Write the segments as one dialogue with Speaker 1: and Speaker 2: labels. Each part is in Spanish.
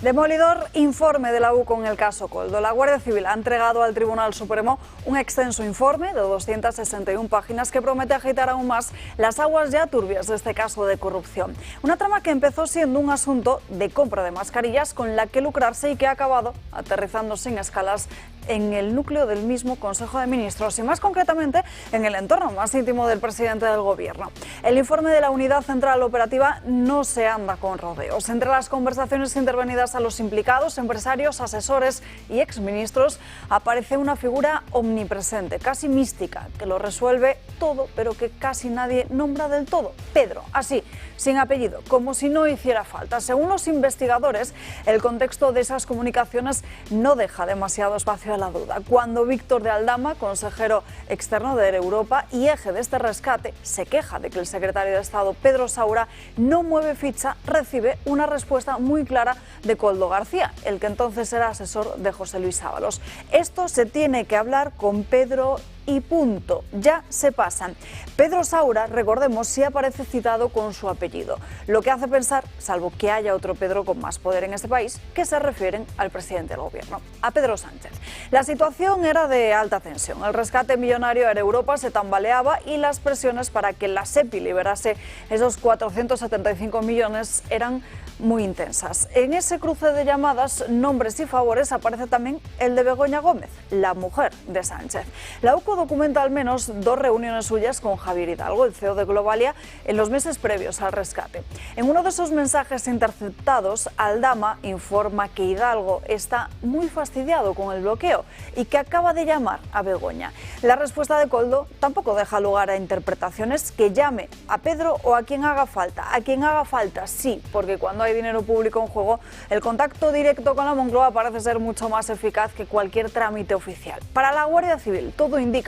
Speaker 1: Demolidor informe de la UCO en el caso Koldo. La Guardia Civil ha entregado al Tribunal Supremo un extenso informe de 261 páginas que promete agitar aún más las aguas ya turbias de este caso de corrupción. Una trama que empezó siendo un asunto de compra de mascarillas con la que lucrarse y que ha acabado aterrizando sin escalas en el núcleo del mismo Consejo de Ministros y más concretamente en el entorno más íntimo del presidente del Gobierno. El informe de la Unidad Central Operativa no se anda con rodeos. Entre las conversaciones intervenidas a los implicados, empresarios, asesores y exministros, aparece una figura omnipresente, casi mística, que lo resuelve todo, pero que casi nadie nombra del todo. Pedro, así, sin apellido, como si no hiciera falta. Según los investigadores, el contexto de esas comunicaciones no deja demasiado espacio a la duda. Cuando Víctor de Aldama, consejero externo de Europa y eje de este rescate, se queja de que el secretario de Estado, Pedro Saura, no mueve ficha, recibe una respuesta muy clara de Koldo García, el que entonces era asesor de José Luis Ábalos. Esto se tiene que hablar con Pedro y punto, ya se pasan. Pedro Saura, recordemos, sí aparece citado con su apellido, lo que hace pensar, salvo que haya otro Pedro con más poder en este país, que se refieren al presidente del Gobierno, a Pedro Sánchez. La situación era de alta tensión, el rescate millonario Air Europa se tambaleaba y las presiones para que la SEPI liberase esos 475 millones eran muy intensas. En ese cruce de llamadas, nombres y favores aparece también el de Begoña Gómez, la mujer de Sánchez. La UCO documenta al menos 2 reuniones suyas con Javier Hidalgo, el CEO de Globalia, en los meses previos al rescate. En uno de esos mensajes interceptados, Aldama informa que Hidalgo está muy fastidiado con el bloqueo y que acaba de llamar a Begoña. La respuesta de Koldo tampoco deja lugar a interpretaciones, que llame a Pedro o a quien haga falta. A quien haga falta, sí, porque cuando hay dinero público en juego, el contacto directo con la Moncloa parece ser mucho más eficaz que cualquier trámite oficial. Para la Guardia Civil, todo indica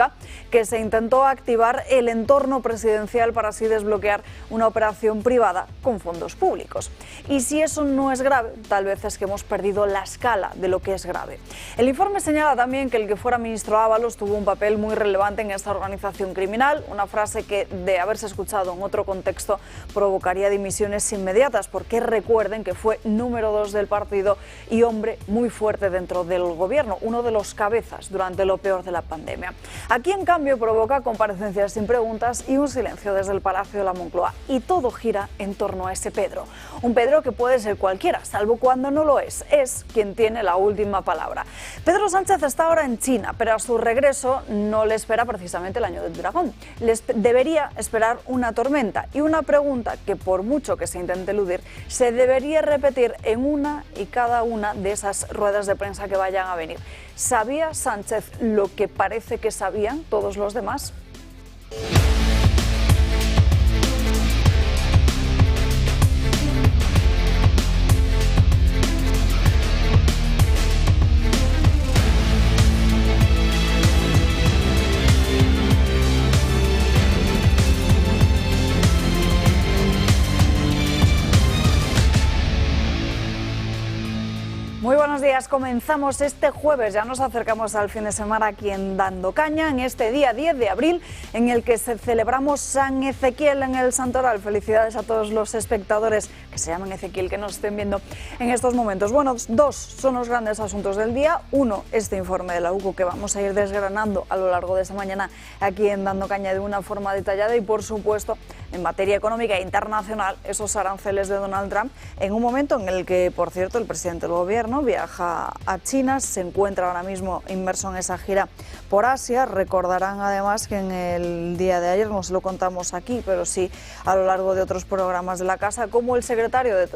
Speaker 1: que se intentó activar el entorno presidencial para así desbloquear una operación privada con fondos públicos. Y si eso no es grave, tal vez es que hemos perdido la escala de lo que es grave. El informe señala también que el que fuera ministro Ábalos tuvo un papel muy relevante en esta organización criminal, una frase que, de haberse escuchado en otro contexto, provocaría dimisiones inmediatas, porque recuerden que fue número 2 del partido y hombre muy fuerte dentro del Gobierno, uno de los cabezas durante lo peor de la pandemia. Aquí, en cambio, provoca comparecencias sin preguntas y un silencio desde el Palacio de la Moncloa. Y todo gira en torno a ese Pedro. Un Pedro que puede ser cualquiera, salvo cuando no lo es. Es quien tiene la última palabra. Pedro Sánchez está ahora en China, pero a su regreso no le espera precisamente el año del dragón. Les debería esperar una tormenta y una pregunta que, por mucho que se intente eludir, se debería repetir en una y cada una de esas ruedas de prensa que vayan a venir. ¿Sabía Sánchez lo que parece que sabían todos los demás? Muy buenos días, comenzamos este jueves, ya nos acercamos al fin de semana aquí en Dando Caña, en este día 10 de abril, en el que celebramos San Ezequiel en el Santoral. Felicidades a todos los espectadores que se llaman Ezequiel, que nos estén viendo en estos momentos. Bueno, 2 son los grandes asuntos del día. Uno, este informe de la UCO que vamos a ir desgranando a lo largo de esta mañana aquí en Dando Caña de una forma detallada y, por supuesto, en materia económica e internacional, esos aranceles de Donald Trump, en un momento en el que, por cierto, el presidente del Gobierno viaja a China, se encuentra ahora mismo inmerso en esa gira por Asia. Recordarán además que en el día de ayer, no se lo contamos aquí, pero sí a lo largo de otros programas de la casa, como el secretario de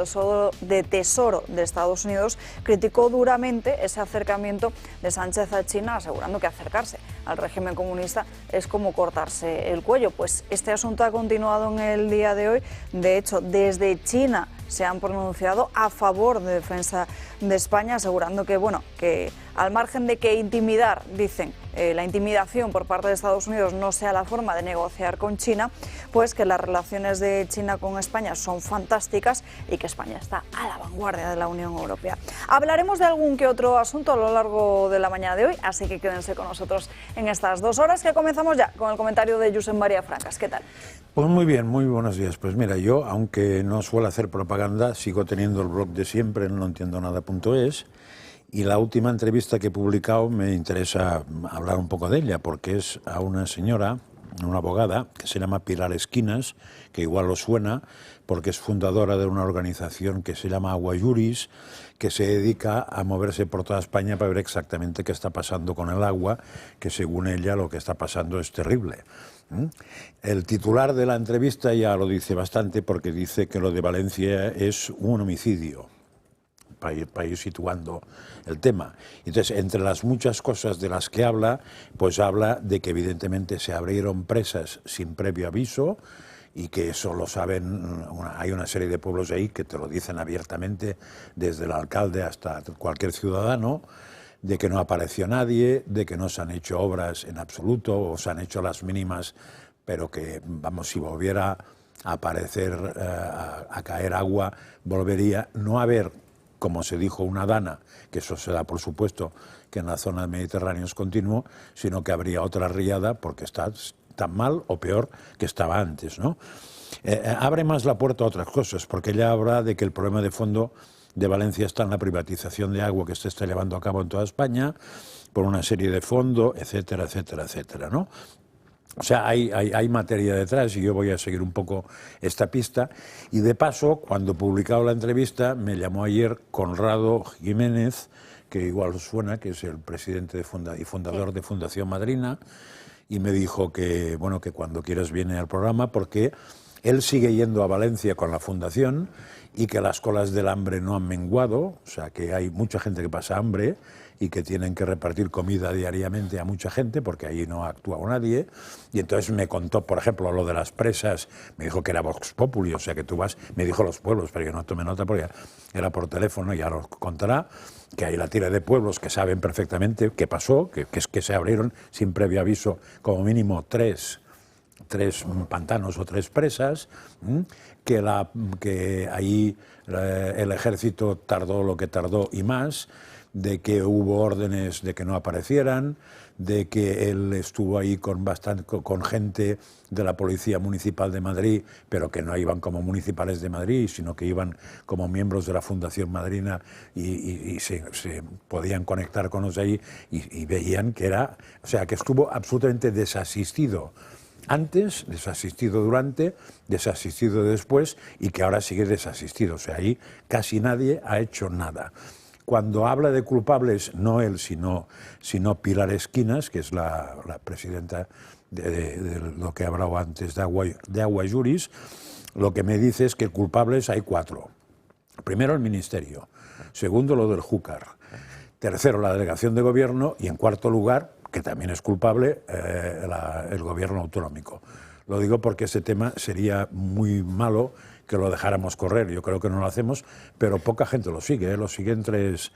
Speaker 1: Tesoro de Estados Unidos criticó duramente ese acercamiento de Sánchez a China, asegurando que acercarse al régimen comunista es como cortarse el cuello. Pues este asunto ha continuado en el día de hoy. De hecho, desde China se han pronunciado a favor de defensa de España, asegurando que, bueno, que al margen de que intimidar, dicen, la intimidación por parte de Estados Unidos no sea la forma de negociar con China, pues que las relaciones de China con España son fantásticas y que España está a la vanguardia de la Unión Europea. Hablaremos de algún que otro asunto a lo largo de la mañana de hoy, así que quédense con nosotros en estas 2 horas, que comenzamos ya con el comentario de Josep María Francas. ¿Qué tal?
Speaker 2: Pues muy bien, muy buenos días. Pues mira, yo, aunque no suelo hacer propaganda, sigo teniendo el blog de siempre, no entiendo nada.es, y la última entrevista que he publicado me interesa hablar un poco de ella, porque es a una señora, una abogada, que se llama Pilar Esquinas, que igual os suena, porque es fundadora de una organización que se llama Aguajuris, que se dedica a moverse por toda España para ver exactamente qué está pasando con el agua, que según ella lo que está pasando es terrible. El titular de la entrevista ya lo dice bastante, porque dice que lo de Valencia es un homicidio, para ir situando el tema. Entonces, entre las muchas cosas de las que habla, pues habla de que evidentemente se abrieron presas sin previo aviso, y que eso lo saben, hay una serie de pueblos ahí que te lo dicen abiertamente, desde el alcalde hasta cualquier ciudadano, de que no apareció nadie, de que no se han hecho obras en absoluto, o se han hecho las mínimas, pero que, vamos, si volviera a aparecer, a caer agua, volvería no a haber, como se dijo, una dana, que eso se da por supuesto que en la zona del Mediterráneo es continuo, sino que habría otra riada, porque está tan mal o peor que estaba antes, ¿no? Abre más la puerta a otras cosas, porque ella habla de que el problema de fondo de Valencia está en la privatización de agua que se está llevando a cabo en toda España, por una serie de fondos, etcétera, etcétera, etcétera, ¿no? O sea, hay materia detrás, y yo voy a seguir un poco esta pista. Y de paso, cuando he publicado la entrevista, me llamó ayer Conrado Jiménez, que igual os suena, que es el presidente y fundador de Fundación Madrina, y me dijo que, bueno, que cuando quieras viene al programa, porque él sigue yendo a Valencia con la fundación, y que las colas del hambre no han menguado, o sea que hay mucha gente que pasa hambre y que tienen que repartir comida diariamente a mucha gente porque allí no ha actuado nadie. Y entonces me contó, por ejemplo, lo de las presas, me dijo que era Vox Populi, o sea que tú vas, me dijo los pueblos, pero yo no tomé nota porque era por teléfono, y ya lo contará, que hay la tira de pueblos que saben perfectamente qué pasó, que se abrieron sin previo aviso como mínimo tres pantanos o 3 presas, que ahí el ejército tardó lo que tardó y más, de que hubo órdenes de que no aparecieran, de que él estuvo ahí con gente de la Policía Municipal de Madrid, pero que no iban como municipales de Madrid, sino que iban como miembros de la Fundación Madrina, y se podían conectar con los ahí, y veían que era, o sea, que estuvo absolutamente desasistido antes, desasistido durante, desasistido después, y que ahora sigue desasistido. O sea, ahí casi nadie ha hecho nada. Cuando habla de culpables, no él, sino Pilar Esquinas, que es la presidenta de lo que he hablado antes de Aguajuris, lo que me dice es que culpables hay 4. Primero, el Ministerio. Segundo, lo del Júcar. Tercero, la delegación de gobierno. Y en cuarto lugar, que también es culpable, el gobierno autonómico. Lo digo porque ese tema sería muy malo que lo dejáramos correr. Yo creo que no lo hacemos, pero poca gente lo sigue. Lo siguen tres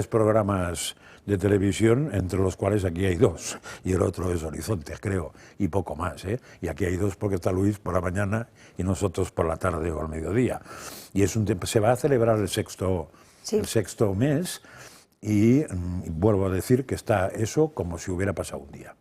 Speaker 2: programas de televisión, entre los cuales aquí hay 2, y el otro es Horizonte, creo, y poco más, ¿eh? Y aquí hay 2 porque está Luis por la mañana y nosotros por la tarde o al mediodía. Y es se va a celebrar el sexto mes, y vuelvo a decir que está eso como si hubiera pasado un día.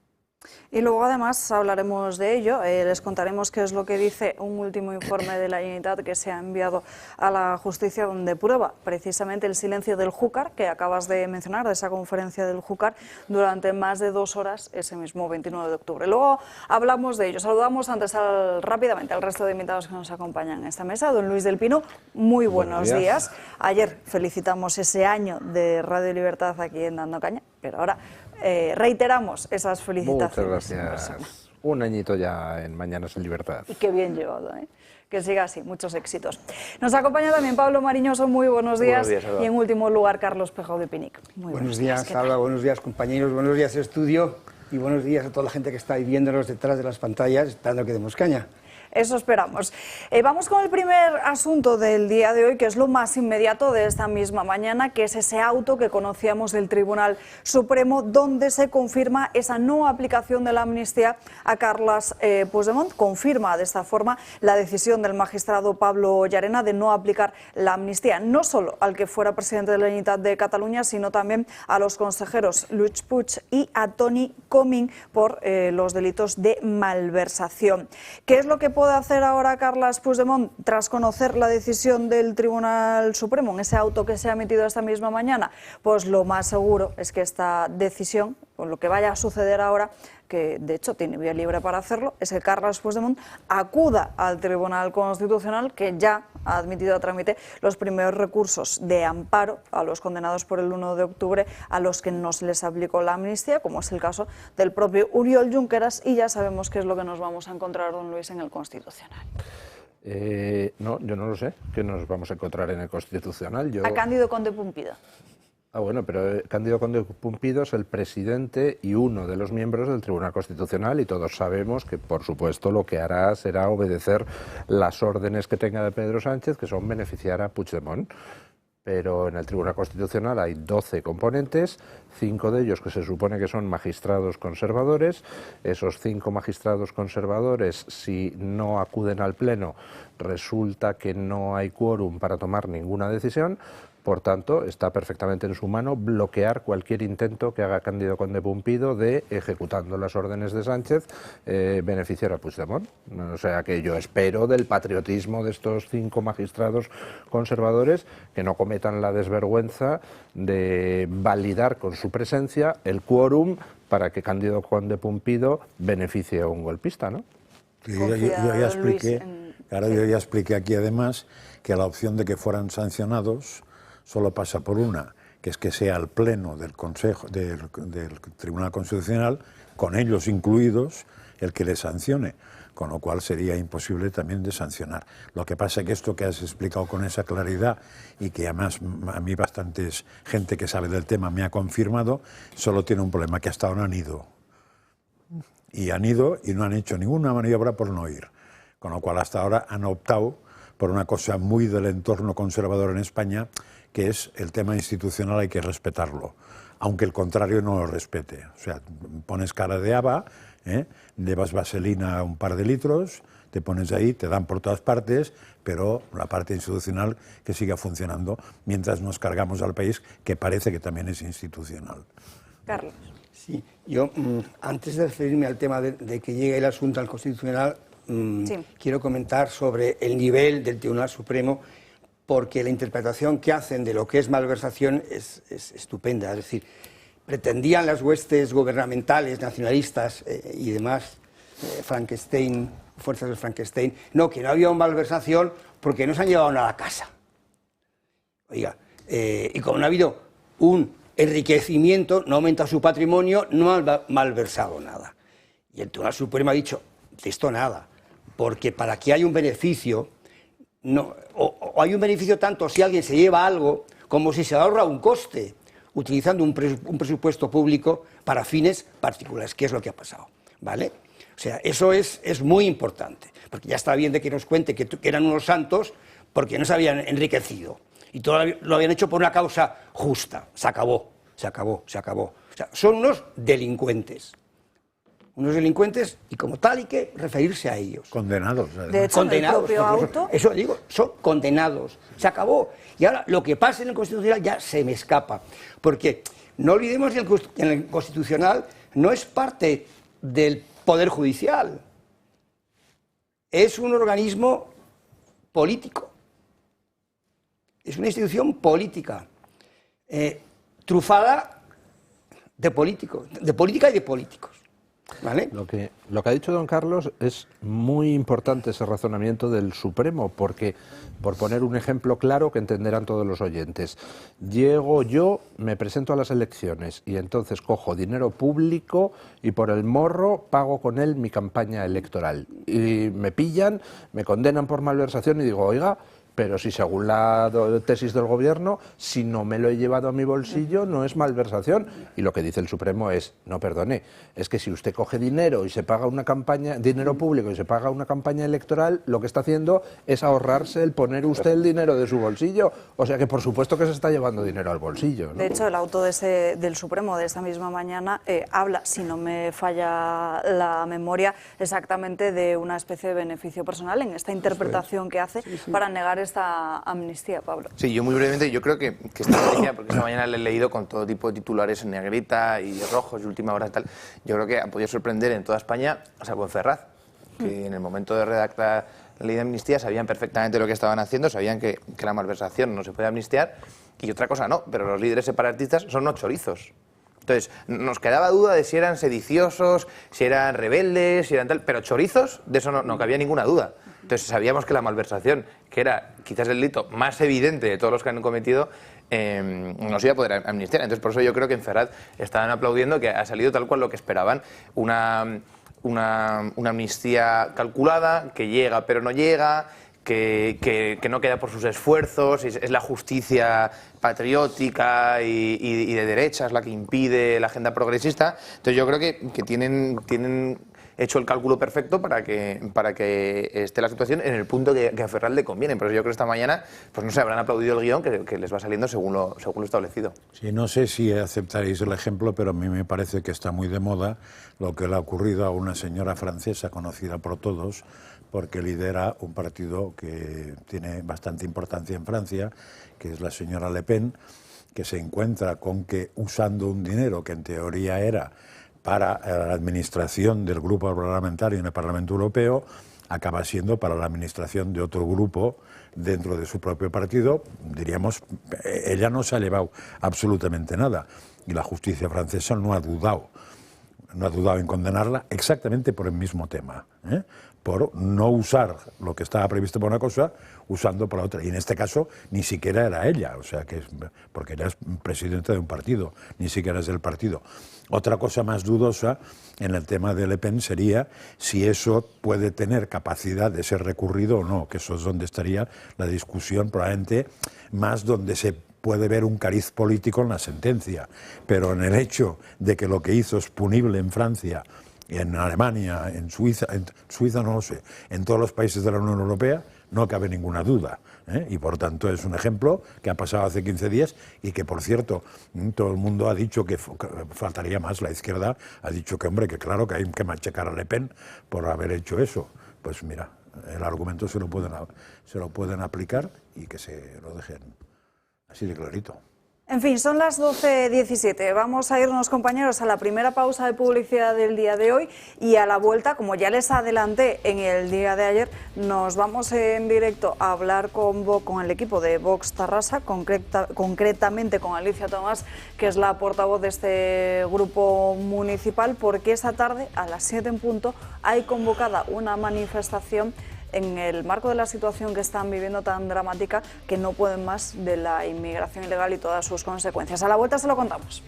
Speaker 1: Y luego además hablaremos de ello, les contaremos qué es lo que dice un último informe de la Generalitat que se ha enviado a la justicia, donde prueba precisamente el silencio del Júcar, que acabas de mencionar, de esa conferencia del Júcar, durante más de 2 horas ese mismo 29 de octubre. Luego hablamos de ello. Saludamos antes rápidamente al resto de invitados que nos acompañan en esta mesa. Don Luis del Pino, muy buenos días. Ayer felicitamos ese año de Radio Libertad aquí en Dando Caña, pero ahora reiteramos esas felicitaciones.
Speaker 3: Muchas gracias. Un añito ya en Mañanas en Libertad.
Speaker 1: Y qué bien llevado, ¿eh? Que siga así, muchos éxitos. Nos acompaña también Pablo Mariñoso, muy buenos días.
Speaker 4: Buenos días,
Speaker 1: y en último lugar, Carlos Pejo de Pinic. Muy
Speaker 4: buenos días, Alba, buenos días, compañeros, buenos días, estudio, y buenos días a toda la gente que está ahí viéndonos detrás de las pantallas, dando que demos caña.
Speaker 1: Eso esperamos. Vamos con el primer asunto del día de hoy, que es lo más inmediato de esta misma mañana, que es ese auto que conocíamos del Tribunal Supremo, donde se confirma esa no aplicación de la amnistía a Carles Puigdemont. Confirma de esta forma la decisión del magistrado Pablo Llarena de no aplicar la amnistía, no solo al que fuera presidente de la Generalitat de Cataluña, sino también a los consejeros Luis Puig y a Toni Comín por los delitos de malversación. ¿Qué es lo que puede hacer ahora Carles Puigdemont tras conocer la decisión del Tribunal Supremo en ese auto que se ha emitido esta misma mañana? Pues lo más seguro es que esta decisión, con lo que vaya a suceder ahora, que de hecho tiene vía libre para hacerlo, es que Carles Puigdemont acuda al Tribunal Constitucional, que ya ha admitido a trámite los primeros recursos de amparo a los condenados por el 1 de octubre, a los que no se les aplicó la amnistía, como es el caso del propio Oriol Junqueras, y ya sabemos qué es lo que nos vamos a encontrar, don Luis, en el Constitucional.
Speaker 3: No, yo no lo sé. ¿Qué nos vamos a encontrar en el Constitucional?
Speaker 1: A Cándido Conde Pumpido.
Speaker 3: Bueno, pero Cándido Conde Pumpido es el presidente y uno de los miembros del Tribunal Constitucional y todos sabemos que, por supuesto, lo que hará será obedecer las órdenes que tenga de Pedro Sánchez, que son beneficiar a Puigdemont. Pero en el Tribunal Constitucional hay 12 componentes, 5 de ellos que se supone que son magistrados conservadores. Esos 5 magistrados conservadores, si no acuden al Pleno, resulta que no hay quórum para tomar ninguna decisión. Por tanto, está perfectamente en su mano bloquear cualquier intento que haga Cándido Conde Pumpido de, ejecutando las órdenes de Sánchez, beneficiar a Puigdemont. O sea que yo espero del patriotismo de estos 5 magistrados conservadores que no cometan la desvergüenza de validar con su presencia el quórum para que Cándido Conde Pumpido beneficie a un golpista, ¿no?
Speaker 2: Sí, yo ya expliqué aquí además que la opción de que fueran sancionados solo pasa por una, que es que sea el Pleno del Consejo del Tribunal Constitucional, con ellos incluidos, el que les sancione, con lo cual sería imposible también de sancionar. Lo que pasa es que esto que has explicado con esa claridad y que además a mí bastantes gente que sabe del tema me ha confirmado, solo tiene un problema, que hasta ahora han ido. Y han ido y no han hecho ninguna maniobra por no ir. Con lo cual hasta ahora han optado por una cosa muy del entorno conservador en España, que es el tema institucional, hay que respetarlo, aunque el contrario no lo respete. O sea, pones cara de haba, llevas vaselina un par de litros, te pones ahí, te dan por todas partes, pero la parte institucional que siga funcionando, mientras nos cargamos al país, que parece que también es institucional.
Speaker 1: Carlos.
Speaker 4: Sí, yo antes de referirme al tema de que llegue el asunto al Constitucional, quiero comentar sobre el nivel del Tribunal Supremo, porque la interpretación que hacen de lo que es malversación es estupenda. Es decir, pretendían las huestes gubernamentales, nacionalistas y demás, Frankenstein, fuerzas del Frankenstein, que no había malversación porque no se han llevado nada a casa. Oiga, y como no ha habido un enriquecimiento, no aumenta su patrimonio, no ha malversado nada. Y el Tribunal Supremo ha dicho, de esto nada, porque para que haya un beneficio, o hay un beneficio tanto si alguien se lleva algo como si se ahorra un coste utilizando un presupuesto público para fines particulares, que es lo que ha pasado, ¿vale? O sea, eso es muy importante, porque ya está bien de que nos cuente que eran unos santos porque no se habían enriquecido y todo lo habían hecho por una causa justa. Se acabó. O sea, son unos delincuentes. Y como tal hay que referirse a ellos.
Speaker 2: Condenados.
Speaker 1: De hecho,
Speaker 4: condenados,
Speaker 1: en el propio auto.
Speaker 4: Eso digo, son condenados. Se acabó. Y ahora lo que pasa en el Constitucional ya se me escapa. Porque no olvidemos que el Constitucional no es parte del Poder Judicial. Es un organismo político. Es una institución política. Trufada de políticos, de política y de políticos. ¿Vale?
Speaker 3: Lo que ha dicho don Carlos es muy importante, ese razonamiento del Supremo, porque, por poner un ejemplo claro que entenderán todos los oyentes, llego yo, me presento a las elecciones y entonces cojo dinero público y por el morro pago con él mi campaña electoral. Y me pillan, me condenan por malversación y digo, oiga, pero si según la tesis del gobierno, si no me lo he llevado a mi bolsillo no es malversación. Y lo que dice el Supremo es, no perdone, es que si usted coge dinero y se paga una campaña, dinero público y se paga una campaña electoral, lo que está haciendo es ahorrarse el poner usted el dinero de su bolsillo. O sea que por supuesto que se está llevando dinero al bolsillo, ¿no?
Speaker 1: De hecho, el auto del Supremo de esta misma mañana habla, si no me falla la memoria, exactamente de una especie de beneficio personal en esta interpretación que hace para negar esta amnistía, Pablo.
Speaker 5: Sí, yo muy brevemente, yo creo que esta noticia, porque esta mañana la he leído con todo tipo de titulares en negrita y rojos y última hora y tal, yo creo que ha podido sorprender en toda España, salvo en Ferraz, que en el momento de redactar la ley de amnistía sabían perfectamente lo que estaban haciendo, sabían que la malversación no se puede amnistiar y otra cosa no, pero los líderes separatistas son unos chorizos. Entonces, nos quedaba duda de si eran sediciosos, si eran rebeldes, si eran tal, pero chorizos, de eso no cabía ninguna duda. Entonces, sabíamos que la malversación, que era quizás el delito más evidente de todos los que han cometido, no se iba a poder amnistiar. Entonces, por eso yo creo que en Ferraz estaban aplaudiendo que ha salido tal cual lo que esperaban, una amnistía calculada, que llega pero no llega, que no queda por sus esfuerzos, es la justicia patriótica y de derechas la que impide la agenda progresista. Entonces yo creo que tienen hecho el cálculo perfecto para que esté la situación en el punto que a Ferraz le conviene. Por eso yo creo que esta mañana, pues no sé, habrán aplaudido el guión que les va saliendo según lo establecido.
Speaker 2: Sí, no sé si aceptaréis el ejemplo, pero a mí me parece que está muy de moda lo que le ha ocurrido a una señora francesa conocida por todos, porque lidera un partido que tiene bastante importancia en Francia, que es la señora Le Pen, que se encuentra con que usando un dinero que en teoría era para la administración del grupo parlamentario en el Parlamento Europeo, acaba siendo para la administración de otro grupo dentro de su propio partido. Diríamos, ella no se ha llevado absolutamente nada y la justicia francesa no ha dudado en condenarla exactamente por el mismo tema, por no usar lo que estaba previsto para una cosa, usando para otra. Y en este caso ni siquiera era ella, o sea que porque ella es presidenta de un partido, ni siquiera es del partido. Otra cosa más dudosa en el tema de Le Pen sería si eso puede tener capacidad de ser recurrido o no, que eso es donde estaría la discusión, probablemente más donde se puede ver un cariz político en la sentencia, pero en el hecho de que lo que hizo es punible en Francia, en Alemania, en Suiza no lo sé, en todos los países de la Unión Europea, no cabe ninguna duda, y por tanto es un ejemplo que ha pasado hace 15 días y que, por cierto, todo el mundo ha dicho que faltaría más, la izquierda ha dicho que, hombre, que claro que hay que machacar a Le Pen por haber hecho eso. Pues mira, el argumento se lo pueden aplicar y que se lo dejen así de clarito.
Speaker 1: En fin, son las 12:17. Vamos a irnos, compañeros, a la primera pausa de publicidad del día de hoy y a la vuelta, como ya les adelanté en el día de ayer, nos vamos en directo a hablar con el equipo de Vox Tarrasa, concretamente con Alicia Tomás, que es la portavoz de este grupo municipal, porque esa tarde, a las 7 en punto, hay convocada una manifestación en el marco de la situación que están viviendo tan dramática, que no pueden más de la inmigración ilegal y todas sus consecuencias. A la vuelta se lo contamos.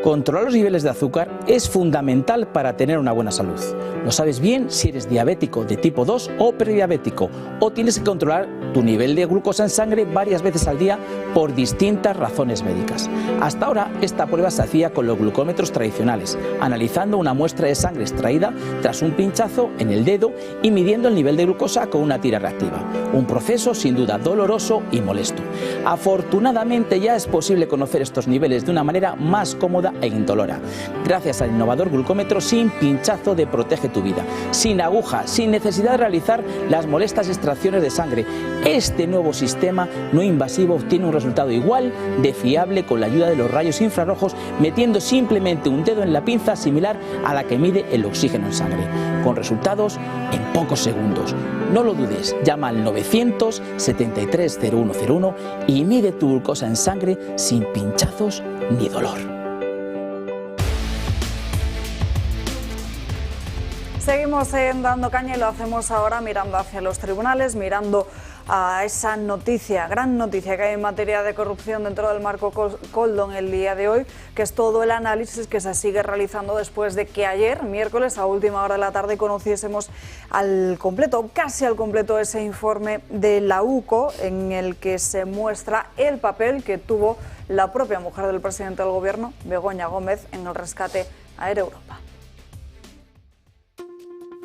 Speaker 6: Controlar los niveles de azúcar es fundamental para tener una buena salud. Lo sabes bien si eres diabético de tipo 2 o prediabético, o tienes que controlar tu nivel de glucosa en sangre varias veces al día por distintas razones médicas. Hasta ahora esta prueba se hacía con los glucómetros tradicionales, analizando una muestra de sangre extraída tras un pinchazo en el dedo y midiendo el nivel de glucosa con una tira reactiva. Un proceso sin duda doloroso y molesto. Afortunadamente ya es posible conocer estos niveles de una manera más cómoda e indolora, gracias al innovador glucómetro sin pinchazo de Protege tu Vida, sin aguja, sin necesidad de realizar las molestas extracciones de sangre. Este nuevo sistema no invasivo obtiene un resultado igual de fiable con la ayuda de los rayos infrarrojos, metiendo simplemente un dedo en la pinza similar a la que mide el oxígeno en sangre, con resultados en pocos segundos. No lo dudes, llama al 900-730101 y mide tu glucosa en sangre sin pinchazos ni dolor.
Speaker 1: Seguimos Dando Caña y lo hacemos ahora mirando hacia los tribunales, mirando a esa noticia, gran noticia que hay en materia de corrupción dentro del marco Koldo en el día de hoy, que es todo el análisis que se sigue realizando después de que ayer, miércoles, a última hora de la tarde, conociésemos al completo, casi al completo, ese informe de la UCO en el que se muestra el papel que tuvo la propia mujer del presidente del Gobierno, Begoña Gómez, en el rescate a Air Europa.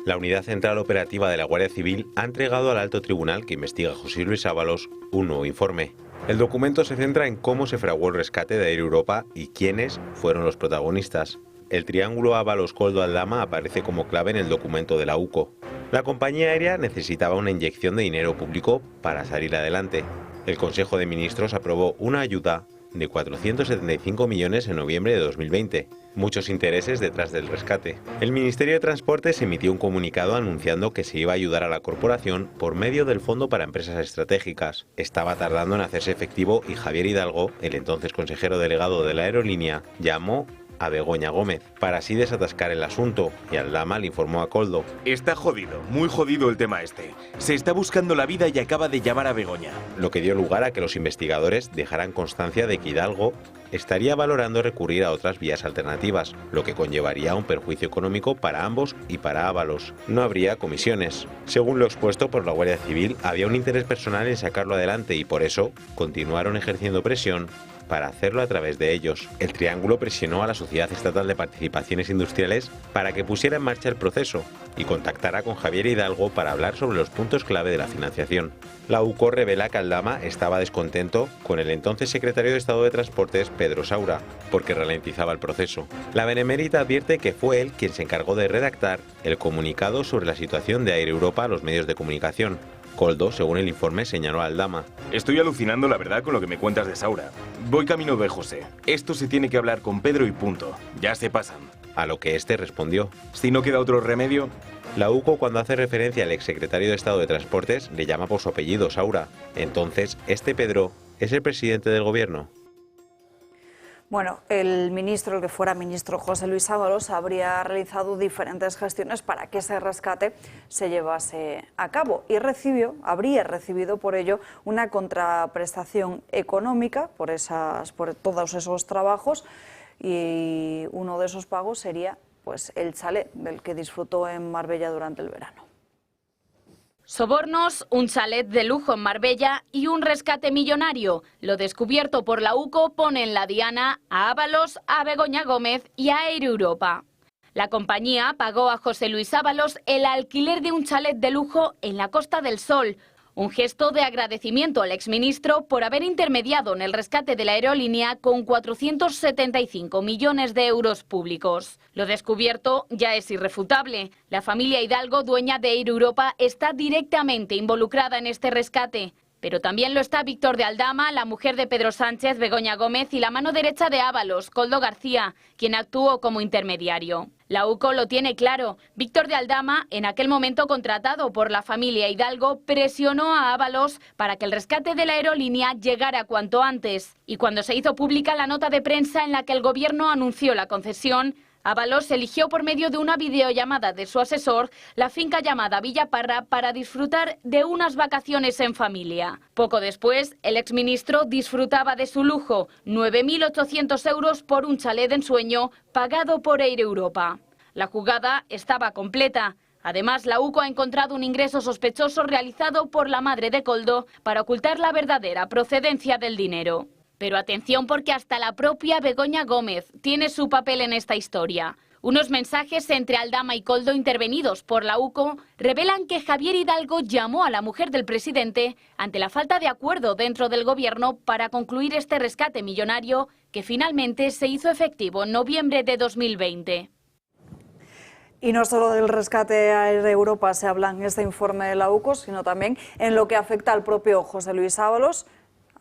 Speaker 7: La Unidad Central Operativa de la Guardia Civil ha entregado al alto tribunal que investiga a José Luis Ábalos un nuevo informe. El documento se centra en cómo se fraguó el rescate de Air Europa y quiénes fueron los protagonistas. El triángulo Ábalos-Koldo-Aldama aparece como clave en el documento de la UCO. La compañía aérea necesitaba una inyección de dinero público para salir adelante. El Consejo de Ministros aprobó una ayuda de 475 millones en noviembre de 2020. Muchos intereses detrás del rescate. El Ministerio de Transportes emitió un comunicado anunciando que se iba a ayudar a la corporación por medio del Fondo para Empresas Estratégicas. Estaba tardando en hacerse efectivo y Javier Hidalgo, el entonces consejero delegado de la aerolínea, llamó a Begoña Gómez para así desatascar el asunto, y Aldama le informó a Koldo.
Speaker 8: Está jodido, muy jodido el tema este. Se está buscando la vida y acaba de llamar a Begoña.
Speaker 7: Lo que dio lugar a que los investigadores dejaran constancia de que Hidalgo estaría valorando recurrir a otras vías alternativas, lo que conllevaría un perjuicio económico para ambos y para Ábalos. No habría comisiones. Según lo expuesto por la Guardia Civil, había un interés personal en sacarlo adelante y por eso continuaron ejerciendo presión para hacerlo a través de ellos. El triángulo presionó a la Sociedad Estatal de Participaciones Industriales para que pusiera en marcha el proceso y contactara con Javier Hidalgo para hablar sobre los puntos clave de la financiación. La UCO revela que Aldama estaba descontento con el entonces secretario de Estado de Transportes, Pedro Saura, porque ralentizaba el proceso. La Benemérita advierte que fue él quien se encargó de redactar el comunicado sobre la situación de Air Europa a los medios de comunicación. Koldo, según el informe, señaló a Aldama.
Speaker 8: Estoy alucinando, la verdad, con lo que me cuentas de Saura. Voy camino de José. Esto se tiene que hablar con Pedro y punto. Ya se pasan.
Speaker 7: A lo que este respondió.
Speaker 8: Si no queda otro remedio...
Speaker 7: La UCO, cuando hace referencia al exsecretario de Estado de Transportes, le llama por su apellido, Saura. Entonces, este Pedro es el presidente del Gobierno.
Speaker 1: Bueno, el ministro, el que fuera ministro José Luis Ábalos, habría realizado diferentes gestiones para que ese rescate se llevase a cabo y habría recibido por ello una contraprestación económica por todos esos trabajos, y uno de esos pagos sería pues el chalet del que disfrutó en Marbella durante el verano.
Speaker 9: Sobornos, un chalet de lujo en Marbella y un rescate millonario. Lo descubierto por la UCO pone en la diana a Ábalos, a Begoña Gómez y a Air Europa. La compañía pagó a José Luis Ábalos el alquiler de un chalet de lujo en la Costa del Sol, un gesto de agradecimiento al exministro por haber intermediado en el rescate de la aerolínea con 475 millones de euros públicos. Lo descubierto ya es irrefutable. La familia Hidalgo, dueña de Air Europa, está directamente involucrada en este rescate. Pero también lo está Víctor de Aldama, la mujer de Pedro Sánchez, Begoña Gómez, y la mano derecha de Ábalos, Koldo García, quien actuó como intermediario. La UCO lo tiene claro. Víctor de Aldama, en aquel momento contratado por la familia Hidalgo, presionó a Ábalos para que el rescate de la aerolínea llegara cuanto antes. Y cuando se hizo pública la nota de prensa en la que el gobierno anunció la concesión, Ábalos eligió por medio de una videollamada de su asesor la finca llamada Villa Parra para disfrutar de unas vacaciones en familia. Poco después, el exministro disfrutaba de su lujo, 9.800 euros por un chalet de ensueño pagado por Air Europa. La jugada estaba completa. Además, la UCO ha encontrado un ingreso sospechoso realizado por la madre de Koldo para ocultar la verdadera procedencia del dinero. Pero atención, porque hasta la propia Begoña Gómez tiene su papel en esta historia. Unos mensajes entre Aldama y Koldo intervenidos por la UCO revelan que Javier Hidalgo llamó a la mujer del presidente ante la falta de acuerdo dentro del gobierno para concluir este rescate millonario que finalmente se hizo efectivo en noviembre de 2020.
Speaker 1: Y no solo del rescate a Air Europa se habla en este informe de la UCO, sino también en lo que afecta al propio José Luis Ábalos,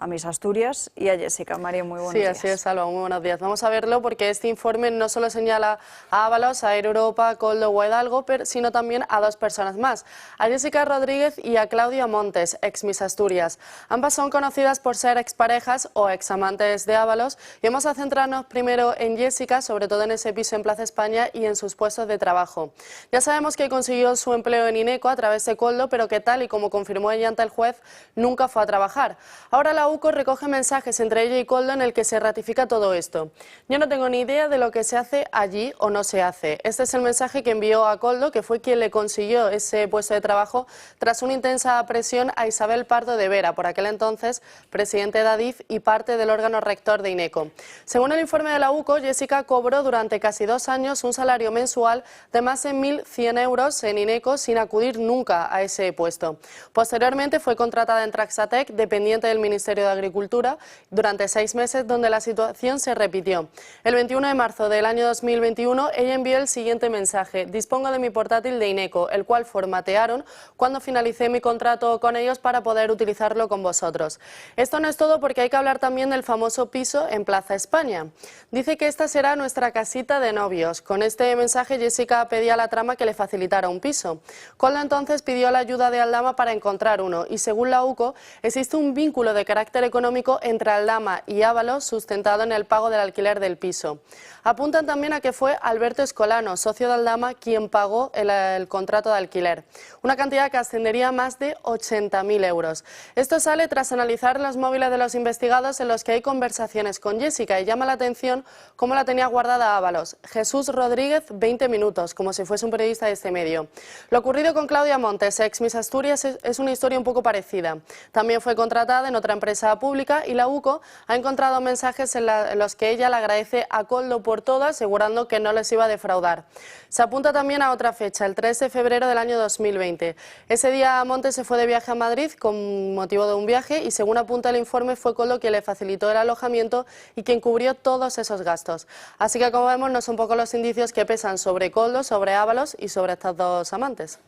Speaker 1: a Miss Asturias y a Jessica. María, muy buenos días.
Speaker 10: Sí, así es, Salva, muy buenos días. Vamos a verlo porque este informe no solo señala a Ábalos, a Air Europa, a Koldo o a Hidalgo, sino también a dos personas más, a Jessica Rodríguez y a Claudia Montes, ex Miss Asturias. Ambas son conocidas por ser exparejas o examantes de Ábalos y vamos a centrarnos primero en Jessica, sobre todo en ese piso en Plaza España y en sus puestos de trabajo. Ya sabemos que consiguió su empleo en Ineco a través de Koldo, pero que tal y como confirmó ella ante el juez, nunca fue a trabajar. Ahora la UCO recoge mensajes entre ella y Koldo en el que se ratifica todo esto. Yo no tengo ni idea de lo que se hace allí o no se hace. Este es el mensaje que envió a Koldo, que fue quien le consiguió ese puesto de trabajo tras una intensa presión a Isabel Pardo de Vera, por aquel entonces presidente de Adif y parte del órgano rector de Ineco. Según el informe de la UCO, Jessica cobró durante casi 2 años un salario mensual de más de 1.100 euros en Ineco sin acudir nunca a ese puesto. Posteriormente fue contratada en Traxatec, dependiente del Ministerio de Agricultura, durante 6 meses, donde la situación se repitió. El 21 de marzo del año 2021, ella envió el siguiente mensaje: dispongo de mi portátil de Ineco, el cual formatearon cuando finalicé mi contrato con ellos para poder utilizarlo con vosotros. Esto no es todo, porque hay que hablar también del famoso piso en Plaza España. Dice que esta será nuestra casita de novios. Con este mensaje Jessica pedía a la trama que le facilitara un piso. Koldo entonces pidió la ayuda de Aldama para encontrar uno y, según la UCO, existe un vínculo de carácter económico entre Aldama y Ábalos sustentado en el pago del alquiler del piso. Apuntan también a que fue Alberto Escolano, socio de Aldama, quien pagó el contrato de alquiler, una cantidad que ascendería a más de 80.000 euros. Esto sale tras analizar los móviles de los investigados en los que hay conversaciones con Jessica, y llama la atención cómo la tenía guardada Ábalos. Jesús Rodríguez, 20 minutos, como si fuese un periodista de este medio. Lo ocurrido con Claudia Montes, ex Miss Asturias, es una historia un poco parecida. También fue contratada en otra empresa pública y la UCO ha encontrado mensajes en los que ella le agradece a Koldo por todo, asegurando que no les iba a defraudar. Se apunta también a otra fecha, el 3 de febrero del año 2020. Ese día Montes se fue de viaje a Madrid con motivo de un viaje y, según apunta el informe, fue Koldo quien le facilitó el alojamiento y quien cubrió todos esos gastos. Así que, como vemos, no son pocos los indicios que pesan sobre Koldo, sobre Ábalos y sobre estas dos amantes.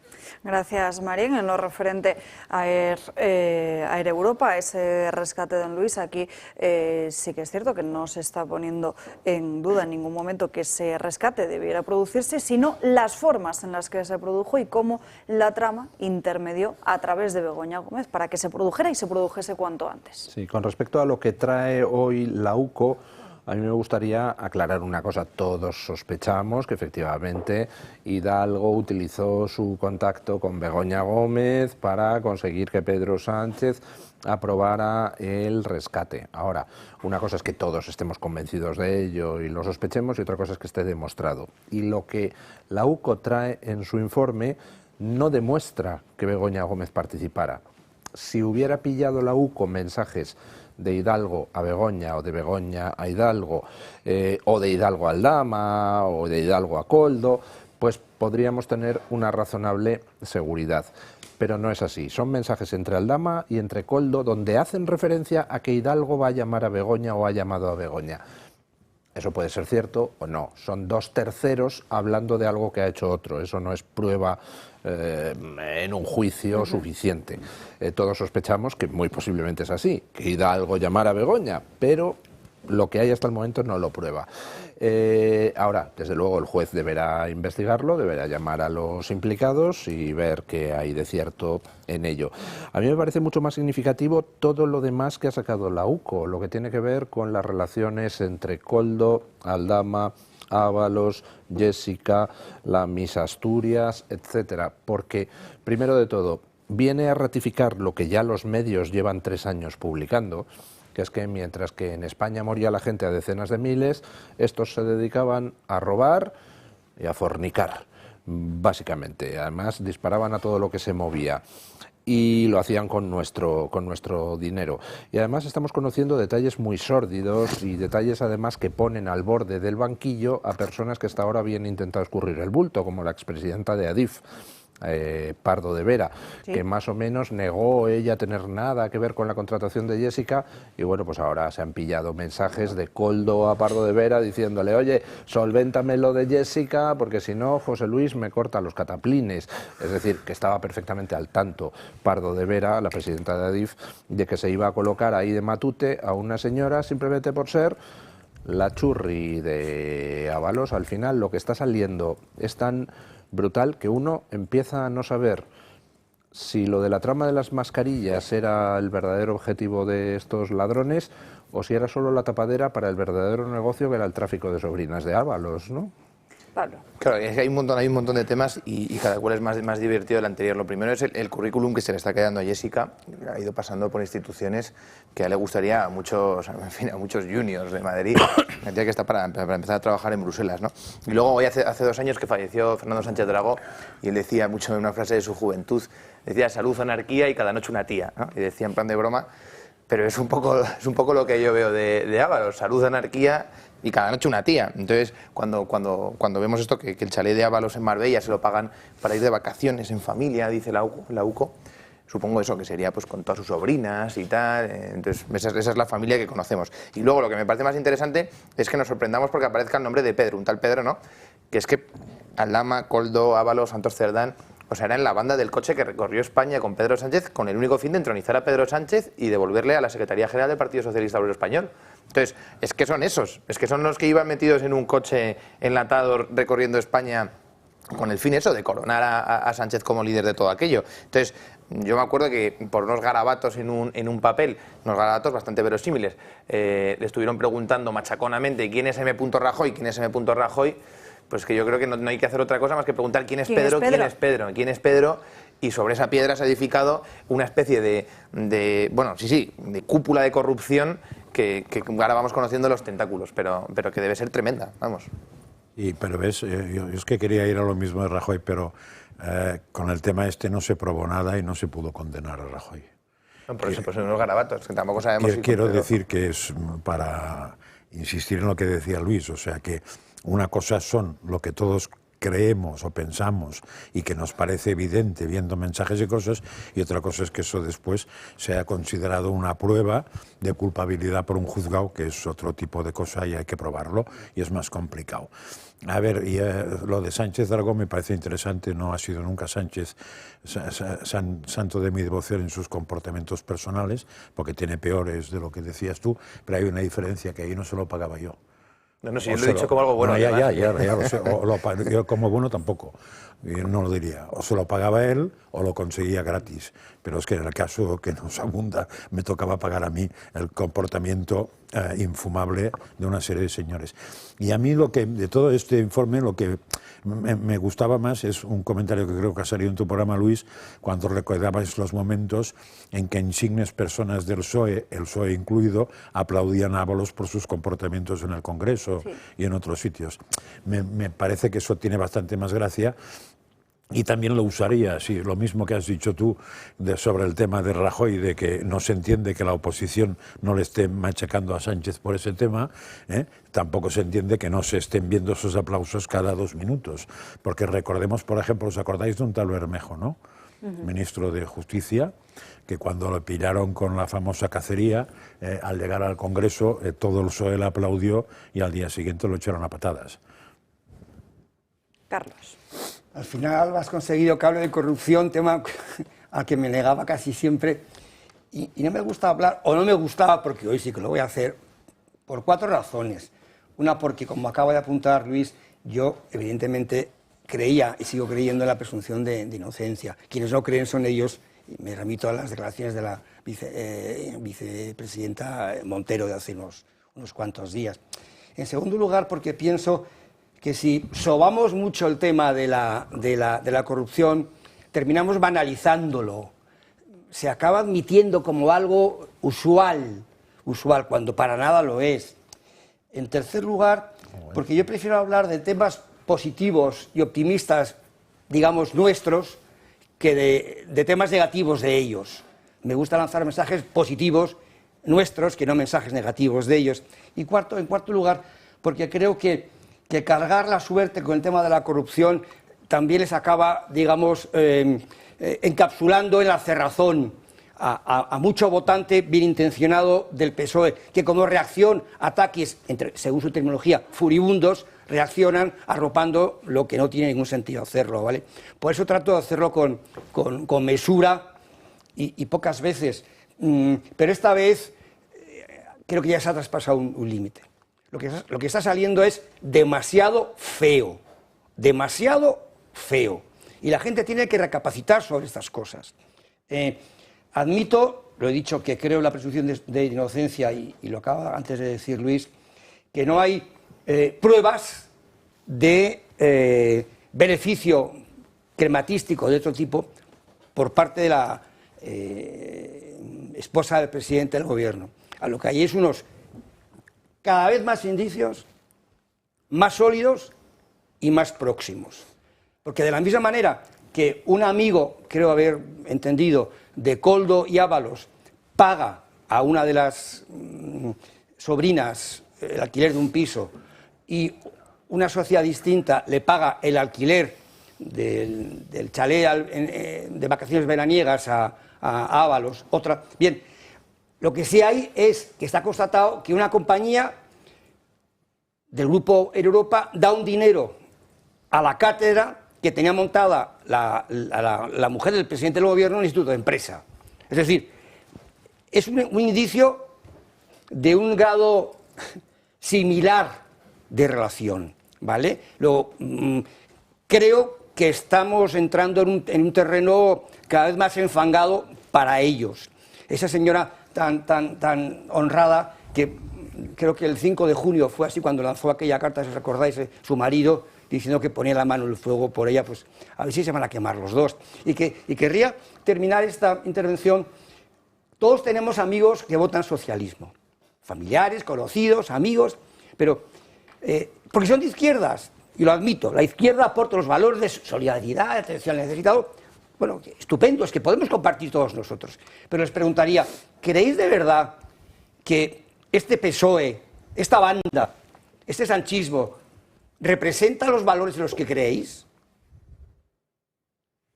Speaker 1: Gracias, Marín. En lo referente a Air Europa, ese rescate de Don Luis, aquí sí que es cierto que no se está poniendo en duda en ningún momento que ese rescate debiera producirse, sino las formas en las que se produjo y cómo la trama intermedió a través de Begoña Gómez para que se produjera y se produjese cuanto antes.
Speaker 3: Sí, con respecto a lo que trae hoy la UCO, a mí me gustaría aclarar una cosa. Todos sospechamos que efectivamente Hidalgo utilizó su contacto con Begoña Gómez para conseguir que Pedro Sánchez aprobara el rescate. Ahora, una cosa es que todos estemos convencidos de ello y lo sospechemos, y otra cosa es que esté demostrado. Y lo que la UCO trae en su informe no demuestra que Begoña Gómez participara. Si hubiera pillado la UCO mensajes de Hidalgo a Begoña o de Begoña a Hidalgo, o de Hidalgo a Aldama o de Hidalgo a Koldo, pues podríamos tener una razonable seguridad. Pero no es así. Son mensajes entre Aldama y entre Koldo donde hacen referencia a que Hidalgo va a llamar a Begoña o ha llamado a Begoña. Eso puede ser cierto o no. Son 2 terceros hablando de algo que ha hecho otro. Eso no es prueba en un juicio suficiente. Todos sospechamos que muy posiblemente es así, que Hidalgo llamara a Begoña, pero lo que hay hasta el momento no lo prueba. Ahora, desde luego, el juez deberá investigarlo, deberá llamar a los implicados y ver qué hay de cierto en ello. A mí me parece mucho más significativo todo lo demás que ha sacado la UCO, lo que tiene que ver con las relaciones entre Koldo, Aldama, Ábalos, Jessica, la Miss Asturias, etcétera, porque, primero de todo, viene a ratificar lo que ya los medios llevan 3 años publicando, que es que mientras que en España moría la gente a decenas de miles, estos se dedicaban a robar y a fornicar, básicamente. Además, disparaban a todo lo que se movía. Y lo hacían con nuestro dinero. Y además estamos conociendo detalles muy sórdidos y detalles además que ponen al borde del banquillo a personas que hasta ahora habían intentado escurrir el bulto, como la expresidenta de Adif. Pardo de Vera,
Speaker 1: ¿Sí?
Speaker 3: que más o menos negó ella tener nada que ver con la contratación de Jessica, y bueno, pues ahora se han pillado mensajes de Koldo a Pardo de Vera diciéndole, oye, solvéntame lo de Jessica, porque si no, José Luis me corta los cataplines. Es decir, que estaba perfectamente al tanto Pardo de Vera, la presidenta de Adif, de que se iba a colocar ahí de matute a una señora simplemente por ser la churri de Ábalos. Al final lo que está saliendo es tan brutal que uno empieza a no saber si lo de la trama de las mascarillas era el verdadero objetivo de estos ladrones o si era solo la tapadera para el verdadero negocio que era el tráfico de sobrinas de Ábalos, ¿no?
Speaker 1: Pablo.
Speaker 5: Claro, es que hay un montón de temas y cada cual es más divertido del anterior. Lo primero es el currículum que se le está quedando a Jessica. Ha ido pasando por instituciones que a él le gustaría a muchos, en fin, a muchos juniors de Madrid, tendría que estar para empezar a trabajar en Bruselas, ¿no? Y luego hoy hace 2 años que falleció Fernando Sánchez Dragó y él decía mucho en una frase de su juventud, decía salud, anarquía y cada noche una tía, ¿no? Y decía en plan de broma, pero es un poco lo que yo veo de Ábalos, salud, anarquía y cada noche una tía. Entonces, cuando vemos esto, que el chalet de Ábalos en Marbella se lo pagan para ir de vacaciones en familia, dice la UCO, supongo eso, que sería pues con todas sus sobrinas y tal. Entonces, esa es la familia que conocemos. Y luego, lo que me parece más interesante es que nos sorprendamos porque aparezca el nombre de Pedro, un tal Pedro, ¿no? Que es que Aldama, Koldo, Ábalos, Santos Cerdán, o sea, era en la banda del coche que recorrió España con Pedro Sánchez con el único fin de entronizar a Pedro Sánchez y devolverle a la Secretaría General del Partido Socialista Obrero Español. Entonces, es que son esos, es que son los que iban metidos en un coche enlatado recorriendo España con el fin eso de coronar a Sánchez como líder de todo aquello. Entonces, yo me acuerdo que por unos garabatos en un papel, unos garabatos bastante verosímiles, le estuvieron preguntando machaconamente quién es M. Rajoy, quién es M. Rajoy. Pues que yo creo que no hay que hacer otra cosa más que preguntar quién es Pedro, quién es Pedro, quién es Pedro, y sobre esa piedra se ha edificado una especie de cúpula de corrupción que ahora vamos conociendo los tentáculos, pero que debe ser tremenda, vamos.
Speaker 2: Pero ves, yo es que quería ir a lo mismo de Rajoy, pero con el tema este no se probó nada y no se pudo condenar a Rajoy.
Speaker 5: No, por eso, pues unos garabatos, que tampoco sabemos si...
Speaker 2: Quiero decir que es para insistir en lo que decía Luis, o sea que una cosa son lo que todos creemos o pensamos y que nos parece evidente viendo mensajes y cosas, y otra cosa es que eso después sea considerado una prueba de culpabilidad por un juzgado, que es otro tipo de cosa y hay que probarlo y es más complicado. A ver, y lo de Sánchez Dragó me parece interesante, no ha sido nunca Sánchez santo de mi devoción en sus comportamientos personales, porque tiene peores de lo que decías tú, pero hay una diferencia que ahí no se lo pagaba yo.
Speaker 5: No, si yo lo he dicho como algo bueno.
Speaker 2: No, ya lo sé. Yo como bueno tampoco, yo no lo diría. O se lo pagaba él o lo conseguía gratis. Pero es que en el caso que nos abunda, me tocaba pagar a mí el comportamiento infumable de una serie de señores. Y a mí de todo este informe, lo que me gustaba más es un comentario que creo que ha salido en tu programa, Luis, cuando recordabas los momentos en que insignes personas del PSOE, el PSOE incluido, aplaudían a Ábalos por sus comportamientos en el Congreso y en otros sitios. Me parece que eso tiene bastante más gracia. Y también lo usaría, sí, lo mismo que has dicho tú sobre el tema de Rajoy, de que no se entiende que la oposición no le esté machacando a Sánchez por ese tema, tampoco se entiende que no se estén viendo esos aplausos cada 2 minutos. Porque recordemos, por ejemplo, ¿os acordáis de un tal Bermejo, no? Ministro de Justicia, que cuando lo pillaron con la famosa cacería, al llegar al Congreso, todo el PSOE le aplaudió y al día siguiente lo echaron a patadas.
Speaker 1: Carlos.
Speaker 4: Al final has conseguido que hable de corrupción, tema al que me negaba casi siempre, y no me gusta hablar, o no me gustaba, porque hoy sí que lo voy a hacer, por 4 razones. Una, porque como acaba de apuntar Luis, yo evidentemente creía y sigo creyendo en la presunción de inocencia. Quienes no creen son ellos, y me remito a las declaraciones de la vicepresidenta Montero de hace unos cuantos días. En segundo lugar, porque pienso que si sobamos mucho el tema de la corrupción, terminamos banalizándolo. Se acaba admitiendo como algo usual, cuando para nada lo es. En tercer lugar, porque yo prefiero hablar de temas positivos y optimistas, digamos, nuestros, que de temas negativos de ellos. Me gusta lanzar mensajes positivos nuestros, que no mensajes negativos de ellos. Y en cuarto lugar, porque creo que cargar la suerte con el tema de la corrupción también les acaba, digamos, encapsulando en la cerrazón a mucho votante bien intencionado del PSOE, que como reacción a ataques, según su terminología, furibundos, reaccionan arropando lo que no tiene ningún sentido hacerlo, ¿vale? Por eso trato de hacerlo con mesura y pocas veces, pero esta vez creo que ya se ha traspasado un límite. Lo que está saliendo es demasiado feo, y la gente tiene que recapacitar sobre estas cosas. Admito, lo he dicho, que creo en la presunción de inocencia, y lo acaba antes de decir Luis, que no hay pruebas de beneficio crematístico de otro tipo por parte de la esposa del presidente del gobierno. A lo que hay es unos cada vez más indicios, más sólidos y más próximos. Porque de la misma manera que un amigo, creo haber entendido, de Koldo y Ábalos paga a una de las sobrinas el alquiler de un piso y una sociedad distinta le paga el alquiler del chalet de vacaciones veraniegas a Ábalos, otra. Bien, lo que sí hay es que está constatado que una compañía del grupo Europa da un dinero a la cátedra que tenía montada la mujer del presidente del gobierno en el Instituto de Empresa. Es decir, es un indicio de un grado similar de relación, ¿vale? Luego, creo que estamos entrando en un terreno cada vez más enfangado para ellos. Esa señora tan honrada, que creo que el 5 de junio fue así cuando lanzó aquella carta, si os acordáis, su marido, diciendo que ponía la mano en el fuego por ella, pues a ver si se van a quemar los dos. Y querría terminar esta intervención. Todos tenemos amigos que votan socialismo, familiares, conocidos, amigos, pero porque son de izquierdas, y lo admito, la izquierda aporta los valores de solidaridad, atención al necesitado, bueno, estupendo, es que podemos compartir todos nosotros, pero les preguntaría, ¿creéis de verdad que este PSOE, esta banda, este sanchismo, representa los valores en los que creéis?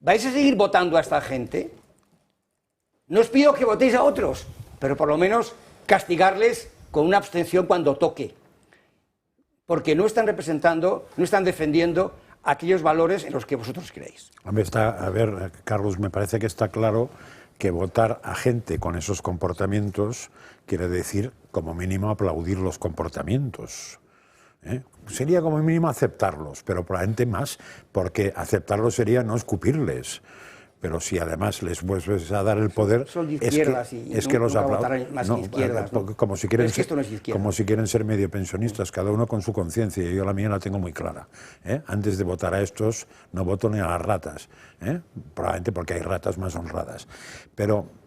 Speaker 4: ¿Vais a seguir votando a esta gente? No os pido que votéis a otros, pero por lo menos castigarles con una abstención cuando toque, porque no están representando, no están defendiendo aquellos valores en los que vosotros creéis.
Speaker 2: A ver, Carlos, me parece que está claro que votar a gente con esos comportamientos quiere decir, como mínimo, aplaudir los comportamientos. Sería como mínimo aceptarlos, pero probablemente más, porque aceptarlos sería no escupirles. Pero si además les vuelves a dar el poder,
Speaker 4: son de izquierdas
Speaker 2: es que los aplauden. Como si quieren ser medio pensionistas, cada uno con su conciencia, y yo la mía la tengo muy clara. Antes de votar a estos, no voto ni a las ratas, probablemente porque hay ratas más honradas. Pero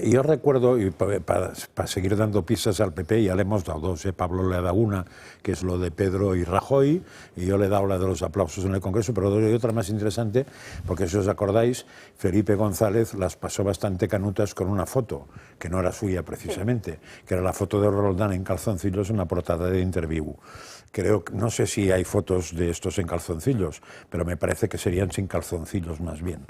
Speaker 2: yo recuerdo, y para seguir dando pistas al PP, ya le hemos dado dos, Pablo le ha dado una, que es lo de Pedro y Rajoy, y yo le he dado la de los aplausos en el Congreso, pero doy otra más interesante, porque si os acordáis, Felipe González las pasó bastante canutas con una foto, que no era suya precisamente, que era la foto de Roldán en calzoncillos en una portada de Interview. No sé si hay fotos de estos en calzoncillos, pero me parece que serían sin calzoncillos más bien.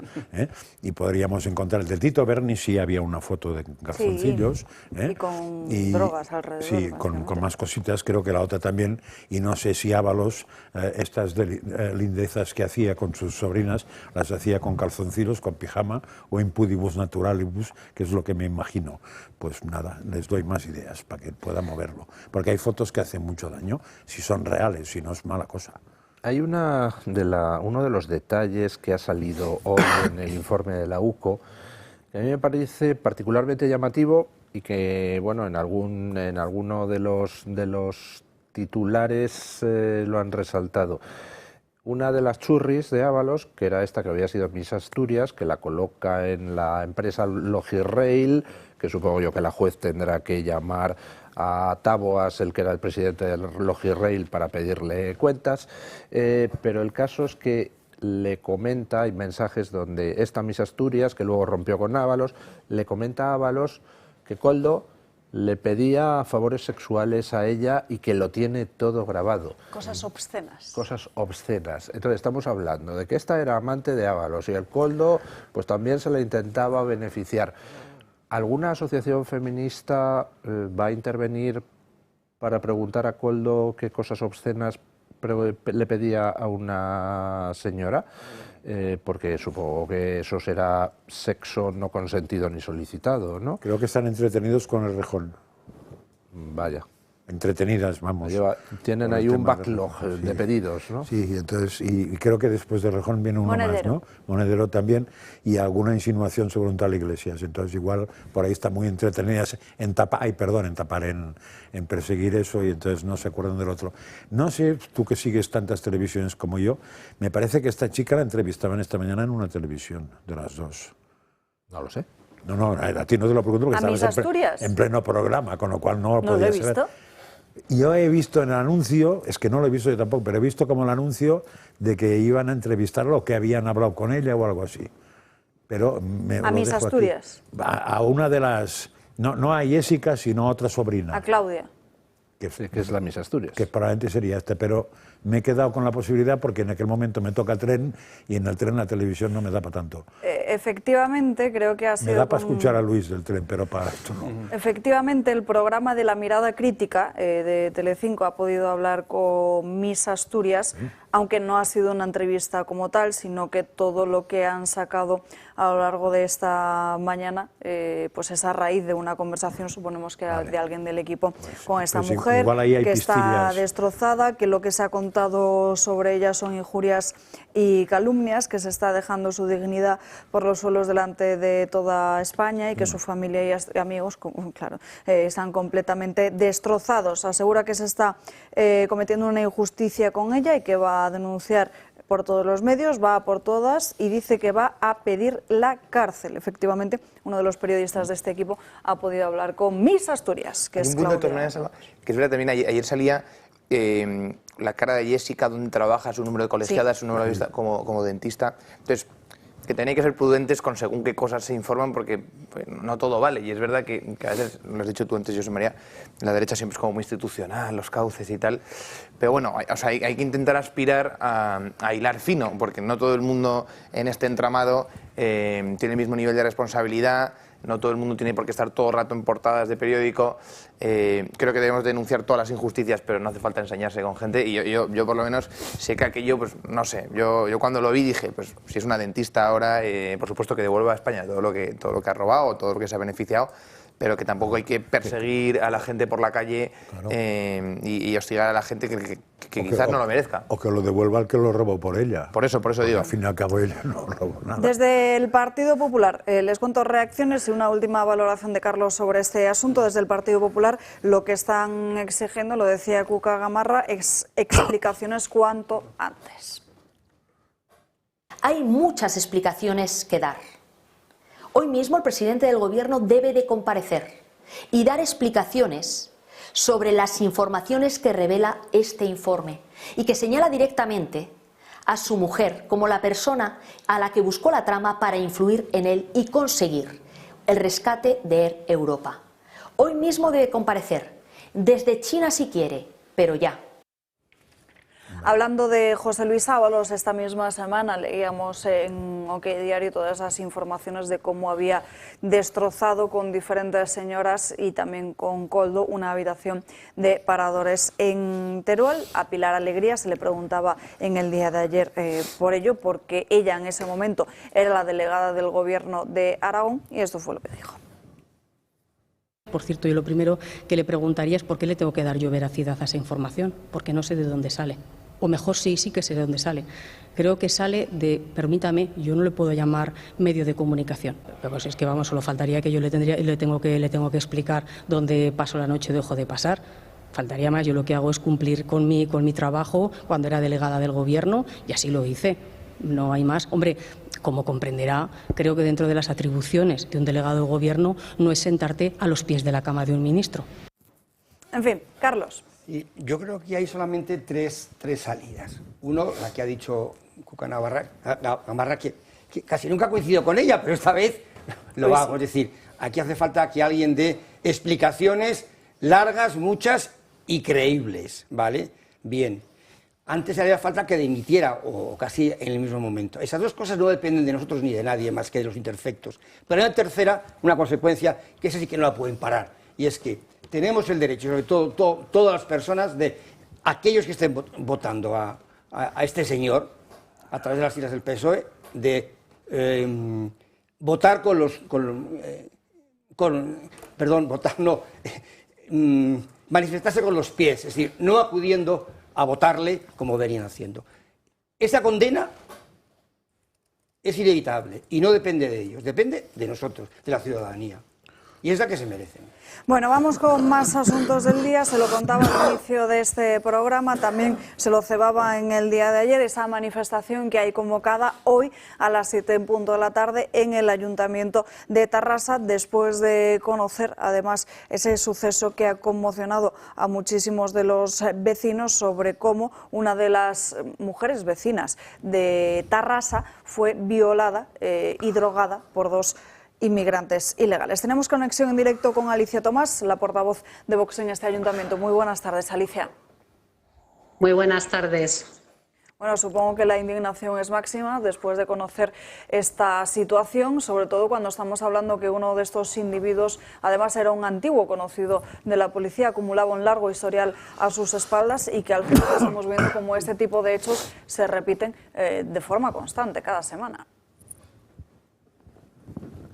Speaker 2: Y podríamos encontrar, el de Tito Berni sí había una foto de calzoncillos.
Speaker 1: Y con drogas alrededor.
Speaker 2: Sí, con más cositas, creo que la otra también. Y no sé si Ábalos, estas lindezas que hacía con sus sobrinas, las hacía con calzoncillos, con pijama o in pudibus naturalibus, que es lo que me imagino. Pues nada, les doy más ideas para que pueda moverlo. Porque hay fotos que hacen mucho daño, si son reales, si no es mala cosa.
Speaker 3: Hay uno de los detalles que ha salido hoy en el informe de la UCO, que a mí me parece particularmente llamativo y que, bueno, en alguno de los titulares lo han resaltado. Una de las churris de Ábalos, que era esta que había sido Miss Asturias, que la coloca en la empresa Logirail, que supongo yo que la juez tendrá que llamar a Taboas, el que era el presidente del Logirail, para pedirle cuentas, pero el caso es que le comenta, hay mensajes donde esta Miss Asturias, que luego rompió con Ábalos, le comenta a Ábalos que Koldo le pedía favores sexuales a ella y que lo tiene todo grabado.
Speaker 1: Cosas obscenas.
Speaker 3: Cosas obscenas. Entonces estamos hablando de que esta era amante de Ábalos y el Koldo pues también se le intentaba beneficiar. ¿Alguna asociación feminista va a intervenir para preguntar a Koldo qué cosas obscenas le pedía a una señora? Porque supongo que eso será sexo no consentido ni solicitado, ¿no?
Speaker 2: Creo que están entretenidos con el Rejón.
Speaker 3: Vaya.
Speaker 2: Entretenidas, vamos.
Speaker 3: Tienen ahí un backlog de pedidos, ¿no?
Speaker 2: Sí, entonces, y creo que después de Rejón viene uno más, ¿no? Monedero también, y alguna insinuación sobre un tal Iglesias. Entonces, igual, por ahí están muy entretenidas en perseguir eso, y entonces no se acuerdan del otro. No sé, tú que sigues tantas televisiones como yo, me parece que esta chica la entrevistaban esta mañana en una televisión, de las dos.
Speaker 3: No lo sé.
Speaker 2: No, a ti no te lo pregunto porque estabas en pleno programa, con lo cual no lo podía saber. ¿No lo he visto? Yo he visto en el anuncio, es que no lo he visto yo tampoco, pero he visto como el anuncio de que iban a entrevistarlo o que habían hablado con ella o algo así. Pero
Speaker 1: a Miss Asturias.
Speaker 2: A una de las... No a Jessica, sino a otra sobrina.
Speaker 1: A Claudia.
Speaker 3: Que es la Miss Asturias.
Speaker 2: Que probablemente sería pero me he quedado con la posibilidad porque en aquel momento me toca tren y en el tren la televisión no me da para tanto.
Speaker 1: Efectivamente, creo que ha sido...
Speaker 2: Me da para escuchar a Luis del tren, pero para esto no.
Speaker 1: Efectivamente, el programa de La Mirada Crítica de Telecinco ha podido hablar con Miss Asturias, aunque no ha sido una entrevista como tal, sino que todo lo que han sacado a lo largo de esta mañana pues es a raíz de una conversación, suponemos que de alguien del equipo, con esta mujer que está destrozada, que lo que se ha contado sobre ella son injurias y calumnias, que se está dejando su dignidad por los suelos delante de toda España y que su familia y amigos, claro, están completamente destrozados. Asegura que se está cometiendo una injusticia con ella y que va a denunciar por todos los medios, va a por todas y dice que va a pedir la cárcel. Efectivamente, uno de los periodistas de este equipo ha podido hablar con Miss Asturias, que es Claudia.
Speaker 5: Que es verdad, también ayer salía la cara de Jessica, donde trabaja, su número de colegiada, su número de vista como dentista. Entonces, que tenéis que ser prudentes con según qué cosas se informan, porque pues, no todo vale. Y es verdad que a veces, lo has dicho tú antes, José María, la derecha siempre es como muy institucional, los cauces y tal. Pero bueno, hay que intentar aspirar a hilar fino, porque no todo el mundo en este entramado tiene el mismo nivel de responsabilidad. No todo el mundo tiene por qué estar todo el rato en portadas de periódico. Creo que debemos denunciar todas las injusticias, pero no hace falta ensañarse con gente. Y yo por lo menos sé que aquello, pues no sé, yo cuando lo vi dije, pues si es una dentista ahora, por supuesto que devuelva a España todo lo que ha robado, todo lo que se ha beneficiado, pero que tampoco hay que perseguir a la gente por la calle, claro, y hostigar a la gente que quizás no lo merezca.
Speaker 2: O que lo devuelva el que lo robó por ella.
Speaker 5: Por eso digo.
Speaker 2: Al fin y al cabo ella no robó nada.
Speaker 1: Desde el Partido Popular, les cuento reacciones y una última valoración de Carlos sobre este asunto. Desde el Partido Popular lo que están exigiendo, lo decía Cuca Gamarra, es explicaciones cuanto antes.
Speaker 11: Hay muchas explicaciones que dar. Hoy mismo el presidente del Gobierno debe de comparecer y dar explicaciones sobre las informaciones que revela este informe y que señala directamente a su mujer como la persona a la que buscó la trama para influir en él y conseguir el rescate de Air Europa. Hoy mismo debe comparecer, desde China si quiere, pero ya.
Speaker 1: Hablando de José Luis Ábalos, esta misma semana leíamos en OK Diario todas esas informaciones de cómo había destrozado con diferentes señoras y también con Koldo una habitación de paradores en Teruel. A Pilar Alegría se le preguntaba en el día de ayer por ello, porque ella en ese momento era la delegada del Gobierno de Aragón, y esto fue lo que dijo.
Speaker 12: Por cierto, yo lo primero que le preguntaría es por qué le tengo que dar yo veracidad a esa información, porque no sé de dónde sale. O mejor sí que sé de dónde sale. Creo que sale de, permítame, yo no le puedo llamar medio de comunicación. Pero si es que vamos, solo faltaría que yo le tengo que explicar dónde paso la noche, dejo de pasar. Faltaría más, yo lo que hago es cumplir con mi trabajo cuando era delegada del Gobierno y así lo hice. No hay más. Hombre, como comprenderá, creo que dentro de las atribuciones de un delegado del Gobierno no es sentarte a los pies de la cama de un ministro.
Speaker 1: En fin, Carlos.
Speaker 4: Y yo creo que hay solamente tres salidas. Uno, la que ha dicho Cuca Gamarra, que casi nunca ha coincidido con ella, pero esta vez lo vamos a decir. aquí hace falta que alguien dé explicaciones largas, muchas y creíbles, ¿vale? Bien. Antes haría falta que dimitiera, o casi en el mismo momento. Esas dos cosas no dependen de nosotros ni de nadie más que de los interfectos. Pero hay una tercera, una consecuencia, que esa sí que no la pueden parar. Y es que tenemos el derecho, sobre todo todas las personas, de aquellos que estén votando a este señor, a través de las siglas del PSOE, de votar manifestarse con los pies, es decir, no acudiendo a votarle como venían haciendo. Esa condena es inevitable y no depende de ellos, depende de nosotros, de la ciudadanía. Y es la que se merecen.
Speaker 1: Bueno, vamos con más asuntos del día. Se lo contaba al inicio de este programa, también se lo cebaba en el día de ayer, esa manifestación que hay convocada hoy a las 7 en punto de la tarde en el Ayuntamiento de Tarrasa, después de conocer además ese suceso que ha conmocionado a muchísimos de los vecinos sobre cómo una de las mujeres vecinas de Tarrasa fue violada y drogada por dos inmigrantes ilegales. Tenemos conexión en directo con Alicia Tomás, la portavoz de Vox en este ayuntamiento. Muy buenas tardes, Alicia.
Speaker 13: Muy buenas tardes.
Speaker 1: Bueno, supongo que la indignación es máxima después de conocer esta situación, sobre todo cuando estamos hablando que uno de estos individuos además era un antiguo conocido de la policía, acumulaba un largo historial a sus espaldas y que al final estamos viendo cómo este tipo de hechos se repiten de forma constante cada semana.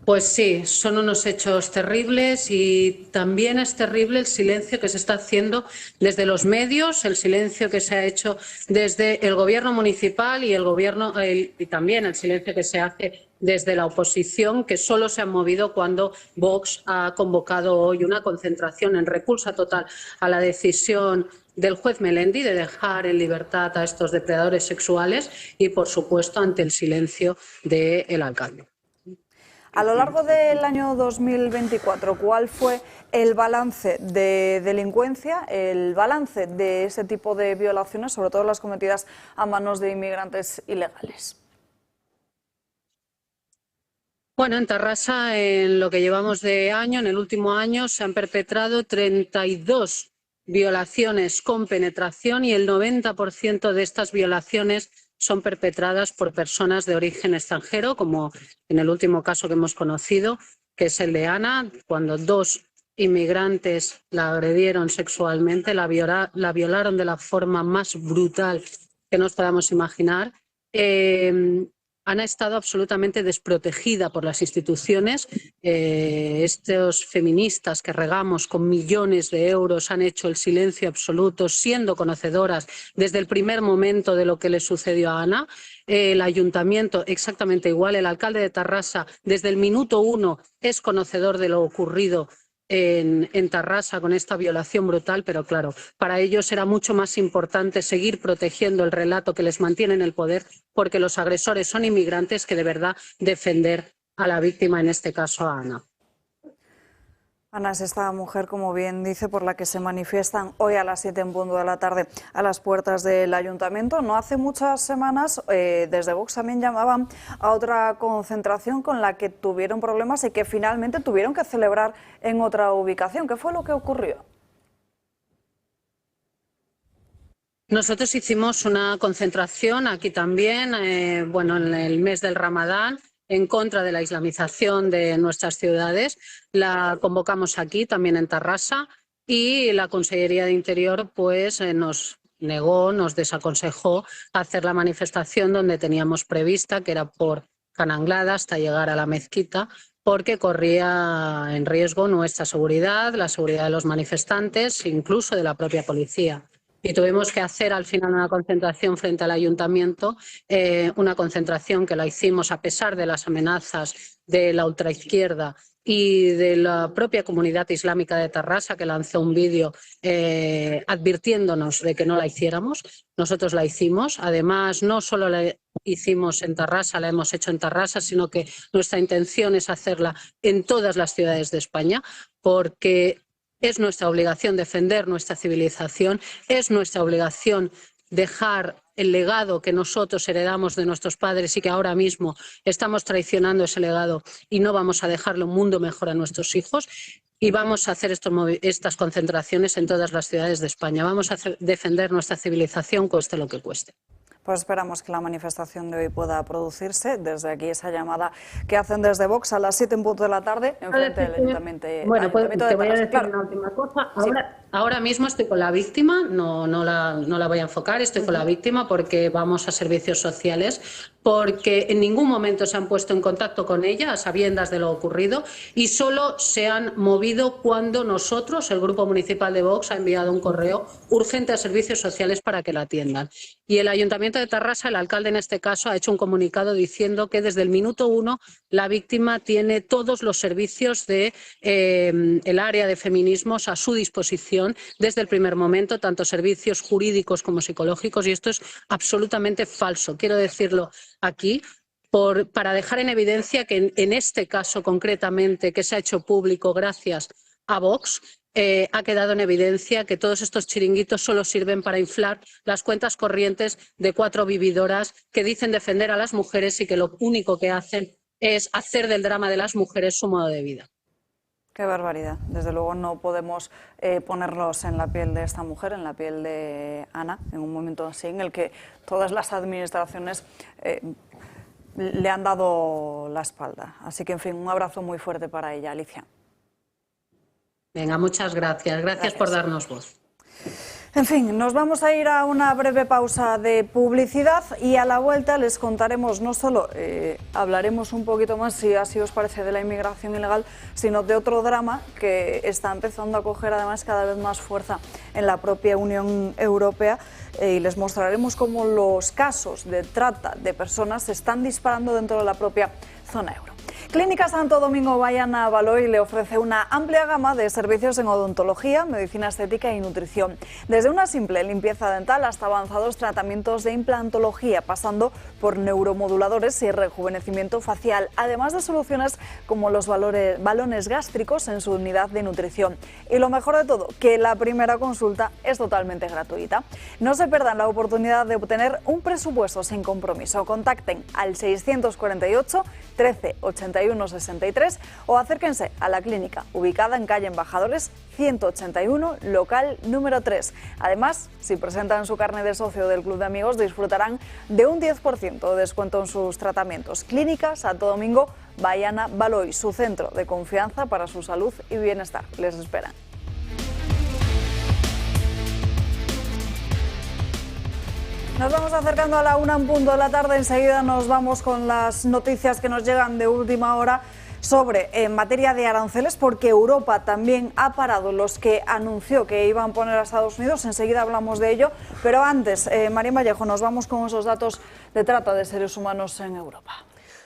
Speaker 13: Pues sí, son unos hechos terribles y también es terrible el silencio que se está haciendo desde los medios, el silencio que se ha hecho desde el Gobierno municipal y y también el silencio que se hace desde la oposición, que solo se han movido cuando Vox ha convocado hoy una concentración en repulsa total a la decisión del juez Melendi de dejar en libertad a estos depredadores sexuales y, por supuesto, ante el silencio del alcalde.
Speaker 1: A lo largo del año 2024, ¿cuál fue el balance de delincuencia, el balance de ese tipo de violaciones, sobre todo las cometidas a manos de inmigrantes ilegales?
Speaker 13: Bueno, en Tarrasa, en lo que llevamos de año, en el último año, se han perpetrado 32 violaciones con penetración y el 90% de estas violaciones son perpetradas por personas de origen extranjero, como en el último caso que hemos conocido, que es el de Ana, cuando dos inmigrantes la agredieron sexualmente, la violaron de la forma más brutal que nos podamos imaginar. Ana ha estado absolutamente desprotegida por las instituciones. Estos feministas que regamos con millones de euros han hecho el silencio absoluto, siendo conocedoras desde el primer momento de lo que le sucedió a Ana. El ayuntamiento exactamente igual, el alcalde de Tarrasa desde el minuto 1 es conocedor de lo ocurrido en Tarrasa con esta violación brutal, pero claro, para ellos era mucho más importante seguir protegiendo el relato que les mantiene en el poder, porque los agresores son inmigrantes, que de verdad defender a la víctima, en este caso a Ana.
Speaker 1: Ana, es esta mujer, como bien dice, por la que se manifiestan hoy a las 7 en punto de la tarde a las puertas del Ayuntamiento. No hace muchas semanas, desde Vox también llamaban a otra concentración con la que tuvieron problemas y que finalmente tuvieron que celebrar en otra ubicación. ¿Qué fue lo que ocurrió?
Speaker 13: Nosotros hicimos una concentración aquí también, en el mes del Ramadán, en contra de la islamización de nuestras ciudades. La convocamos aquí, también en Tarrasa, y la Consellería de Interior nos negó, nos desaconsejó hacer la manifestación donde teníamos prevista, que era por Can Anglada hasta llegar a la mezquita, porque corría en riesgo nuestra seguridad, la seguridad de los manifestantes, incluso de la propia policía. Y tuvimos que hacer al final una concentración frente al ayuntamiento, una concentración que la hicimos a pesar de las amenazas de la ultraizquierda y de la propia comunidad islámica de Tarrasa, que lanzó un vídeo advirtiéndonos de que no la hiciéramos. Nosotros la hicimos. Además, no solo la hicimos en Tarrasa, la hemos hecho en Tarrasa, sino que nuestra intención es hacerla en todas las ciudades de España, porque es nuestra obligación defender nuestra civilización, es nuestra obligación dejar el legado que nosotros heredamos de nuestros padres y que ahora mismo estamos traicionando ese legado y no vamos a dejarle un mundo mejor a nuestros hijos. Y vamos a hacer estas concentraciones en todas las ciudades de España. Vamos a defender nuestra civilización, cueste lo que cueste.
Speaker 1: Pues esperamos que la manifestación de hoy pueda producirse. Desde aquí esa llamada que hacen desde Vox a las 7 en punto de la tarde en frente del Ayuntamiento de
Speaker 13: Bueno, pues te voy a decir
Speaker 1: claro.
Speaker 13: una última cosa. Ahora mismo estoy con la víctima, no la voy a enfocar, estoy con la víctima porque vamos a servicios sociales, porque en ningún momento se han puesto en contacto con ella a sabiendas de lo ocurrido y solo se han movido cuando nosotros, el Grupo Municipal de Vox, ha enviado un correo urgente a servicios sociales para que la atiendan. Y el Ayuntamiento de Tarrasa, el alcalde en este caso, ha hecho un comunicado diciendo que desde el minuto 1 la víctima tiene todos los servicios de el área de feminismos a su disposición desde el primer momento, tanto servicios jurídicos como psicológicos, y esto es absolutamente falso. Quiero decirlo aquí para dejar en evidencia que en este caso concretamente, que se ha hecho público gracias a Vox, ha quedado en evidencia que todos estos chiringuitos solo sirven para inflar las cuentas corrientes de 4 vividoras que dicen defender a las mujeres y que lo único que hacen es hacer del drama de las mujeres su modo de vida.
Speaker 1: Qué barbaridad. Desde luego no podemos ponernos en la piel de esta mujer, en la piel de Ana, en un momento así en el que todas las administraciones le han dado la espalda. Así que, en fin, un abrazo muy fuerte para ella, Alicia.
Speaker 13: Venga, muchas gracias. Gracias por darnos voz.
Speaker 1: En fin, nos vamos a ir a una breve pausa de publicidad y a la vuelta les contaremos, no solo hablaremos un poquito más, si así os parece, de la inmigración ilegal, sino de otro drama que está empezando a coger además cada vez más fuerza en la propia Unión Europea y les mostraremos cómo los casos de trata de personas se están disparando dentro de la propia zona euro. Clínica Santo Domingo Baiana Baloy le ofrece una amplia gama de servicios en odontología, medicina estética y nutrición. Desde una simple limpieza dental hasta avanzados tratamientos de implantología, pasando por neuromoduladores y rejuvenecimiento facial, además de soluciones como los balones gástricos en su unidad de nutrición. Y lo mejor de todo, que la primera consulta es totalmente gratuita. No se pierdan la oportunidad de obtener un presupuesto sin compromiso. Contacten al 648 13 81 63 o acérquense a la clínica ubicada en calle Embajadores 181, local número 3. Además, si presentan su carnet de socio del Club de Amigos, disfrutarán de un 10% de descuento en sus tratamientos. Clínica Santo Domingo Baiana Baloy, su centro de confianza para su salud y bienestar. Les esperan. Nos vamos acercando a la 1 en punto de la tarde. Enseguida nos vamos con las noticias que nos llegan de última hora sobre en materia de aranceles, porque Europa también ha parado los que anunció que iban a poner a Estados Unidos. Enseguida hablamos de ello, pero antes, María Vallejo, nos vamos con esos datos de trata de seres humanos en Europa.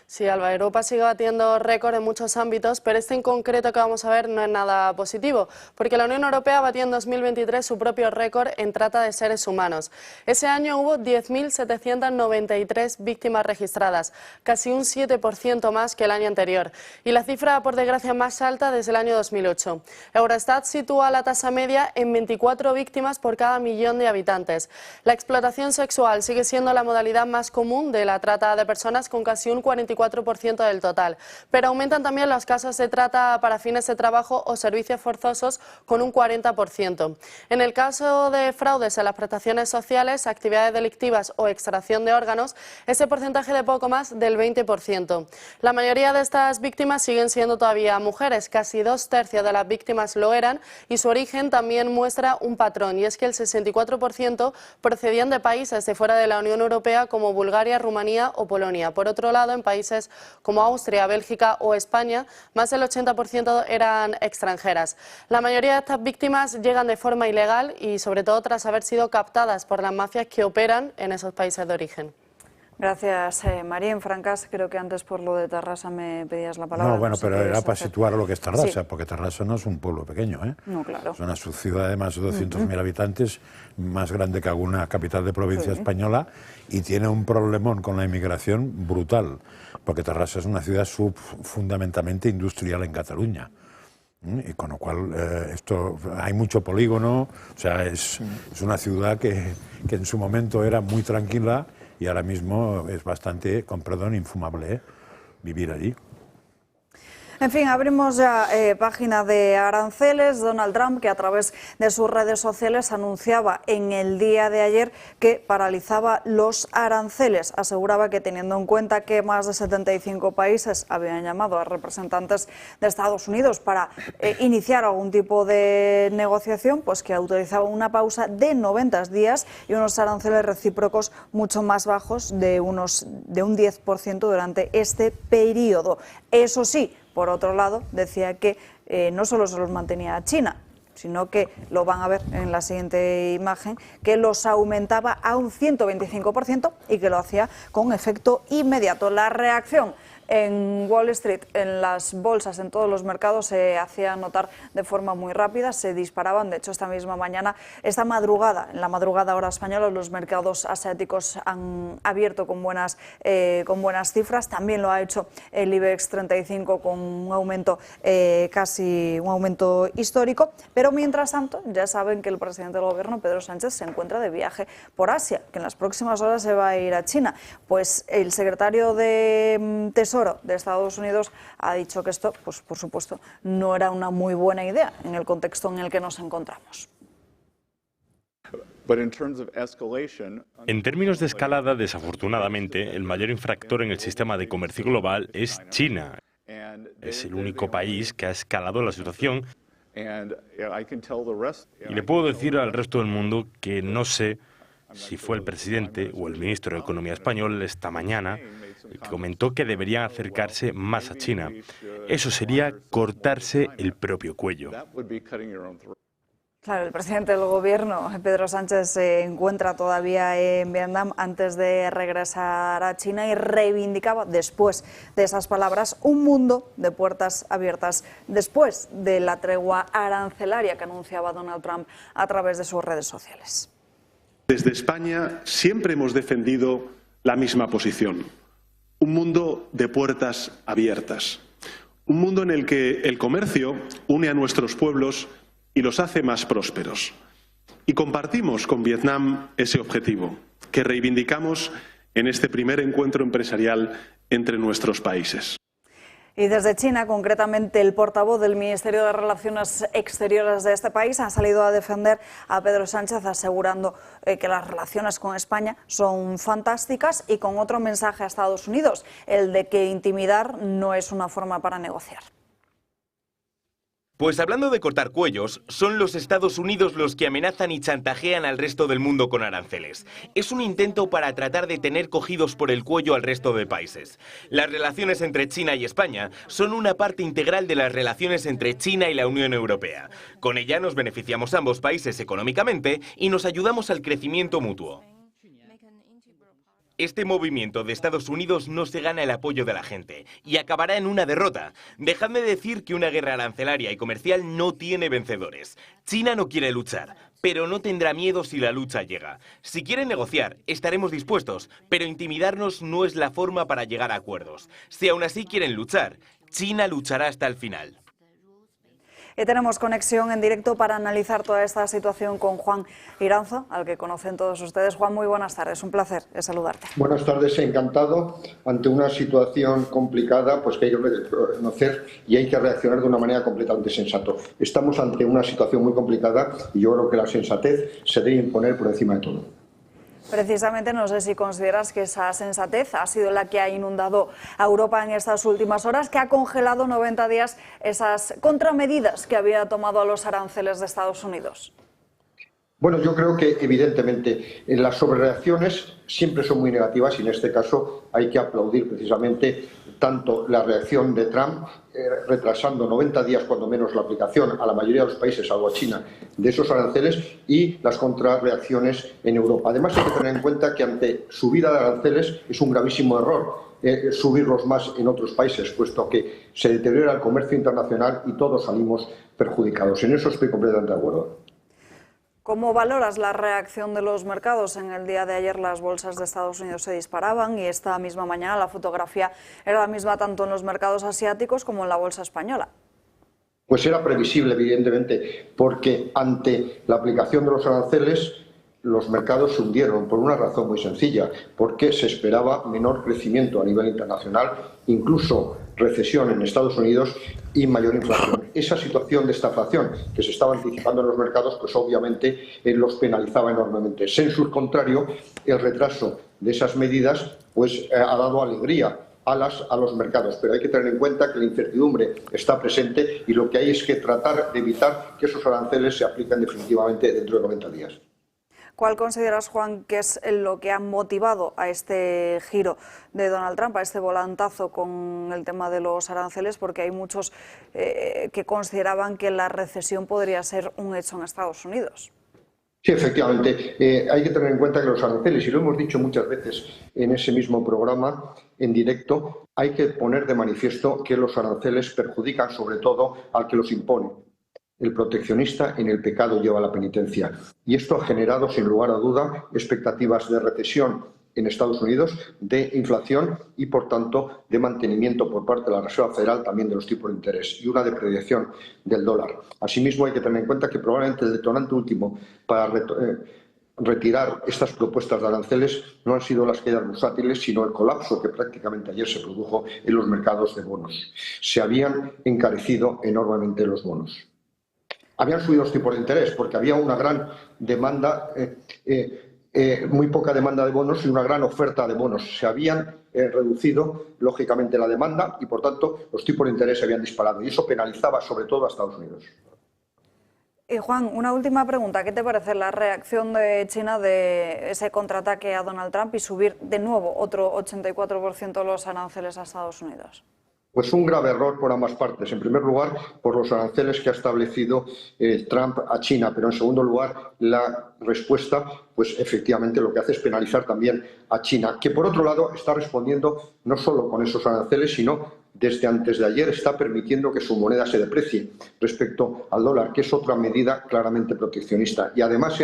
Speaker 10: Sí, Alba, Europa sigue batiendo récord en muchos ámbitos, pero este en concreto que vamos a ver no es nada positivo, porque la Unión Europea batió en 2023 su propio récord en trata de seres humanos. Ese año hubo 10.793 víctimas registradas, casi un 7% más que el año anterior, y la cifra, por desgracia, más alta desde el año 2008. Eurostat sitúa la tasa media en 24 víctimas por cada millón de habitantes. La explotación sexual sigue siendo la modalidad más común de la trata de personas, con casi un 44% del total, pero aumentan también los casos de trata para fines de trabajo o servicios forzosos, con un 40%. En el caso de fraudes en las prestaciones sociales, actividades delictivas o extracción de órganos, ese porcentaje de poco más del 20%. La mayoría de estas víctimas siguen siendo todavía mujeres, casi 2/3 de las víctimas lo eran, y su origen también muestra un patrón, y es que el 64% procedían de países de fuera de la Unión Europea como Bulgaria, Rumanía o Polonia. Por otro lado, en países como Austria, Bélgica o España, más del 80% eran extranjeras. La mayoría de estas víctimas llegan de forma ilegal y sobre todo tras haber sido captadas por las mafias que operan en esos países de origen.
Speaker 1: Gracias, María. En Francas, creo que antes por lo de Tarrasa me pedías la palabra.
Speaker 2: No, bueno, pero era para situar lo que es Tarrasa,
Speaker 1: sí,
Speaker 2: porque Tarrasa no es un pueblo pequeño, ¿eh?
Speaker 1: No, claro.
Speaker 2: Es una subciudad de más de 200.000 habitantes, más grande que alguna capital de provincia española, y tiene un problemón con la inmigración brutal, porque Tarrasa es una ciudad fundamentalmente industrial en Cataluña. Y con lo cual esto hay mucho polígono, o sea, es una ciudad que en su momento era muy tranquila y ahora mismo es bastante, con perdón, infumable vivir allí.
Speaker 1: En fin, abrimos ya página de aranceles. Donald Trump, que a través de sus redes sociales anunciaba en el día de ayer que paralizaba los aranceles. Aseguraba que, teniendo en cuenta que más de 75 países habían llamado a representantes de Estados Unidos para iniciar algún tipo de negociación, pues que autorizaba una pausa de 90 días y unos aranceles recíprocos mucho más bajos de un 10% durante este periodo. Eso sí, por otro lado, decía que no solo se los mantenía a China, sino que, lo van a ver en la siguiente imagen, que los aumentaba a un 125% y que lo hacía con efecto inmediato. La reacción en Wall Street, en las bolsas, en todos los mercados, se hacía notar de forma muy rápida, se disparaban. De hecho, esta misma mañana, esta madrugada, en la madrugada hora española, los mercados asiáticos han abierto con buenas cifras. También lo ha hecho el IBEX 35 con un aumento, casi un aumento histórico. Pero mientras tanto, ya saben que el presidente del gobierno, Pedro Sánchez, se encuentra de viaje por Asia, que en las próximas horas se va a ir a China. Pues el secretario de Tesoro de Estados Unidos ha dicho que esto, pues por supuesto, no era una muy buena idea en el contexto en el que nos encontramos.
Speaker 14: En términos de escalada, desafortunadamente, el mayor infractor en el sistema de comercio global es China. Es el único país que ha escalado la situación. Y le puedo decir al resto del mundo que no sé si fue el presidente o el ministro de Economía español esta mañana que comentó que deberían acercarse más a China. Eso sería cortarse el propio cuello.
Speaker 1: Claro, el presidente del gobierno, Pedro Sánchez, se encuentra todavía en Vietnam antes de regresar a China y reivindicaba, después de esas palabras, un mundo de puertas abiertas después de la tregua arancelaria que anunciaba Donald Trump a través de sus redes sociales.
Speaker 15: Desde España siempre hemos defendido la misma posición. Un mundo de puertas abiertas. Un mundo en el que el comercio une a nuestros pueblos y los hace más prósperos. Y compartimos con Vietnam ese objetivo, que reivindicamos en este primer encuentro empresarial entre nuestros países.
Speaker 1: Y desde China, concretamente, el portavoz del Ministerio de Relaciones Exteriores de este país ha salido a defender a Pedro Sánchez, asegurando que las relaciones con España son fantásticas, y con otro mensaje a Estados Unidos, el de que intimidar no es una forma para negociar.
Speaker 8: Pues hablando de cortar cuellos, son los Estados Unidos los que amenazan y chantajean al resto del mundo con aranceles. Es un intento para tratar de tener cogidos por el cuello al resto de países. Las relaciones entre China y España son una parte integral de las relaciones entre China y la Unión Europea. Con ella nos beneficiamos ambos países económicamente y nos ayudamos al crecimiento mutuo. Este movimiento de Estados Unidos no se gana el apoyo de la gente y acabará en una derrota. Dejadme decir que una guerra arancelaria y comercial no tiene vencedores. China no quiere luchar, pero no tendrá miedo si la lucha llega. Si quieren negociar, estaremos dispuestos, pero intimidarnos no es la forma para llegar a acuerdos. Si aún así quieren luchar, China luchará hasta el final.
Speaker 1: Y tenemos conexión en directo para analizar toda esta situación con Juan Iranzo, al que conocen todos ustedes. Juan, muy buenas tardes, un placer saludarte.
Speaker 16: Buenas tardes, encantado. Ante una situación complicada, pues que hay que reconocer y hay que reaccionar de una manera completamente sensata. Estamos ante una situación muy complicada y yo creo que la sensatez se debe imponer por encima de todo.
Speaker 1: Precisamente, no sé si consideras que esa sensatez ha sido la que ha inundado a Europa en estas últimas horas, que ha congelado 90 días esas contramedidas que había tomado a los aranceles de Estados Unidos.
Speaker 16: Bueno, yo creo que evidentemente las sobrereacciones siempre son muy negativas y en este caso hay que aplaudir precisamente tanto la reacción de Trump, retrasando 90 días cuando menos la aplicación a la mayoría de los países, salvo a China, de esos aranceles, y las contrarreacciones en Europa. Además hay que tener en cuenta que ante subida de aranceles es un gravísimo error subirlos más en otros países, puesto que se deteriora el comercio internacional y todos salimos perjudicados. En eso estoy completamente de acuerdo.
Speaker 1: ¿Cómo valoras la reacción de los mercados? En el día de ayer las bolsas de Estados Unidos se disparaban y esta misma mañana la fotografía era la misma tanto en los mercados asiáticos como en la bolsa española.
Speaker 16: Pues era previsible, evidentemente, porque ante la aplicación de los aranceles los mercados se hundieron por una razón muy sencilla, porque se esperaba menor crecimiento a nivel internacional, incluso recesión en Estados Unidos y mayor inflación. Esa situación de estagflación que se estaba anticipando en los mercados, pues obviamente los penalizaba enormemente. Sensu contrario, el retraso de esas medidas pues ha dado alegría a los mercados, pero hay que tener en cuenta que la incertidumbre está presente y lo que hay es que tratar de evitar que esos aranceles se apliquen definitivamente dentro de 90 días.
Speaker 1: ¿Cuál consideras, Juan, que es lo que ha motivado a este giro de Donald Trump, a este volantazo con el tema de los aranceles? Porque hay muchos que consideraban que la recesión podría ser un hecho en Estados Unidos.
Speaker 16: Sí, efectivamente. Hay que tener en cuenta que los aranceles, y lo hemos dicho muchas veces en ese mismo programa en directo, hay que poner de manifiesto que los aranceles perjudican sobre todo al que los impone. El proteccionista en el pecado lleva la penitencia. Y esto ha generado, sin lugar a duda, expectativas de recesión en Estados Unidos, de inflación y, por tanto, de mantenimiento por parte de la Reserva Federal también de los tipos de interés y una depreciación del dólar. Asimismo, hay que tener en cuenta que probablemente el detonante último para retirar estas propuestas de aranceles no han sido las caídas bursátiles, sino el colapso que prácticamente ayer se produjo en los mercados de bonos. Se habían encarecido enormemente los bonos. Habían subido los tipos de interés porque había una gran demanda, muy poca demanda de bonos y una gran oferta de bonos. Se habían reducido, lógicamente, la demanda y, por tanto, los tipos de interés se habían disparado. Y eso penalizaba, sobre todo, a Estados Unidos.
Speaker 1: Juan, una última pregunta. ¿Qué te parece la reacción de China de ese contraataque a Donald Trump y subir de nuevo otro 84% los aranceles a Estados Unidos?
Speaker 16: Pues un grave error por ambas partes. En primer lugar, por los aranceles que ha establecido Trump a China, pero en segundo lugar, la respuesta, pues efectivamente lo que hace es penalizar también a China, que por otro lado está respondiendo no solo con esos aranceles, sino desde antes de ayer está permitiendo que su moneda se deprecie respecto al dólar, que es otra medida claramente proteccionista. Y además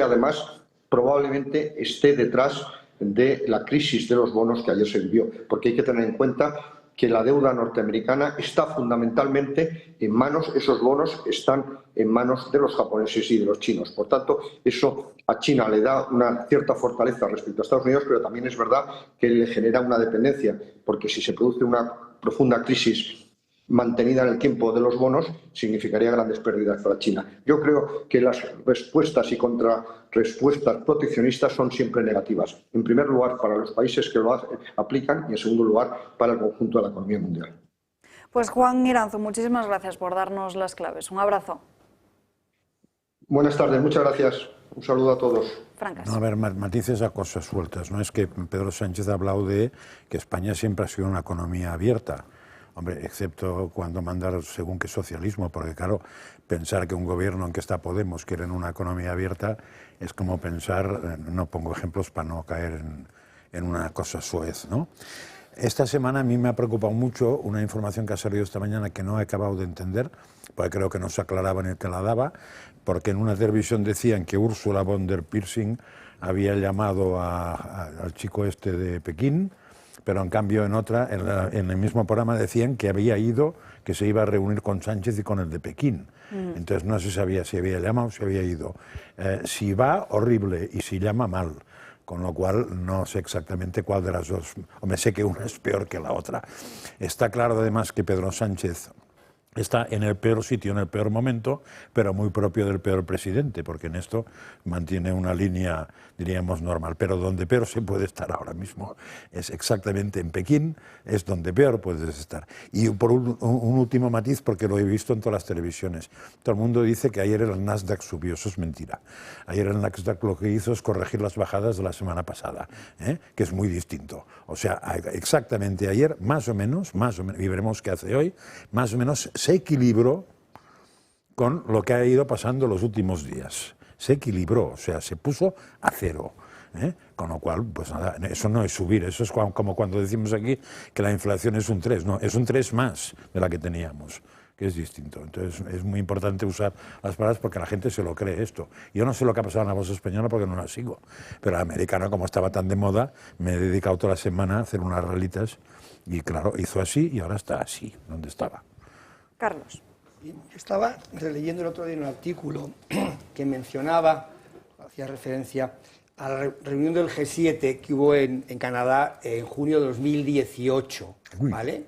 Speaker 16: probablemente esté detrás de la crisis de los bonos que ayer se vivió, porque hay que tener en cuenta que la deuda norteamericana está fundamentalmente en manos, esos bonos están en manos de los japoneses y de los chinos. Por tanto, eso a China le da una cierta fortaleza respecto a Estados Unidos, pero también es verdad que le genera una dependencia, porque si se produce una profunda crisis mantenida en el tiempo de los bonos, significaría grandes pérdidas para China. Yo creo que las respuestas y contrarrespuestas proteccionistas son siempre negativas. En primer lugar, para los países que lo aplican y, en segundo lugar, para el conjunto de la economía mundial.
Speaker 1: Pues Juan Iranzo, muchísimas gracias por darnos las claves. Un abrazo.
Speaker 16: Buenas tardes, muchas gracias. Un saludo a todos.
Speaker 2: No, a ver, matices a cosas sueltas. No es que Pedro Sánchez ha hablado de que España siempre ha sido una economía abierta. Hombre, excepto cuando mandaron según qué socialismo, porque claro, pensar que un gobierno en que está Podemos quiere una economía abierta es como pensar, no pongo ejemplos para no caer en una cosa soez, ¿no? Esta semana a mí me ha preocupado mucho una información que ha salido esta mañana que no he acabado de entender, porque creo que no se aclaraba ni te la daba, porque en una televisión decían que Ursula von der Leyen había llamado al chico este de Pekín, pero en cambio en otra, en el mismo programa decían que había ido, que se iba a reunir con Sánchez y con el de Pekín. Entonces no se sabía si había llamado o si había ido. Si va, horrible, y si llama, mal. Con lo cual no sé exactamente cuál de las dos. Hombre, sé que una es peor que la otra. Está claro además que Pedro Sánchez está en el peor sitio, en el peor momento, pero muy propio del peor presidente, porque en esto mantiene una línea, diríamos, normal. Pero donde peor se puede estar ahora mismo es exactamente en Pekín, es donde peor puedes estar. Y por un último matiz, porque lo he visto en todas las televisiones. Todo el mundo dice que ayer el Nasdaq subió, eso es mentira. Ayer el Nasdaq lo que hizo es corregir las bajadas de la semana pasada, que es muy distinto. O sea, exactamente ayer, más o menos, y veremos qué hace hoy, más o menos se equilibró con lo que ha ido pasando los últimos días. Se equilibró, o sea, se puso a cero. Con lo cual, pues nada, eso no es subir, eso es como cuando decimos aquí que la inflación es un 3, no, es un 3 más de la que teníamos, que es distinto. Entonces es muy importante usar las palabras porque la gente se lo cree esto. Yo no sé lo que ha pasado en la Bolsa Española porque no la sigo, pero la americana, como estaba tan de moda, me he dedicado toda la semana a hacer unas ralitas y claro, hizo así y ahora está así, donde estaba.
Speaker 1: Carlos.
Speaker 4: Estaba releyendo el otro día un artículo que mencionaba, hacía referencia a la reunión del G7 que hubo en Canadá en junio de 2018, ¿vale?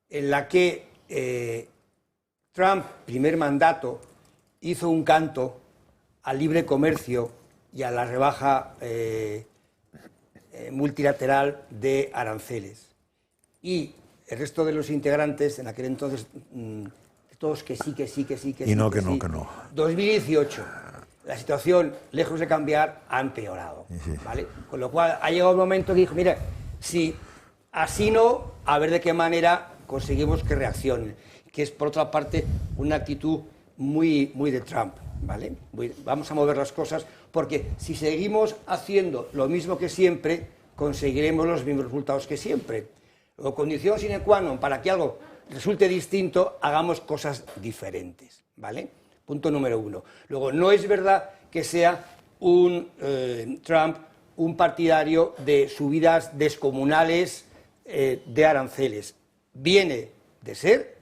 Speaker 4: En la que Trump, primer mandato, hizo un canto al libre comercio y a la rebaja multilateral de aranceles. Y el resto de los integrantes, en aquel entonces, todos que sí, que sí, que sí, que sí.
Speaker 2: Y no,
Speaker 4: que
Speaker 2: que no,
Speaker 4: sí.
Speaker 2: que no.
Speaker 4: 2018, la situación, lejos de cambiar, ha empeorado, ¿vale? Con lo cual ha llegado un momento que dijo, mira, si así no, a ver de qué manera conseguimos que reaccionen, que es, por otra parte, una actitud muy de Trump, ¿vale? Vamos a mover las cosas, porque si seguimos haciendo lo mismo que siempre, conseguiremos los mismos resultados que siempre. O condición sine qua non para que algo resulte distinto, hagamos cosas diferentes, ¿vale? Punto número 1. Luego, no es verdad que sea Trump un partidario de subidas descomunales de aranceles. Viene de ser,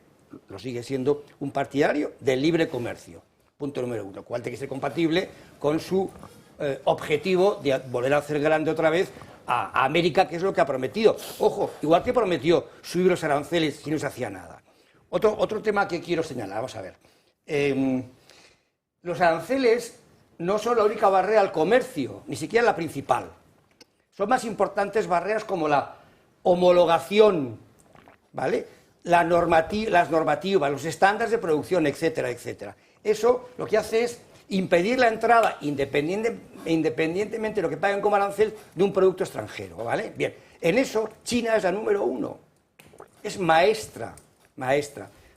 Speaker 4: lo sigue siendo, un partidario del libre comercio. Punto número 1. Cual tiene que ser compatible con su objetivo de volver a hacer grande otra vez a América, que es lo que ha prometido. Ojo, igual que prometió subir los aranceles y no se hacía nada. Otro tema que quiero señalar, vamos a ver. Los aranceles no son la única barrera al comercio, ni siquiera la principal. Son más importantes barreras como la homologación, ¿vale? Las normativas, los estándares de producción, etcétera, etcétera. Eso lo que hace es impedir la entrada, independientemente de lo que paguen como arancel, de un producto extranjero, ¿vale? Bien, en eso China es la número 1. Es maestra.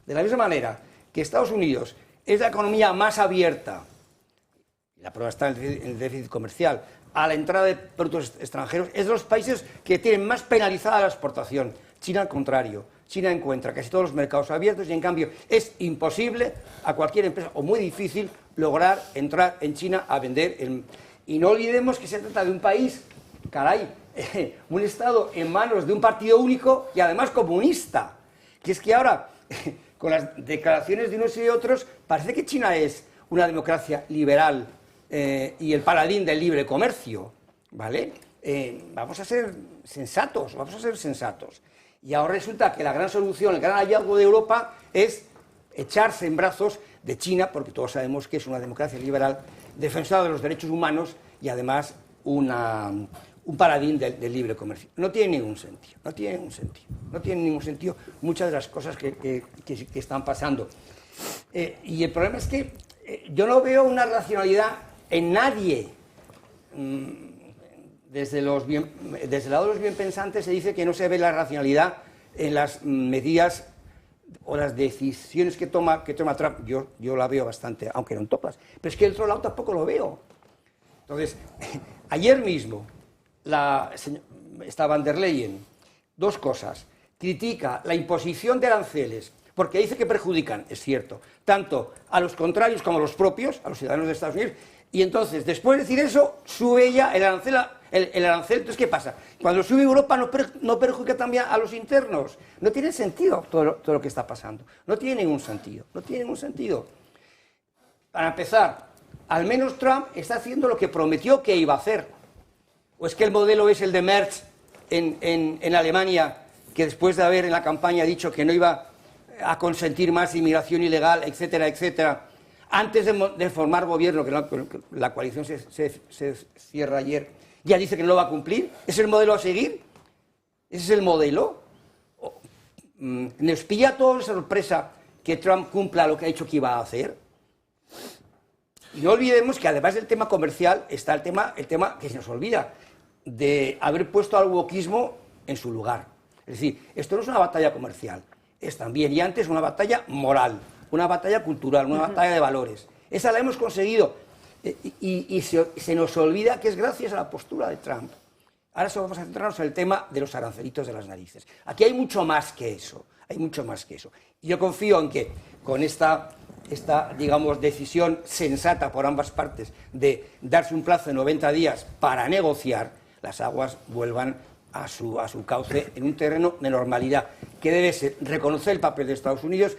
Speaker 4: De la misma manera que Estados Unidos es la economía más abierta, la prueba está en el déficit comercial, a la entrada de productos extranjeros, es de los países que tienen más penalizada la exportación. China, al contrario. China encuentra casi todos los mercados abiertos y, en cambio, es imposible a cualquier empresa, o muy difícil, lograr entrar en China a vender. Y no olvidemos que se trata de un país, caray, un Estado en manos de un partido único y además comunista. Que es que ahora, con las declaraciones de unos y de otros, parece que China es una democracia liberal y el paladín del libre comercio, ¿vale? Vamos a ser sensatos. Y ahora resulta que la gran solución, el gran hallazgo de Europa es echarse en brazos de China, porque todos sabemos que es una democracia liberal, defensora de los derechos humanos y además un paladín del libre comercio. No tiene ningún sentido. Muchas de las cosas que están pasando. Y el problema es que yo no veo una racionalidad en nadie. Desde el lado de los bien pensantes se dice que no se ve la racionalidad en las medidas o las decisiones que toma Trump. Yo la veo bastante, aunque no en todas. Pero es que el otro lado tampoco lo veo. Entonces, ayer mismo está Van der Leyen, dos cosas. Critica la imposición de aranceles, porque dice que perjudican, es cierto, tanto a los contrarios como a los propios, a los ciudadanos de Estados Unidos. Y entonces, después de decir eso, sube ella el arancel. Entonces, ¿qué pasa? Cuando sube Europa, ¿no perjudica también a los internos? No tiene sentido todo lo que está pasando. No tiene ningún sentido. Para empezar, al menos Trump está haciendo lo que prometió que iba a hacer. ¿O es que el modelo es el de Merz en Alemania, que después de haber en la campaña dicho que no iba a consentir más inmigración ilegal, etcétera, etcétera, antes de formar gobierno, que la coalición se cierra ayer, ya dice que no lo va a cumplir? ¿Es el modelo a seguir? ¿Ese es el modelo? ¿Nos pilla a todos sorpresa que Trump cumpla lo que ha dicho que iba a hacer? Y no olvidemos que además del tema comercial está el tema que se nos olvida, de haber puesto al wokismo en su lugar. Es decir, esto no es una batalla comercial, es también y antes una batalla moral, una batalla cultural, una batalla de valores. Esa la hemos conseguido y se nos olvida que es gracias a la postura de Trump. Ahora solo vamos a centrarnos en el tema de los arancelitos de las narices. Aquí hay mucho más que eso, Y yo confío en que con esta digamos, decisión sensata por ambas partes de darse un plazo de 90 días para negociar, las aguas vuelvan a su cauce en un terreno de normalidad, que debe ser reconocer el papel de Estados Unidos,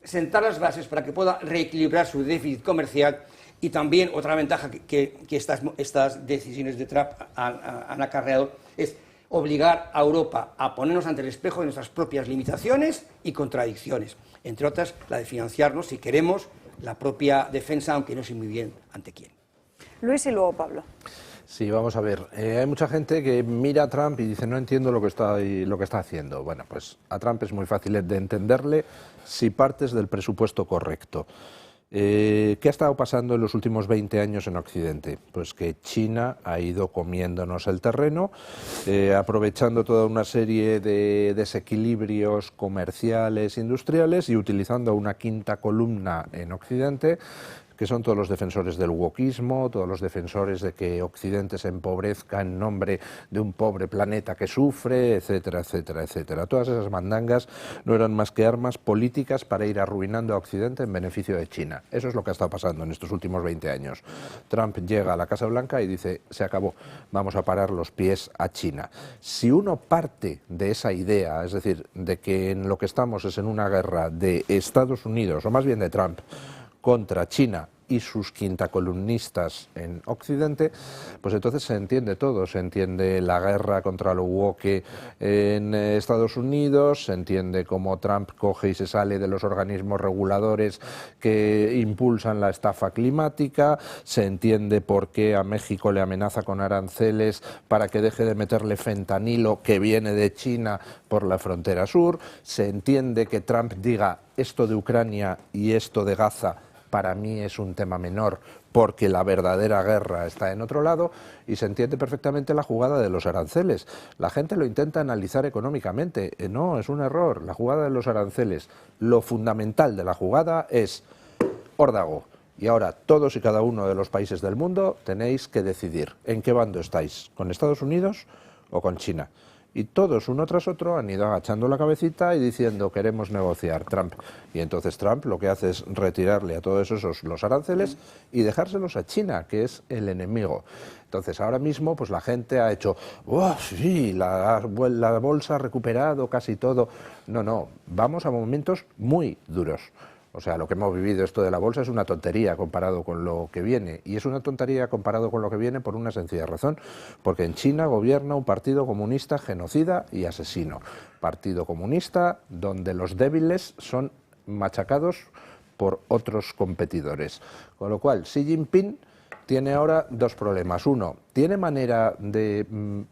Speaker 4: sentar las bases para que pueda reequilibrar su déficit comercial. Y también otra ventaja que estas decisiones de Trump han acarreado es obligar a Europa a ponernos ante el espejo de nuestras propias limitaciones y contradicciones, entre otras la de financiarnos, si queremos, la propia defensa, aunque no sé muy bien ante quién.
Speaker 1: Luis y luego Pablo.
Speaker 3: Sí, vamos a ver. Hay mucha gente que mira a Trump y dice no entiendo lo que está haciendo. Bueno, pues a Trump es muy fácil de entenderle si partes del presupuesto correcto. ¿Qué ha estado pasando en los últimos 20 años en Occidente? Pues que China ha ido comiéndonos el terreno, aprovechando toda una serie de desequilibrios comerciales, industriales y utilizando una quinta columna en Occidente, que son todos los defensores del wokismo, todos los defensores de que Occidente se empobrezca en nombre de un pobre planeta que sufre, etcétera, etcétera, etcétera. Todas esas mandangas no eran más que armas políticas para ir arruinando a Occidente en beneficio de China. Eso es lo que ha estado pasando en estos últimos 20 años. Trump llega a la Casa Blanca y dice, se acabó, vamos a parar los pies a China. Si uno parte de esa idea, es decir, de que en lo que estamos es en una guerra de Estados Unidos, o más bien de Trump, contra China y sus quintacolumnistas en Occidente, pues entonces se entiende todo, se entiende la guerra contra lo woke en Estados Unidos, se entiende cómo Trump coge y se sale de los organismos reguladores que impulsan la estafa climática, se entiende por qué a México le amenaza con aranceles para que deje de meterle fentanilo que viene de China por la frontera sur, se entiende que Trump diga esto de Ucrania y esto de Gaza para mí es un tema menor porque la verdadera guerra está en otro lado, y se entiende perfectamente la jugada de los aranceles. La gente lo intenta analizar económicamente, no, es un error, la jugada de los aranceles. Lo fundamental de la jugada es órdago, y ahora todos y cada uno de los países del mundo tenéis que decidir en qué bando estáis, con Estados Unidos o con China. Y todos, uno tras otro, han ido agachando la cabecita y diciendo queremos negociar, Trump. Y entonces Trump lo que hace es retirarle a todos esos los aranceles y dejárselos a China, que es el enemigo. Entonces ahora mismo pues la gente ha hecho, ¡oh, sí, la bolsa ha recuperado casi todo! No, vamos a momentos muy duros. O sea, lo que hemos vivido, esto de la bolsa, es una tontería comparado con lo que viene. Y es una tontería comparado con lo que viene por una sencilla razón. Porque en China gobierna un partido comunista genocida y asesino. Partido comunista donde los débiles son machacados por otros competidores. Con lo cual, Xi Jinping tiene ahora dos problemas. Uno, ¿tiene manera de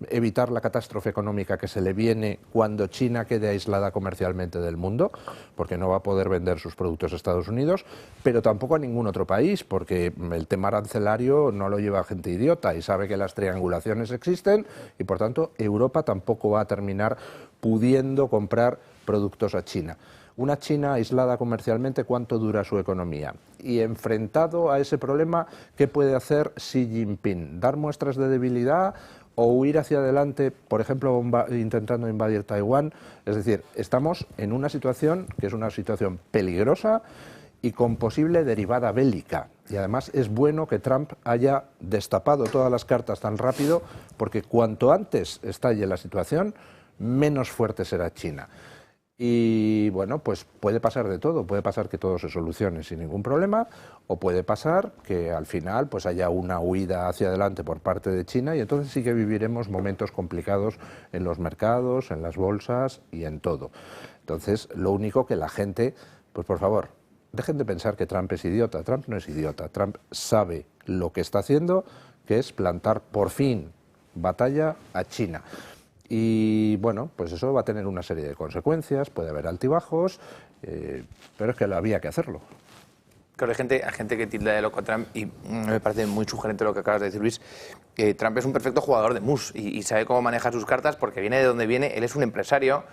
Speaker 3: evitar la catástrofe económica que se le viene cuando China quede aislada comercialmente del mundo? Porque no va a poder vender sus productos a Estados Unidos, pero tampoco a ningún otro país, porque el tema arancelario no lo lleva gente idiota y sabe que las triangulaciones existen y, por tanto, Europa tampoco va a terminar pudiendo comprar productos a China. Una China aislada comercialmente, ¿cuánto dura su economía? Y enfrentado a ese problema, ¿qué puede hacer Xi Jinping? ¿Dar muestras de debilidad o huir hacia adelante, por ejemplo, intentando invadir Taiwán? Es decir, estamos en una situación que es una situación peligrosa y con posible derivada bélica. Y además es bueno que Trump haya destapado todas las cartas tan rápido, porque cuanto antes estalle la situación, menos fuerte será China. Y bueno, pues puede pasar de todo, puede pasar que todo se solucione sin ningún problema, o puede pasar que al final pues haya una huida hacia adelante por parte de China, y entonces sí que viviremos momentos complicados en los mercados, en las bolsas y en todo. Entonces, lo único que la gente, pues por favor, dejen de pensar que Trump es idiota. Trump no es idiota, Trump sabe lo que está haciendo, que es plantar por fin batalla a China. Y bueno, pues eso va a tener una serie de consecuencias, puede haber altibajos, pero es que había que hacerlo.
Speaker 5: Claro, hay gente que tilda de loco a Trump, y me parece muy sugerente lo que acabas de decir, Luis. Trump es un perfecto jugador de mus y sabe cómo manejar sus cartas, porque viene de donde viene, él es un empresario,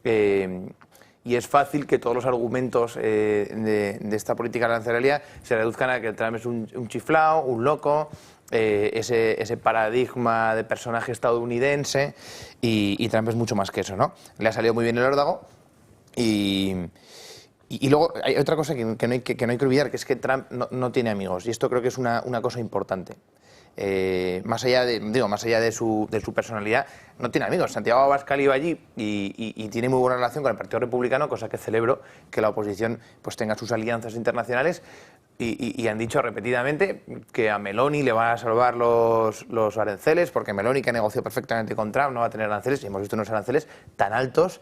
Speaker 5: y es fácil que todos los argumentos de esta política arancelaria se reduzcan a que Trump es un chiflao, un loco, ese paradigma de personaje estadounidense, y Trump es mucho más que eso, ¿no? Le ha salido muy bien el órdago y Y luego hay otra cosa que no hay que olvidar, que es que Trump no tiene amigos, y esto creo que es una cosa importante. Más allá de su personalidad, no tiene amigos. Santiago Abascal iba allí y tiene muy buena relación con el Partido Republicano, cosa que celebro que la oposición pues tenga sus alianzas internacionales, y han dicho repetidamente que a Meloni le van a salvar los aranceles, porque Meloni, que negoció perfectamente con Trump, no va a tener aranceles, y hemos visto unos aranceles tan altos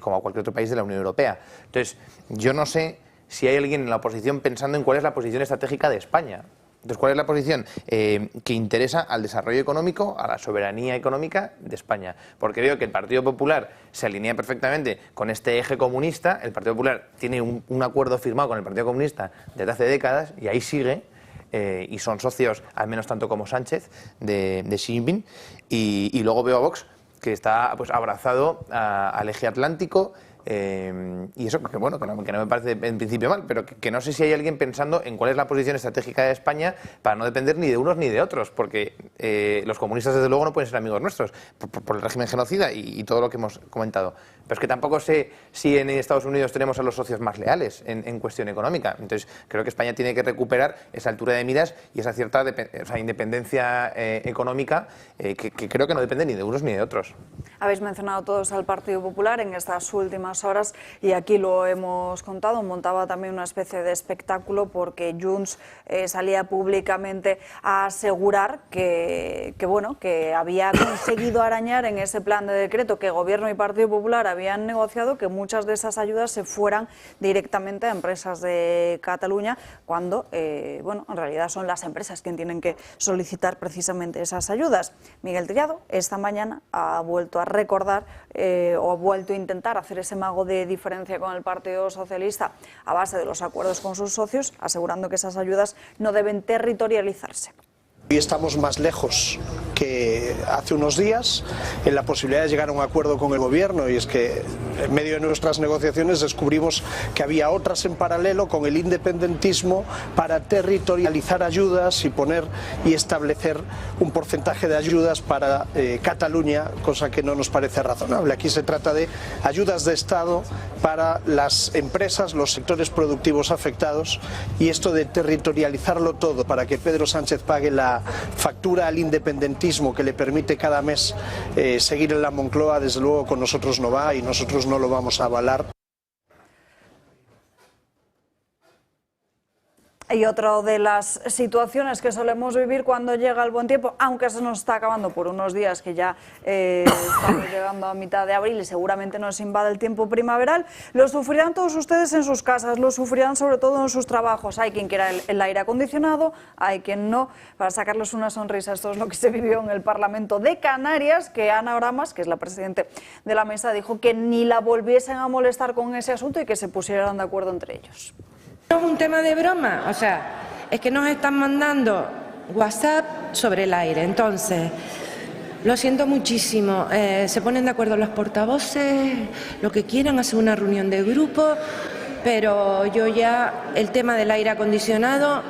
Speaker 5: como a cualquier otro país de la Unión Europea. Entonces, yo no sé si hay alguien en la oposición pensando en cuál es la posición estratégica de España. Entonces, ¿cuál es la posición que interesa al desarrollo económico, a la soberanía económica de España? Porque veo que el Partido Popular se alinea perfectamente con este eje comunista. El Partido Popular tiene un acuerdo firmado con el Partido Comunista desde hace décadas y ahí sigue, y son socios, al menos tanto como Sánchez, de Xi Jinping. Y luego veo a Vox, que está pues abrazado al eje atlántico. Y eso, que bueno, que no me parece en principio mal, pero que no sé si hay alguien pensando en cuál es la posición estratégica de España para no depender ni de unos ni de otros, porque los comunistas desde luego no pueden ser amigos nuestros por el régimen genocida y todo lo que hemos comentado. Pero es que tampoco sé si en Estados Unidos tenemos a los socios más leales en cuestión económica. Entonces creo que España tiene que recuperar esa altura de miras y esa cierta independencia económica que creo que no depende ni de unos ni de otros.
Speaker 1: Habéis mencionado todos al Partido Popular en estas últimas horas y aquí lo hemos contado, montaba también una especie de espectáculo porque Junts salía públicamente a asegurar que había conseguido arañar en ese plan de decreto que Gobierno y Partido Popular habían negociado, que muchas de esas ayudas se fueran directamente a empresas de Cataluña, cuando en realidad son las empresas quienes tienen que solicitar precisamente esas ayudas. Miguel Tellado esta mañana ha vuelto a recordar o ha vuelto a intentar hacer ese mago de diferencia con el Partido Socialista a base de los acuerdos con sus socios, asegurando que esas ayudas no deben territorializarse.
Speaker 17: Hoy estamos más lejos que hace unos días en la posibilidad de llegar a un acuerdo con el Gobierno, y es que en medio de nuestras negociaciones descubrimos que había otras en paralelo con el independentismo para territorializar ayudas y establecer un porcentaje de ayudas para Cataluña, cosa que no nos parece razonable. Aquí se trata de ayudas de Estado para las empresas, los sectores productivos afectados, y esto de territorializarlo todo para que Pedro Sánchez pague la factura al independentismo que le permite cada mes seguir en la Moncloa, desde luego con nosotros no va y nosotros no lo vamos a avalar.
Speaker 1: Y otra de las situaciones que solemos vivir cuando llega el buen tiempo, aunque se nos está acabando por unos días, que ya estamos llegando a mitad de abril y seguramente nos invade el tiempo primaveral, lo sufrirán todos ustedes en sus casas, lo sufrirán sobre todo en sus trabajos. Hay quien quiera el aire acondicionado, hay quien no, para sacarles una sonrisa. Esto es lo que se vivió en el Parlamento de Canarias, que Ana Oramas, que es la presidenta de la mesa, dijo que ni la volviesen a molestar con ese asunto y que se pusieran de acuerdo entre ellos.
Speaker 18: No es un tema de broma, o sea, es que nos están mandando WhatsApp sobre el aire. Entonces, lo siento muchísimo, se ponen de acuerdo los portavoces, lo que quieran, hacer una reunión de grupo, pero yo ya el tema del aire acondicionado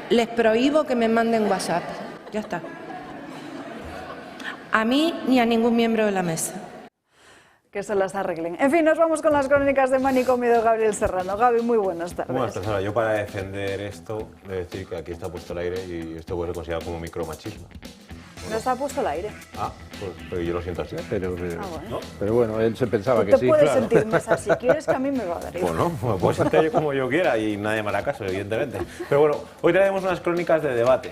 Speaker 18: les prohíbo que me manden WhatsApp, ya está. A mí ni a ningún miembro de la mesa.
Speaker 1: Que se las arreglen. En fin, nos vamos con las crónicas de Manicomio de Gabriel Serrano. Gaby, muy buenas tardes.
Speaker 19: Buenas tardes. Ahora, yo para defender esto, debo decir que aquí está puesto el aire y esto puede ser considerado como micromachismo.
Speaker 1: No está puesto el aire.
Speaker 19: Ah, pues pero yo lo siento así.
Speaker 3: Pero,
Speaker 1: bueno.
Speaker 3: ¿no? Pero bueno, él se pensaba que sí.
Speaker 1: Tú te puedes
Speaker 3: claro.
Speaker 1: sentir más así. ¿Quieres que a mí me va a dar igual?
Speaker 19: Bueno, me puedo sentir yo como yo quiera y nadie me hará caso, evidentemente. Pero bueno, hoy traemos unas crónicas de debate.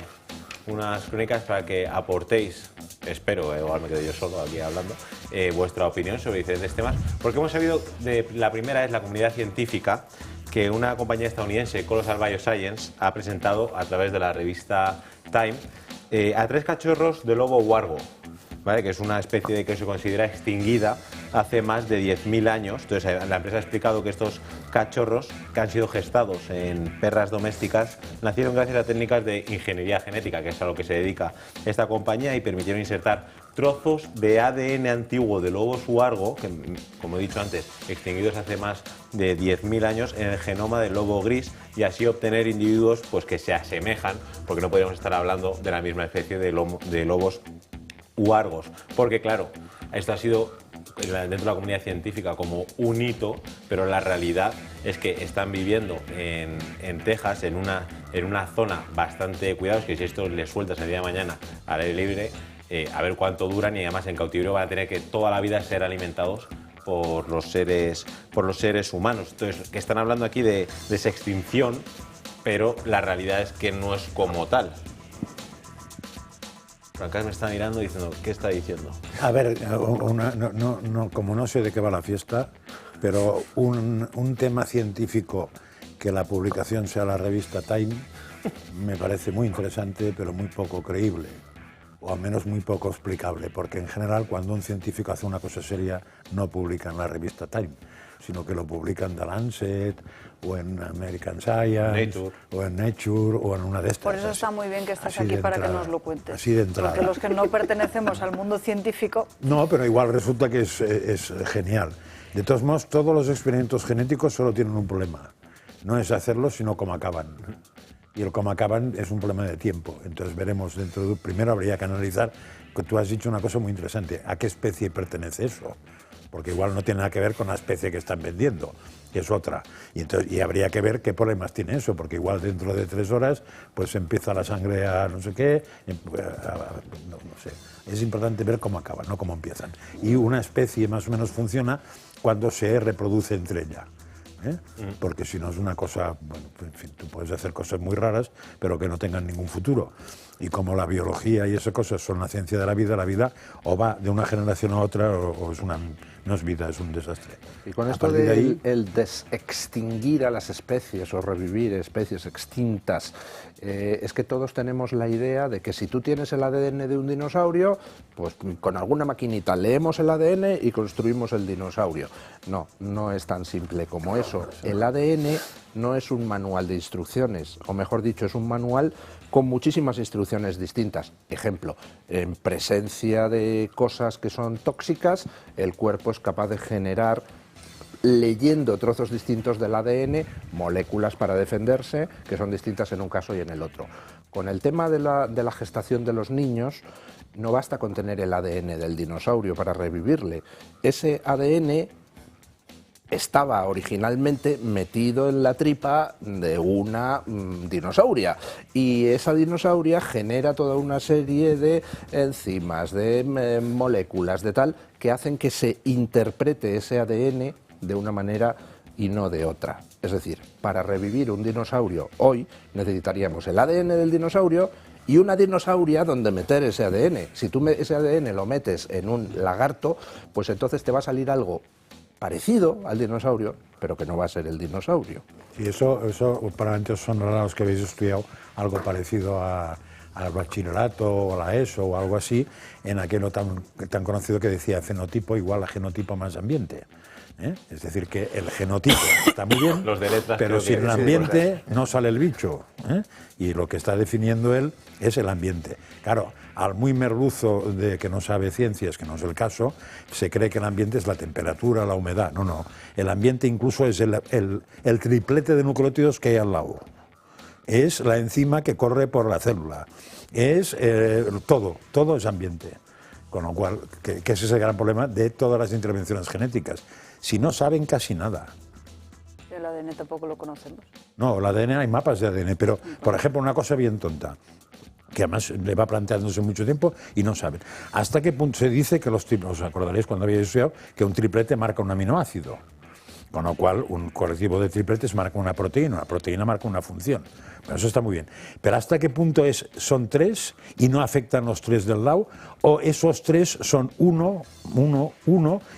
Speaker 19: Unas crónicas para que aportéis, espero, igual me quedo yo solo aquí hablando, vuestra opinión sobre diferentes temas, porque hemos sabido, la primera es la comunidad científica, que una compañía estadounidense, Colossal Bioscience, ha presentado a través de la revista Time a 3 cachorros de lobo huargo, ¿vale? Que es una especie de que se considera extinguida hace más de 10.000 años. Entonces la empresa ha explicado que estos cachorros, que han sido gestados en perras domésticas, nacieron gracias a técnicas de ingeniería genética, que es a lo que se dedica esta compañía, y permitieron insertar trozos de ADN antiguo de lobos huargo, que, como he dicho antes, extinguidos hace más de 10.000 años, en el genoma del lobo gris, y así obtener individuos pues, que se asemejan, porque no podríamos estar hablando de la misma especie de lobos huargos, porque claro, esto ha sido dentro de la comunidad científica como un hito, pero la realidad es que están viviendo en Texas, en una zona bastante cuidados, que si esto les sueltas el día de mañana al aire libre, a ver cuánto duran, y además en cautiverio van a tener que toda la vida ser alimentados por los seres humanos. Entonces, que están hablando aquí de extinción, pero la realidad es que no es como tal. Francas me está mirando diciendo, ¿qué está diciendo?
Speaker 2: A ver, como no sé de qué va la fiesta, pero un tema científico que la publicación sea la revista Time me parece muy interesante, pero muy poco creíble, o al menos muy poco explicable, porque en general cuando un científico hace una cosa seria no publica en la revista Time, sino que lo publican en The Lancet, o en American Science, o en Nature, o en una de estas.
Speaker 1: Por eso está muy bien que estés aquí para que nos lo cuentes.
Speaker 2: Así de entrada.
Speaker 1: Porque los que no pertenecemos al mundo científico...
Speaker 2: No, pero igual resulta que es genial. De todos modos, todos los experimentos genéticos solo tienen un problema. No es hacerlos, sino cómo acaban. Y el cómo acaban es un problema de tiempo. Entonces veremos dentro de... Primero habría que analizar, que tú has dicho una cosa muy interesante, ¿a qué especie pertenece eso? Porque igual no tiene nada que ver con la especie que están vendiendo, que es otra. Y habría que ver qué problemas tiene eso, porque igual dentro de 3 horas pues empieza la sangre a no sé qué, no sé. Es importante ver cómo acaban, no cómo empiezan. Y una especie más o menos funciona cuando se reproduce entre ella. Porque si no es una cosa, bueno, en fin, tú puedes hacer cosas muy raras, pero que no tengan ningún futuro. Y como la biología y esas cosas son la ciencia de la vida o va de una generación a otra o es no es vida, es un desastre.
Speaker 3: Y con esto de el desextinguir a las especies o revivir especies extintas, es que todos tenemos la idea de que si tú tienes el ADN de un dinosaurio, pues con alguna maquinita leemos el ADN y construimos el dinosaurio. No, no es tan simple como eso. El ADN no es un manual de instrucciones, o mejor dicho, es un manual con muchísimas instrucciones distintas. Ejemplo, en presencia de cosas que son tóxicas, el cuerpo es capaz de generar, leyendo trozos distintos del ADN, moléculas para defenderse, que son distintas en un caso y en el otro. Con el tema de la gestación de los niños, no basta con tener el ADN del dinosaurio para revivirle. Ese ADN estaba originalmente metido en la tripa de una dinosauria, y esa dinosauria genera toda una serie de enzimas, de moléculas, de tal, que hacen que se interprete ese ADN de una manera y no de otra. Es decir, para revivir un dinosaurio hoy necesitaríamos el ADN del dinosaurio y una dinosauria donde meter ese ADN. Si tú ese ADN lo metes en un lagarto, pues entonces te va a salir algo parecido al dinosaurio, pero que no va a ser el dinosaurio.
Speaker 2: Sí, eso probablemente son los que habéis estudiado algo parecido al bachillerato o a la ESO o algo así, en aquello tan conocido que decía fenotipo igual a genotipo más ambiente. Es decir, que el genotipo está muy bien, pero sin el ambiente no sale el bicho. Y lo que está definiendo él es el ambiente. Claro, al muy merluzo de que no sabe ciencias, que no es el caso, se cree que el ambiente es la temperatura, la humedad. No, no. El ambiente incluso es el triplete de nucleótidos que hay al lado. Es la enzima que corre por la célula. Es todo es ambiente. Con lo cual, que ese es el gran problema de todas las intervenciones genéticas. Si no saben casi nada.
Speaker 1: El ADN tampoco lo conocemos.
Speaker 2: No, el ADN, hay mapas de ADN, pero, por ejemplo, una cosa bien tonta, que además le va planteándose mucho tiempo y no saben. ¿Hasta qué punto se dice que los tripletes, os acordaréis cuando habéis estudiado, que un triplete marca un aminoácido? Con lo cual, un colectivo de tripletes marca una proteína marca una función. Pero eso está muy bien. Pero ¿hasta qué punto son 3 y no afectan los 3 del lado? ¿O esos 3 son 1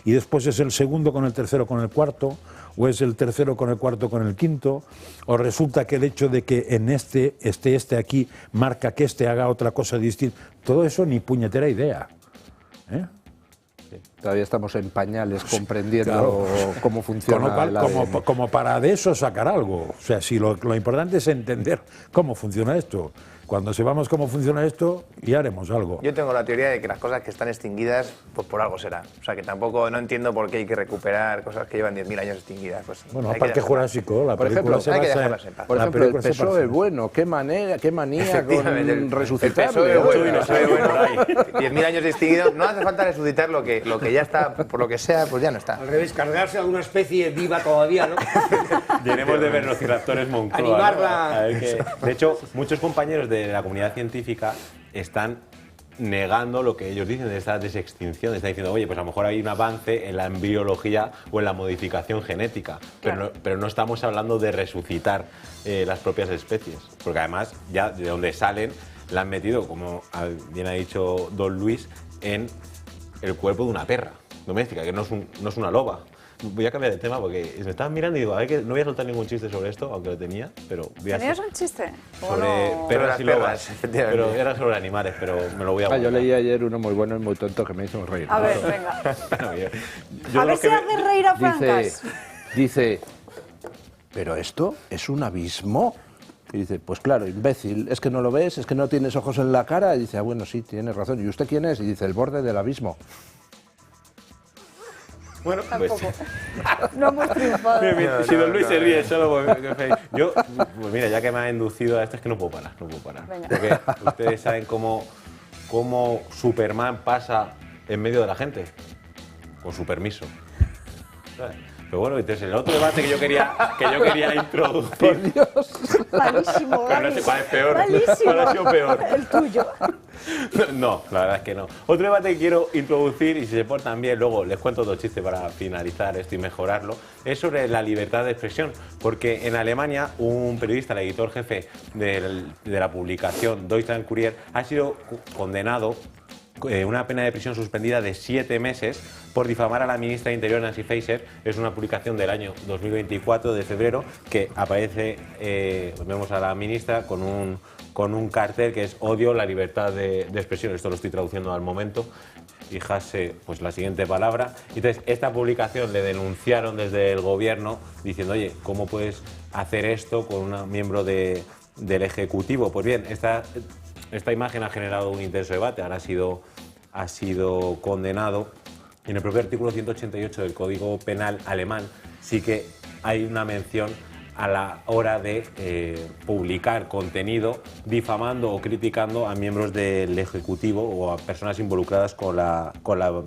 Speaker 2: y después es el segundo con el tercero con el cuarto? ¿O es el tercero con el cuarto con el quinto? ¿O resulta que el hecho de que en este aquí marca que haga otra cosa distinta? Todo eso ni puñetera idea.
Speaker 3: Todavía estamos en pañales comprendiendo cómo funciona.
Speaker 2: Con lo cual, como para de eso sacar algo. O sea, si lo importante es entender cómo funciona esto. Cuando sepamos cómo funciona esto, ya haremos algo.
Speaker 5: Yo tengo la teoría de que las cosas que están extinguidas, pues por algo será. O sea, que tampoco no entiendo por qué hay que recuperar cosas que llevan 10.000 años extinguidas. Pues,
Speaker 2: bueno, Parque Jurásico, la película se basa en...
Speaker 3: Por ejemplo, el PSOE bueno, qué manía con resucitarlo.
Speaker 5: El PSOE bueno, 10.000 años extinguidos. No hace falta resucitar lo que que ya está, por lo que sea, pues ya no está.
Speaker 4: Al revés, cargarse a una especie viva todavía, ¿no?
Speaker 19: Tenemos de ver los velociraptores Moncloa.
Speaker 4: Animarla.
Speaker 19: ¿No? A ver de hecho, muchos compañeros de la comunidad científica están negando lo que ellos dicen de esta desextinción. Están diciendo, oye, pues a lo mejor hay un avance en la embriología o en la modificación genética,
Speaker 1: Claro.
Speaker 19: pero no estamos hablando de resucitar las propias especies, porque además ya de donde salen la han metido, como bien ha dicho don Luis, en el cuerpo de una perra doméstica, que no es una loba. Voy a cambiar de tema porque me estaban mirando y digo, a ver, que no voy a soltar ningún chiste sobre esto, aunque lo tenía, pero voy a
Speaker 1: ¿Tenías un chiste?
Speaker 19: sobre
Speaker 1: no?
Speaker 19: perras y lobas,
Speaker 5: efectivamente.
Speaker 19: pero era sobre animales, pero me lo voy a
Speaker 3: Yo
Speaker 19: guardar.
Speaker 3: leí ayer uno muy bueno y muy tonto que me hizo reír.
Speaker 1: A ver, venga.
Speaker 3: Yo
Speaker 1: A ver
Speaker 3: lo que
Speaker 1: si hace reír a Francas.
Speaker 3: Dice, ¿pero esto es un abismo? Y dice, pues claro, imbécil, es que no lo ves, es que no tienes ojos en la cara. Y dice, ah, bueno, sí, tienes razón. ¿Y usted quién es? Y dice, el borde del abismo.
Speaker 19: Bueno,
Speaker 1: Tampoco. No hemos triunfado.
Speaker 19: Mira, si don Luis se ríe solo, yo, pues mira, ya que me ha inducido a esto, es que no puedo parar.
Speaker 1: Venga.
Speaker 19: Porque ustedes saben cómo Superman pasa en medio de la gente, con su permiso. ¿Sabes? Pero bueno, entonces el otro debate que yo quería introducir.
Speaker 3: Por Dios.
Speaker 1: Malísimo,
Speaker 19: Pero no sé cuál es peor.
Speaker 1: Malísimo.
Speaker 19: ¿Cuál ha sido peor?
Speaker 1: El tuyo.
Speaker 19: No, la verdad es que no. Otro debate que quiero introducir, y si se portan bien, luego les cuento otro chiste para finalizar esto y mejorarlo, es sobre la libertad de expresión. Porque en Alemania, un periodista, el editor jefe de la publicación Deutschland Kurier, ha sido condenado una pena de prisión suspendida de 7 meses por difamar a la ministra de Interior, Nancy Faeser. Es una publicación del año 2024, de febrero, que aparece, vemos a la ministra con un cartel que es odio la libertad de expresión. Esto lo estoy traduciendo al momento. Fíjase, pues la siguiente palabra. Entonces, esta publicación le denunciaron desde el gobierno diciendo, oye, ¿cómo puedes hacer esto con un miembro del Ejecutivo? Pues bien, esta imagen ha generado un intenso debate, ahora ha sido condenado. En el propio artículo 188 del Código Penal alemán sí que hay una mención a la hora de publicar contenido difamando o criticando a miembros del Ejecutivo o a personas involucradas con la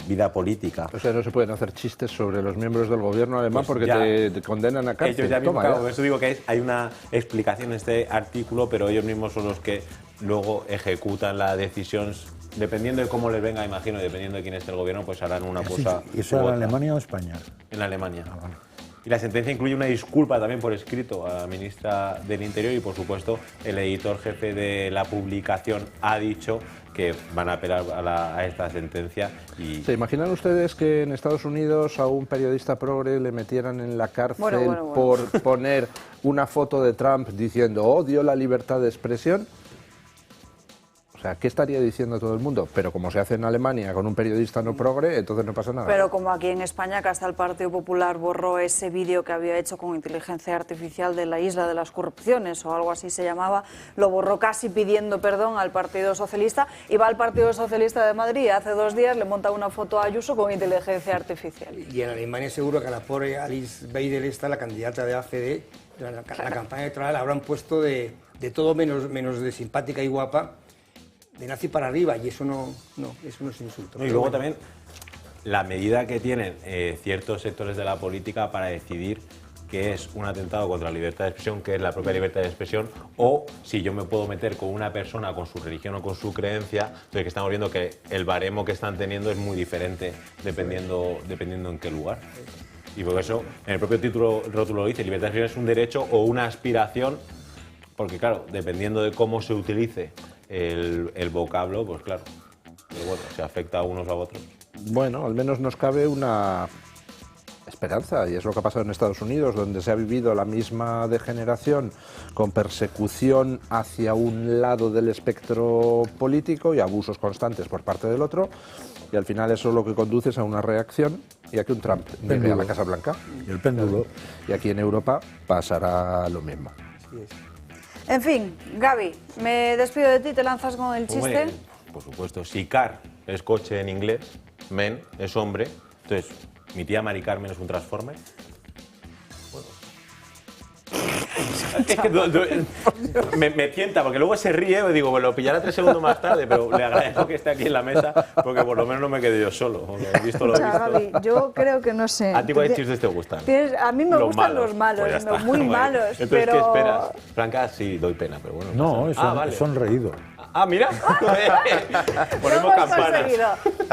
Speaker 19: vida política.
Speaker 3: O sea, no se pueden hacer chistes sobre los miembros del gobierno alemán
Speaker 19: Pues
Speaker 3: porque
Speaker 19: ya,
Speaker 3: te condenan a cárcel.
Speaker 19: ellos ya mismo,
Speaker 3: Toma,
Speaker 19: claro, por eso digo que hay una explicación en este artículo, pero ellos mismos son los que luego ejecutan la decisión. Dependiendo de cómo les venga, imagino, y dependiendo de quién esté el gobierno, pues harán una cosa.
Speaker 2: ¿Y eso en Alemania o España?
Speaker 19: En Alemania. Y la sentencia incluye una disculpa también por escrito a la ministra del Interior y, por supuesto, el editor jefe de la publicación ha dicho que van a apelar a esta sentencia. Y...
Speaker 3: ¿Se imaginan ustedes que en Estados Unidos a un periodista progre le metieran en la cárcel por poner una foto de Trump diciendo odio la libertad de expresión? O sea, ¿qué estaría diciendo todo el mundo? Pero como se hace en Alemania con un periodista no progre, entonces no pasa nada.
Speaker 1: Pero como aquí en España, que hasta el Partido Popular borró ese vídeo que había hecho con inteligencia artificial de la isla de las corrupciones o algo así se llamaba, lo borró casi pidiendo perdón al Partido Socialista, y va al Partido Socialista de Madrid y hace 2 días le monta una foto a Ayuso con inteligencia artificial.
Speaker 4: Y en Alemania seguro que a la pobre Alice Weidel, la candidata de AfD, la campaña electoral habrán puesto de todo menos de simpática y guapa, de nazi para arriba, y eso no es insulto.
Speaker 19: Y luego también la medida que tienen ciertos sectores de la política para decidir qué es un atentado contra la libertad de expresión, qué es la propia libertad de expresión, o si yo me puedo meter con una persona con su religión o con su creencia. Entonces, que estamos viendo que el baremo que están teniendo es muy diferente dependiendo en qué lugar. Y por eso, en el propio rótulo lo dice, libertad de expresión es un derecho o una aspiración, porque claro, dependiendo de cómo se utilice el vocablo, pues claro, pero bueno, se afecta a unos a otros.
Speaker 3: Bueno, al menos nos cabe una esperanza, y es lo que ha pasado en Estados Unidos, donde se ha vivido la misma degeneración con persecución hacia un lado del espectro político y abusos constantes por parte del otro, y al final eso lo que conduce es a una reacción y a que un Trump llegue a la Casa Blanca.
Speaker 2: Y el péndulo.
Speaker 3: Y aquí en Europa pasará lo mismo.
Speaker 1: En fin, Gaby, me despido de ti, te lanzas con el chiste.
Speaker 19: Hombre, por supuesto, si car es coche en inglés, men es hombre, entonces, ¿mi tía Mari Carmen es un Transformer? Bueno. Es que me tienta, porque luego se ríe y digo, bueno, lo pillará 3 segundos más tarde, pero le agradezco que esté aquí en la mesa, porque por lo menos no me quedé yo solo. Visto lo visto.
Speaker 1: Gaby, yo creo que no sé.
Speaker 19: ¿A ti cuáles chistes te gustan?
Speaker 1: A mí me gustan los malos,
Speaker 19: pues
Speaker 1: no, muy malos.
Speaker 19: Entonces,
Speaker 1: pero...
Speaker 19: ¿qué esperas? Franca, sí, doy pena, pero bueno.
Speaker 2: No, son reído.
Speaker 19: Ah, mira. Ponemos campanas.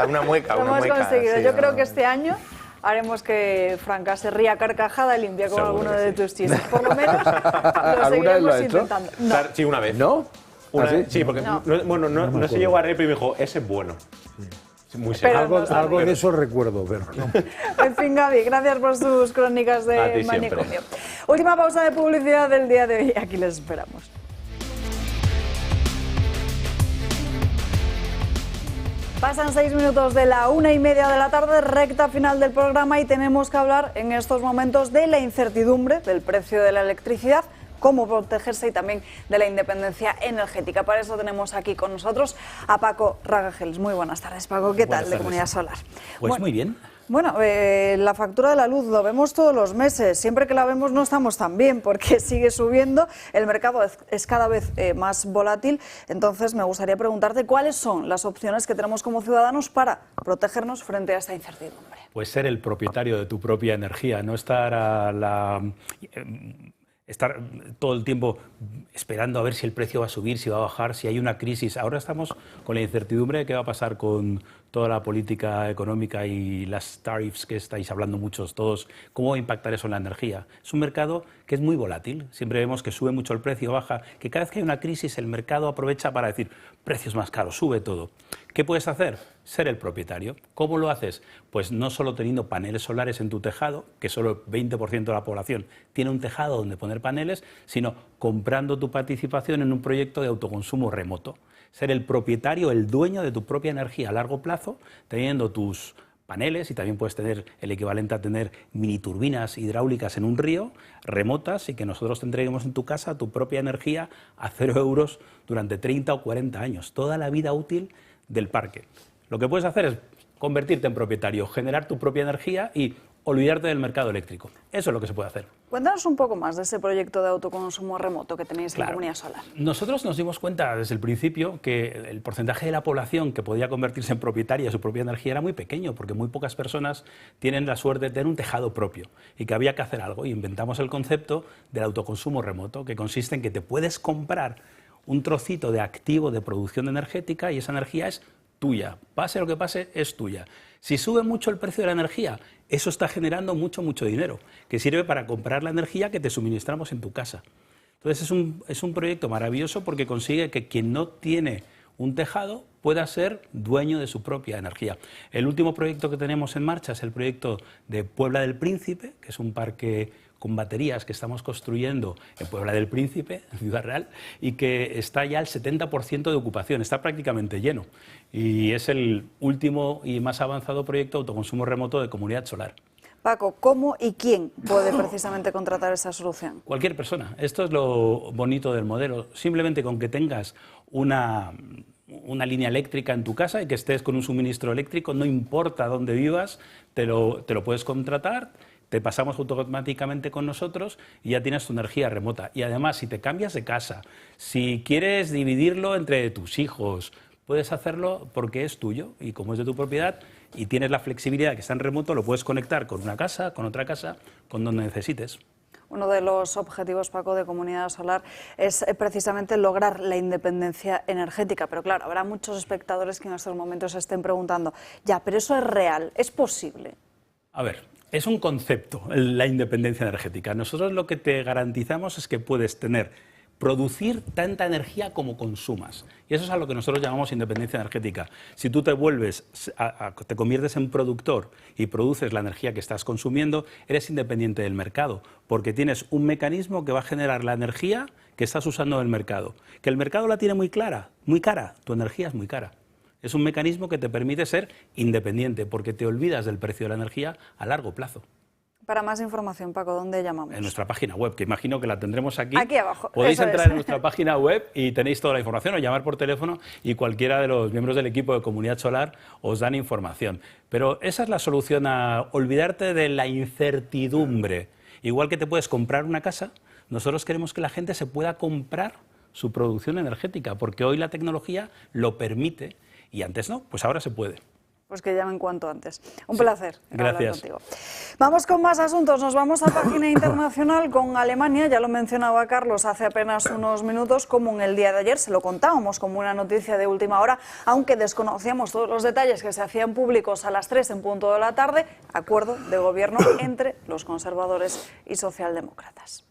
Speaker 5: Una mueca,
Speaker 1: Lo hemos conseguido. Yo creo que este año haremos que Franca se ría carcajada limpia con alguno de tus chistes. Por lo menos lo seguiremos intentando. No.
Speaker 19: Sí, una vez.
Speaker 3: ¿No?
Speaker 19: Sí, porque no se llegó a reír, pero me dijo, ese es bueno. Muy
Speaker 2: serio. Algo de eso recuerdo, pero no.
Speaker 1: En fin, Gaby, gracias por sus crónicas de manicomio. Última pausa de publicidad del día de hoy. Aquí les esperamos. Pasan 6 minutos de la 1:30 de la tarde, recta final del programa, y tenemos que hablar en estos momentos de la incertidumbre del precio de la electricidad, cómo protegerse y también de la independencia energética. Para eso tenemos aquí con nosotros a Paco Ragagels. Muy buenas tardes, Paco. ¿Qué tal de Comunidad Solar?
Speaker 20: Pues muy bien.
Speaker 1: Bueno, la factura de la luz lo vemos todos los meses. Siempre que la vemos no estamos tan bien porque sigue subiendo. El mercado es cada vez más volátil. Entonces me gustaría preguntarte cuáles son las opciones que tenemos como ciudadanos para protegernos frente a esta incertidumbre.
Speaker 20: Pues ser el propietario de tu propia energía, no estar estar todo el tiempo esperando a ver si el precio va a subir, si va a bajar, si hay una crisis. Ahora estamos con la incertidumbre de qué va a pasar con toda la política económica y las tariffs que estáis hablando muchos todos, cómo va a impactar eso en la energía. Es un mercado que es muy volátil, siempre vemos que sube mucho el precio, baja, que cada vez que hay una crisis el mercado aprovecha para decir precios más caros, sube todo. ¿Qué puedes hacer? Ser el propietario. ¿Cómo lo haces? Pues no solo teniendo paneles solares en tu tejado, que solo el 20% de la población tiene un tejado donde poner paneles, sino comprando tu participación en un proyecto de autoconsumo remoto. Ser el propietario, el dueño de tu propia energía a largo plazo, teniendo tus paneles, y también puedes tener el equivalente a tener mini turbinas hidráulicas en un río, remotas, y que nosotros te entreguemos en tu casa tu propia energía a 0 euros durante 30 o 40 años, toda la vida útil del parque. Lo que puedes hacer es convertirte en propietario, generar tu propia energía y olvidarte del mercado eléctrico. Eso es lo que se puede hacer.
Speaker 1: Cuéntanos un poco más de ese proyecto de autoconsumo remoto que tenéis en Comunidad Solar.
Speaker 20: Nosotros nos dimos cuenta desde el principio que el porcentaje de la población que podía convertirse en propietaria de su propia energía era muy pequeño, porque muy pocas personas tienen la suerte de tener un tejado propio y que había que hacer algo. Y inventamos el concepto del autoconsumo remoto, que consiste en que te puedes comprar un trocito de activo de producción energética y esa energía es tuya. Pase lo que pase, es tuya. Si sube mucho el precio de la energía, eso está generando mucho dinero, que sirve para comprar la energía que te suministramos en tu casa. Entonces es un proyecto maravilloso porque consigue que quien no tiene un tejado pueda ser dueño de su propia energía. El último proyecto que tenemos en marcha es el proyecto de Puebla del Príncipe, que es un parque con baterías que estamos construyendo en Puebla del Príncipe, en Ciudad Real, y que está ya al 70% de ocupación, está prácticamente lleno. Y es el último y más avanzado proyecto de autoconsumo remoto de Comunidad Solar.
Speaker 1: Paco, ¿cómo y quién puede precisamente contratar esa solución?
Speaker 20: Cualquier persona. Esto es lo bonito del modelo. Simplemente con que tengas una línea eléctrica en tu casa y que estés con un suministro eléctrico, no importa dónde vivas, te lo puedes contratar. Te pasamos automáticamente con nosotros y ya tienes tu energía remota. Y además, si te cambias de casa, si quieres dividirlo entre tus hijos, puedes hacerlo porque es tuyo y como es de tu propiedad y tienes la flexibilidad que está en remoto, lo puedes conectar con una casa, con otra casa, con donde necesites.
Speaker 1: Uno de los objetivos, Paco, de Comunidad Solar es precisamente lograr la independencia energética. Pero claro, habrá muchos espectadores que en estos momentos se estén preguntando, ya, pero eso es real, ¿es posible?
Speaker 20: A ver, es un concepto, la independencia energética. Nosotros lo que te garantizamos es que puedes producir tanta energía como consumas. Y eso es a lo que nosotros llamamos independencia energética. Si tú te conviertes en productor y produces la energía que estás consumiendo, eres independiente del mercado, porque tienes un mecanismo que va a generar la energía que estás usando en el mercado. Que el mercado la tiene muy cara, tu energía es muy cara. Es un mecanismo que te permite ser independiente, porque te olvidas del precio de la energía a largo plazo.
Speaker 1: Para más información, Paco, ¿dónde llamamos?
Speaker 20: En nuestra página web, que imagino que la tendremos aquí.
Speaker 1: Aquí abajo.
Speaker 20: Podéis entrar en nuestra página web y tenéis toda la información, o llamar por teléfono y cualquiera de los miembros del equipo de Comunidad Solar os dan información. Pero esa es la solución a olvidarte de la incertidumbre. Igual que te puedes comprar una casa Nosotros queremos que la gente se pueda comprar su producción energética, porque hoy la tecnología lo permite y antes no, pues ahora se puede.
Speaker 1: Pues que llamen cuanto antes. Un placer hablar
Speaker 20: Gracias.
Speaker 1: contigo. Vamos con más asuntos. Nos vamos a página internacional con Alemania. Ya lo mencionaba Carlos hace apenas unos minutos, como en el día de ayer se lo contábamos como una noticia de última hora, aunque desconocíamos todos los detalles que se hacían públicos a las 3 en punto de la tarde, acuerdo de gobierno entre los conservadores y socialdemócratas.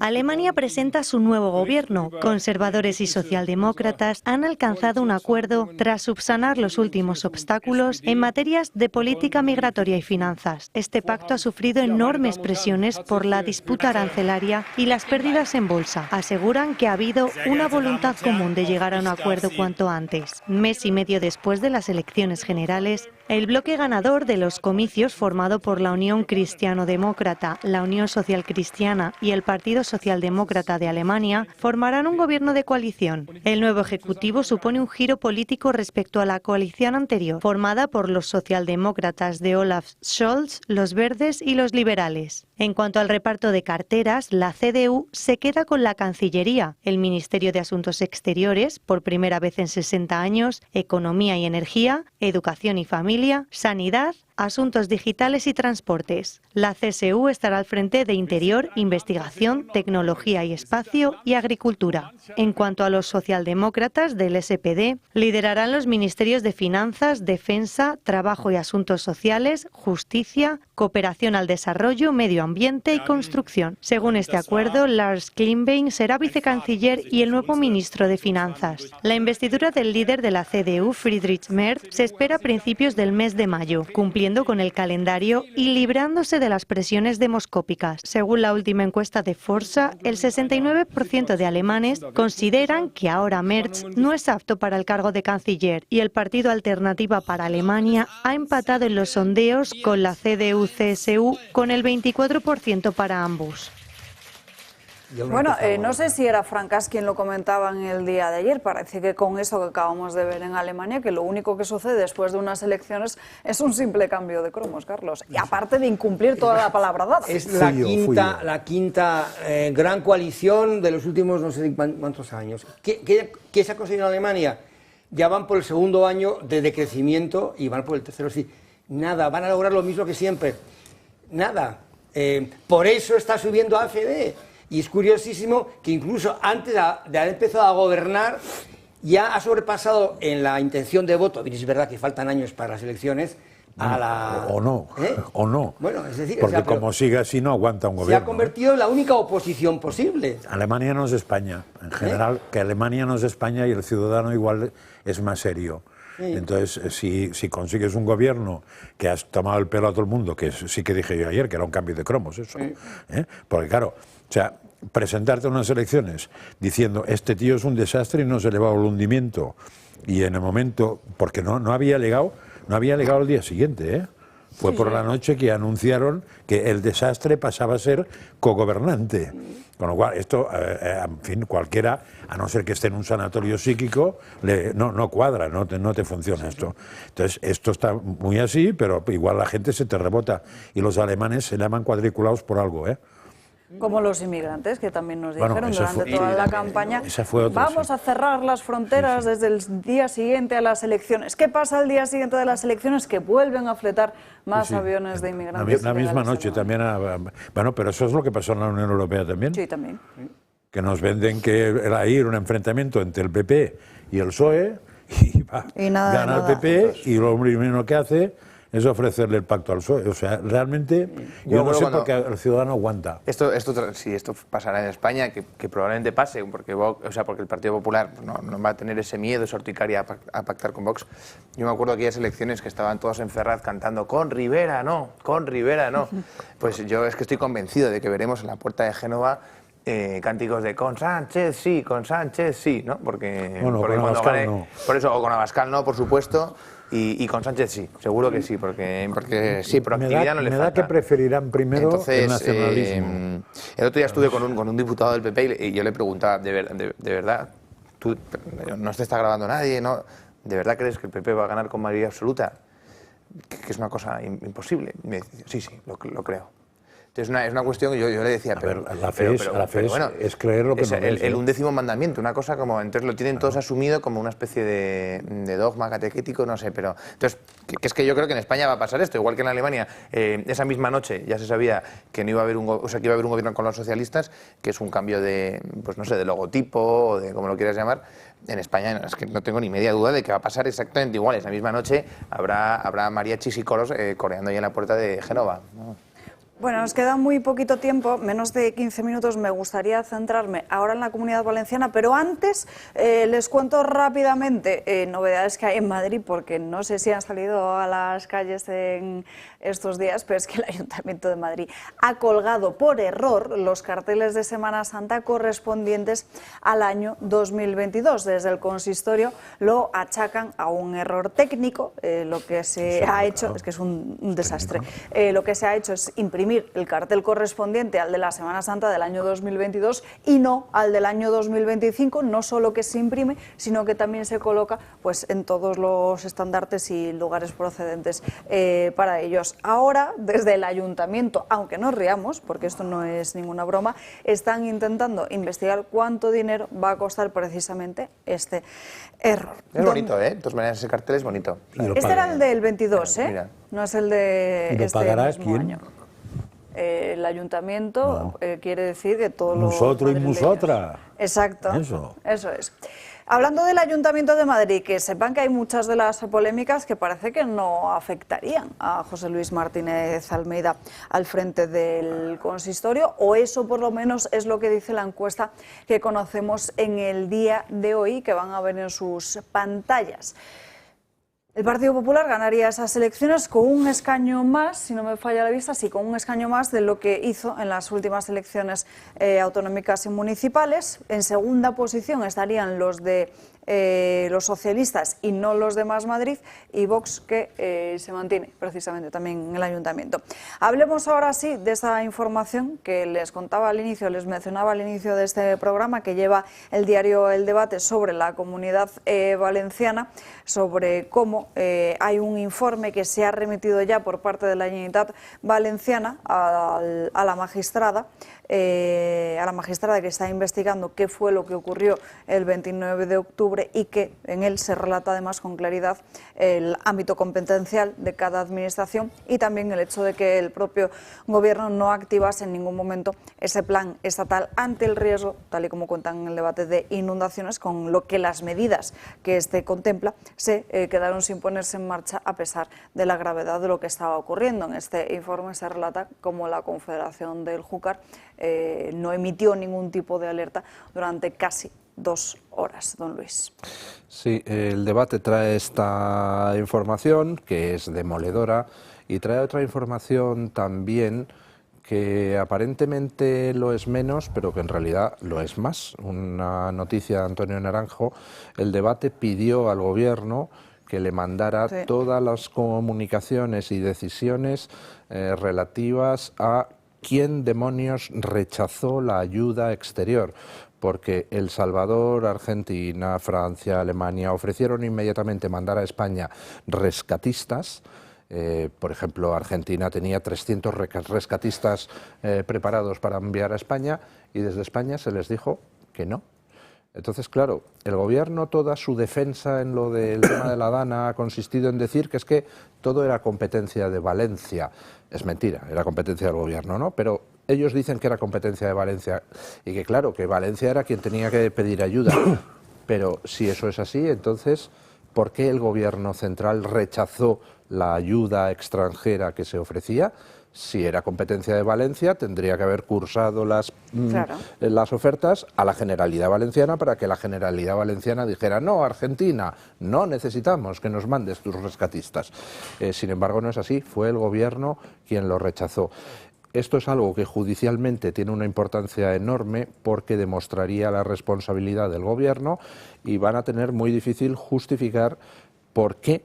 Speaker 21: Alemania presenta su nuevo gobierno. Conservadores y socialdemócratas han alcanzado un acuerdo tras subsanar los últimos obstáculos en materias de política migratoria y finanzas. Este pacto ha sufrido enormes presiones por la disputa arancelaria y las pérdidas en bolsa. Aseguran que ha habido una voluntad común de llegar a un acuerdo cuanto antes. Mes y medio después de las elecciones generales, el bloque ganador de los comicios, formado por la Unión Cristiano-Demócrata, la Unión Social Cristiana y el Partido Socialdemócrata de Alemania, formarán un gobierno de coalición. El nuevo ejecutivo supone un giro político respecto a la coalición anterior, formada por los socialdemócratas de Olaf Scholz, los verdes y los liberales. En cuanto al reparto de carteras, la CDU se queda con la Cancillería, el Ministerio de Asuntos Exteriores, por primera vez en 60 años, Economía y Energía, Educación y Familia, Sanidad, Asuntos Digitales y Transportes. La CSU estará al frente de Interior, Investigación, Tecnología y Espacio y Agricultura. En cuanto a los socialdemócratas del SPD, liderarán los ministerios de Finanzas, Defensa, Trabajo y Asuntos Sociales, Justicia, Cooperación al Desarrollo, Medio Ambiente y Construcción. Según este acuerdo, Lars Klingbeil será vicecanciller y el nuevo ministro de Finanzas. La investidura del líder de la CDU, Friedrich Merz, se espera a principios del mes de mayo, cumpliendo con el calendario y librándose de las presiones demoscópicas. Según la última encuesta de Forsa, el 69% de alemanes consideran que ahora Merz no es apto para el cargo de canciller y el partido Alternativa para Alemania ha empatado en los sondeos con la CDU-CSU con el 24% para ambos.
Speaker 1: Bueno, no sé si era Francas quien lo comentaba en el día de ayer. Parece que con eso que acabamos de ver en Alemania, que lo único que sucede después de unas elecciones es un simple cambio de cromos, Carlos. Y aparte de incumplir toda la palabra dada.
Speaker 4: Es la quinta gran coalición de los últimos no sé cuántos años. ¿Qué se ha conseguido en Alemania? Ya van por el segundo año de decrecimiento y van por el tercero. Sí, nada, van a lograr lo mismo que siempre. Nada. Por eso está subiendo AfD. Y es curiosísimo que incluso antes de haber empezado a gobernar ya ha sobrepasado en la intención de voto, y es verdad que faltan años para las elecciones, a la...
Speaker 2: O no, o no.
Speaker 4: Bueno, es decir,
Speaker 2: porque como siga así no aguanta un gobierno.
Speaker 4: Se ha convertido en la única oposición posible.
Speaker 2: Alemania no es España. En general, que Alemania no es España y el ciudadano igual es más serio. Sí. Entonces, si consigues un gobierno que has tomado el pelo a todo el mundo, que sí que dije yo ayer, que era un cambio de cromos eso, sí. Porque claro, o sea, presentarte a unas elecciones diciendo este tío es un desastre y no se le va al hundimiento, y en el momento, porque no había llegado al día siguiente, fue por la noche que anunciaron que el desastre pasaba a ser cogobernante. Con lo cual, esto, en fin, cualquiera, a no ser que esté en un sanatorio psíquico, no cuadra, no te funciona esto. Entonces, esto está muy así, pero igual la gente se te rebota. Y los alemanes se llaman cuadriculados por algo,
Speaker 1: Como los inmigrantes, que también nos dijeron durante toda la campaña, vamos a cerrar las fronteras desde el día siguiente a las elecciones. ¿Qué pasa el día siguiente de las elecciones? Que vuelven a fletar más aviones de inmigrantes.
Speaker 2: La misma noche también. Bueno, pero eso es lo que pasó en la Unión Europea también.
Speaker 1: Sí, también.
Speaker 2: Que nos venden que era ir un enfrentamiento entre el PP y el PSOE, y gana el PP, y lo primero que hace es ofrecerle el pacto al PSOE. O sea, realmente yo no sé por qué el ciudadano aguanta.
Speaker 5: Si esto pasará en España, que probablemente pase, porque el Partido Popular no va a tener ese miedo, esa urticaria a pactar con Vox. Yo me acuerdo de aquellas elecciones que estaban todos en Ferraz cantando con Rivera no. Pues yo es que estoy convencido de que veremos en la puerta de Génova cánticos de con Sánchez sí, ¿no? Porque
Speaker 2: con Abascal no.
Speaker 5: Por eso, o con Abascal no, por supuesto. Y con Sánchez sí, seguro que sí, porque sí, proactividad no le falta.
Speaker 2: Me da que preferirán primero el nacionalismo.
Speaker 5: El otro día estuve con un diputado del PP y yo le preguntaba, ¿de verdad? Tú, no te está grabando nadie, ¿no? ¿De verdad crees que el PP va a ganar con mayoría absoluta? Que es una cosa imposible. Y me dice, sí, lo creo. Entonces es una cuestión que yo le decía,
Speaker 2: la fe es creer lo que no ves.
Speaker 5: El 11º mandamiento, una cosa como, entonces lo tienen todos asumido como una especie de dogma catequético, no sé, pero entonces, que es que yo creo que en España va a pasar esto, igual que en Alemania, esa misma noche ya se sabía que no iba a haber que iba a haber un gobierno con los socialistas, que es un cambio de, pues no sé, de logotipo o de como lo quieras llamar. En España es que no tengo ni media duda de que va a pasar exactamente igual. Esa misma noche habrá mariachis y coros coreando ahí en la puerta de Génova, ¿no?
Speaker 1: Bueno, nos queda muy poquito tiempo, menos de 15 minutos. Me gustaría centrarme ahora en la Comunidad Valenciana, pero antes les cuento rápidamente novedades que hay en Madrid, porque no sé si han salido a las calles en estos días, pero es que el Ayuntamiento de Madrid ha colgado por error los carteles de Semana Santa correspondientes al año 2022. Desde el consistorio lo achacan a un error técnico. Lo que se ha hecho, es que es un desastre, lo que se ha hecho es imprimir el cartel correspondiente al de la Semana Santa del año 2022 y no al del año 2025, no solo que se imprime, sino que también se coloca pues en todos los estandartes y lugares procedentes para ellos. Ahora, desde el Ayuntamiento, aunque nos riamos, porque esto no es ninguna broma, están intentando investigar cuánto dinero va a costar precisamente este error.
Speaker 5: Es bonito, ¿eh? De todas maneras, ese cartel es bonito.
Speaker 1: Este era el del 22, ¿eh? Mira. No es el de
Speaker 2: ¿Y lo
Speaker 1: este
Speaker 2: pagará
Speaker 1: mismo
Speaker 2: quién?
Speaker 1: año. El Ayuntamiento quiere decir que todos
Speaker 2: Nosotros
Speaker 1: los
Speaker 2: y nosotras.
Speaker 1: Exacto,
Speaker 2: eso
Speaker 1: es. Hablando del Ayuntamiento de Madrid, que sepan que hay muchas de las polémicas que parece que no afectarían a José Luis Martínez Almeida al frente del consistorio, o eso por lo menos es lo que dice la encuesta que conocemos en el día de hoy, que van a ver en sus pantallas. El Partido Popular ganaría esas elecciones con un escaño más, si no me falla la vista, sí, con un escaño más de lo que hizo en las últimas elecciones autonómicas y municipales. En segunda posición estarían los de los socialistas y no los de Más Madrid, y Vox, que se mantiene precisamente también en el Ayuntamiento. Hablemos ahora sí de esa información que les contaba al inicio, les mencionaba al inicio de este programa, que lleva el diario El Debate sobre la Comunidad Valenciana, sobre cómo hay un informe que se ha remitido ya por parte de la Generalitat Valenciana a la magistrada que está investigando qué fue lo que ocurrió el 29 de octubre y que en él se relata además con claridad el ámbito competencial de cada administración y también el hecho de que el propio gobierno no activase en ningún momento ese plan estatal ante el riesgo, tal y como cuentan en el debate, de inundaciones, con lo que las medidas que este contempla se quedaron sin ponerse en marcha a pesar de la gravedad de lo que estaba ocurriendo. En este informe se relata cómo la Confederación del Júcar no emitió ningún tipo de alerta durante casi 2 horas, don Luis.
Speaker 3: Sí, el debate trae esta información que es demoledora y trae otra información también que aparentemente lo es menos, pero que en realidad lo es más. Una noticia de Antonio Naranjo: el debate pidió al gobierno que le mandara todas las comunicaciones y decisiones relativas a quién demonios rechazó la ayuda exterior, porque El Salvador, Argentina, Francia, Alemania ofrecieron inmediatamente mandar a España rescatistas. Por ejemplo, Argentina tenía 300 rescatistas preparados para enviar a España y desde España se les dijo que no. Entonces, claro, el gobierno, toda su defensa en lo del tema de la Dana ha consistido en decir que es que todo era competencia de Valencia. Es mentira, era competencia del gobierno, ¿no? Pero ellos dicen que era competencia de Valencia y que, claro, que Valencia era quien tenía que pedir ayuda. Pero si eso es así, entonces, ¿por qué el gobierno central rechazó la ayuda extranjera que se ofrecía? Si era competencia de Valencia, tendría que haber cursado las ofertas a la Generalidad Valenciana para que la Generalidad Valenciana dijera: no, Argentina, no necesitamos que nos mandes tus rescatistas. Sin embargo, no es así, fue el gobierno quien lo rechazó. Esto es algo que judicialmente tiene una importancia enorme porque demostraría la responsabilidad del gobierno y van a tener muy difícil justificar por qué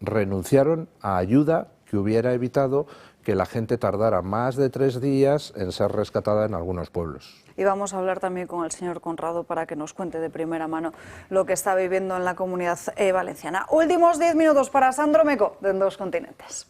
Speaker 3: renunciaron a ayuda que hubiera evitado que la gente tardara más de 3 días en ser rescatada en algunos pueblos.
Speaker 1: Y vamos a hablar también con el señor Conrado para que nos cuente de primera mano lo que está viviendo en la Comunidad Valenciana. Últimos 10 minutos para Sandro Meco, de En Dos Continentes.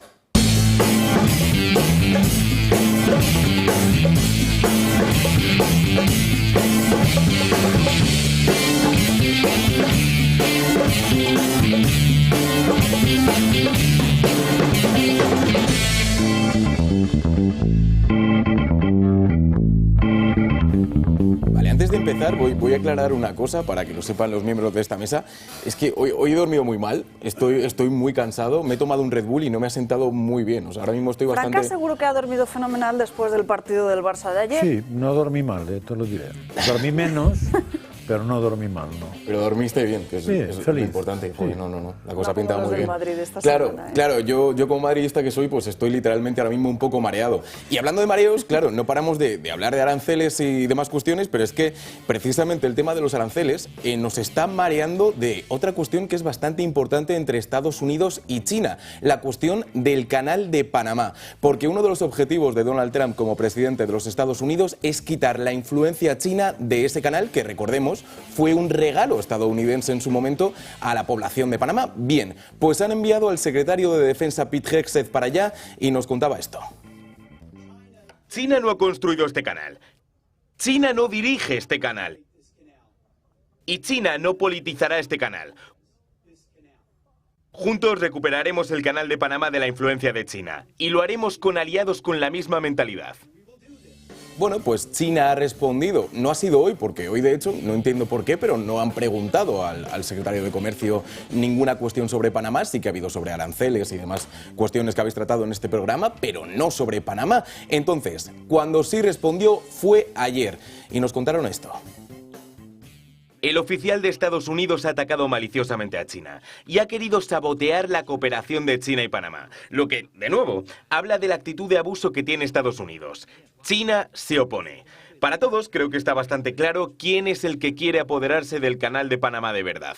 Speaker 6: Vale, antes de empezar voy a aclarar una cosa para que lo sepan los miembros de esta mesa. Es que hoy he dormido muy mal, estoy muy cansado, me he tomado un Red Bull y no me ha sentado muy bien. O sea, ahora mismo estoy bastante...
Speaker 1: Franca seguro que ha dormido fenomenal después del partido del Barça de ayer.
Speaker 2: Sí, no dormí mal, te lo diré. Dormí menos, pero no dormí mal, ¿no?
Speaker 6: Pero dormiste bien, que es,
Speaker 2: Sí,
Speaker 6: es
Speaker 2: feliz.
Speaker 6: lo importante. Joder, no, la cosa
Speaker 1: No
Speaker 6: pinta
Speaker 1: como los
Speaker 6: muy
Speaker 1: del
Speaker 6: bien.
Speaker 1: Madrid esta
Speaker 6: Claro,
Speaker 1: semana, ¿eh?
Speaker 6: claro, yo como madridista que soy, pues estoy literalmente ahora mismo un poco mareado. Y hablando de mareos, claro, no paramos de hablar de aranceles y demás cuestiones, pero es que precisamente el tema de los aranceles nos está mareando de otra cuestión que es bastante importante entre Estados Unidos y China, la cuestión del Canal de Panamá. Porque uno de los objetivos de Donald Trump como presidente de los Estados Unidos es quitar la influencia china de ese canal, que recordemos fue un regalo estadounidense en su momento a la población de Panamá. Bien, pues han enviado al secretario de Defensa Pete Hegseth para allá y nos contaba esto.
Speaker 8: China no ha construido este canal. China no dirige este canal. Y China no politizará este canal. Juntos recuperaremos el Canal de Panamá de la influencia de China. Y lo haremos con aliados con la misma mentalidad.
Speaker 6: Bueno, pues China ha respondido. No ha sido hoy, porque hoy de hecho, no entiendo por qué, pero no han preguntado al secretario de Comercio ninguna cuestión sobre Panamá. Sí que ha habido sobre aranceles y demás cuestiones que habéis tratado en este programa, pero no sobre Panamá. Entonces, cuando sí respondió fue ayer. Y nos contaron esto.
Speaker 8: El oficial de Estados Unidos ha atacado maliciosamente a China y ha querido sabotear la cooperación de China y Panamá, lo que, de nuevo, habla de la actitud de abuso que tiene Estados Unidos. China se opone. Para todos creo que está bastante claro quién es el que quiere apoderarse del Canal de Panamá de verdad.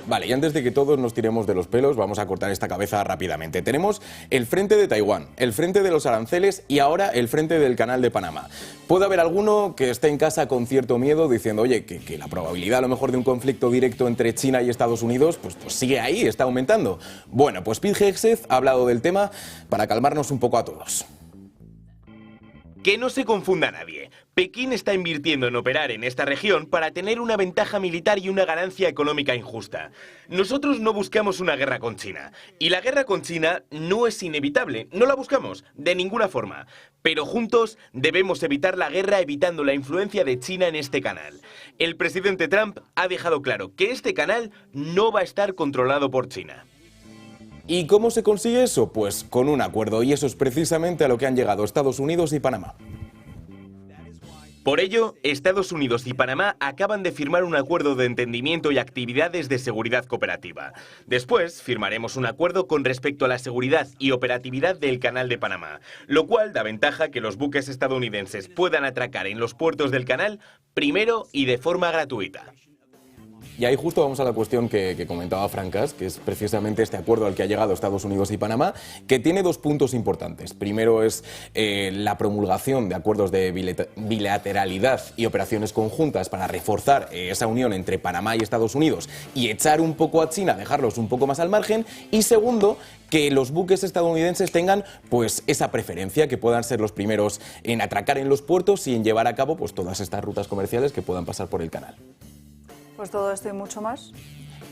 Speaker 6: Vale, y antes de que todos nos tiremos de los pelos, vamos a cortar esta cabeza rápidamente. Tenemos el frente de Taiwán, el frente de los aranceles y ahora el frente del Canal de Panamá. Puede haber alguno que esté en casa con cierto miedo diciendo, oye, que la probabilidad a lo mejor de un conflicto directo entre China y Estados Unidos, pues sigue ahí, está aumentando. Bueno, pues Pete Hegseth ha hablado del tema para calmarnos un poco a todos.
Speaker 8: Que no se confunda nadie. Pekín está invirtiendo en operar en esta región para tener una ventaja militar y una ganancia económica injusta. Nosotros no buscamos una guerra con China. Y la guerra con China no es inevitable. No la buscamos, de ninguna forma. Pero juntos debemos evitar la guerra evitando la influencia de China en este canal. El presidente Trump ha dejado claro que este canal no va a estar controlado por China.
Speaker 6: ¿Y cómo se consigue eso? Pues con un acuerdo, y eso es precisamente a lo que han llegado Estados Unidos y Panamá.
Speaker 8: Por ello, Estados Unidos y Panamá acaban de firmar un acuerdo de entendimiento y actividades de seguridad cooperativa. Después, firmaremos un acuerdo con respecto a la seguridad y operatividad del Canal de Panamá, lo cual da ventaja que los buques estadounidenses puedan atracar en los puertos del canal primero y de forma gratuita.
Speaker 6: Y ahí justo vamos a la cuestión que comentaba Francas, que es precisamente este acuerdo al que ha llegado Estados Unidos y Panamá, que tiene dos puntos importantes. Primero es la promulgación de acuerdos de bilateralidad y operaciones conjuntas para reforzar esa unión entre Panamá y Estados Unidos y echar un poco a China, dejarlos un poco más al margen. Y segundo, que los buques estadounidenses tengan pues esa preferencia, que puedan ser los primeros en atracar en los puertos y en llevar a cabo pues todas estas rutas comerciales que puedan pasar por el canal.
Speaker 1: Pues todo esto y mucho más.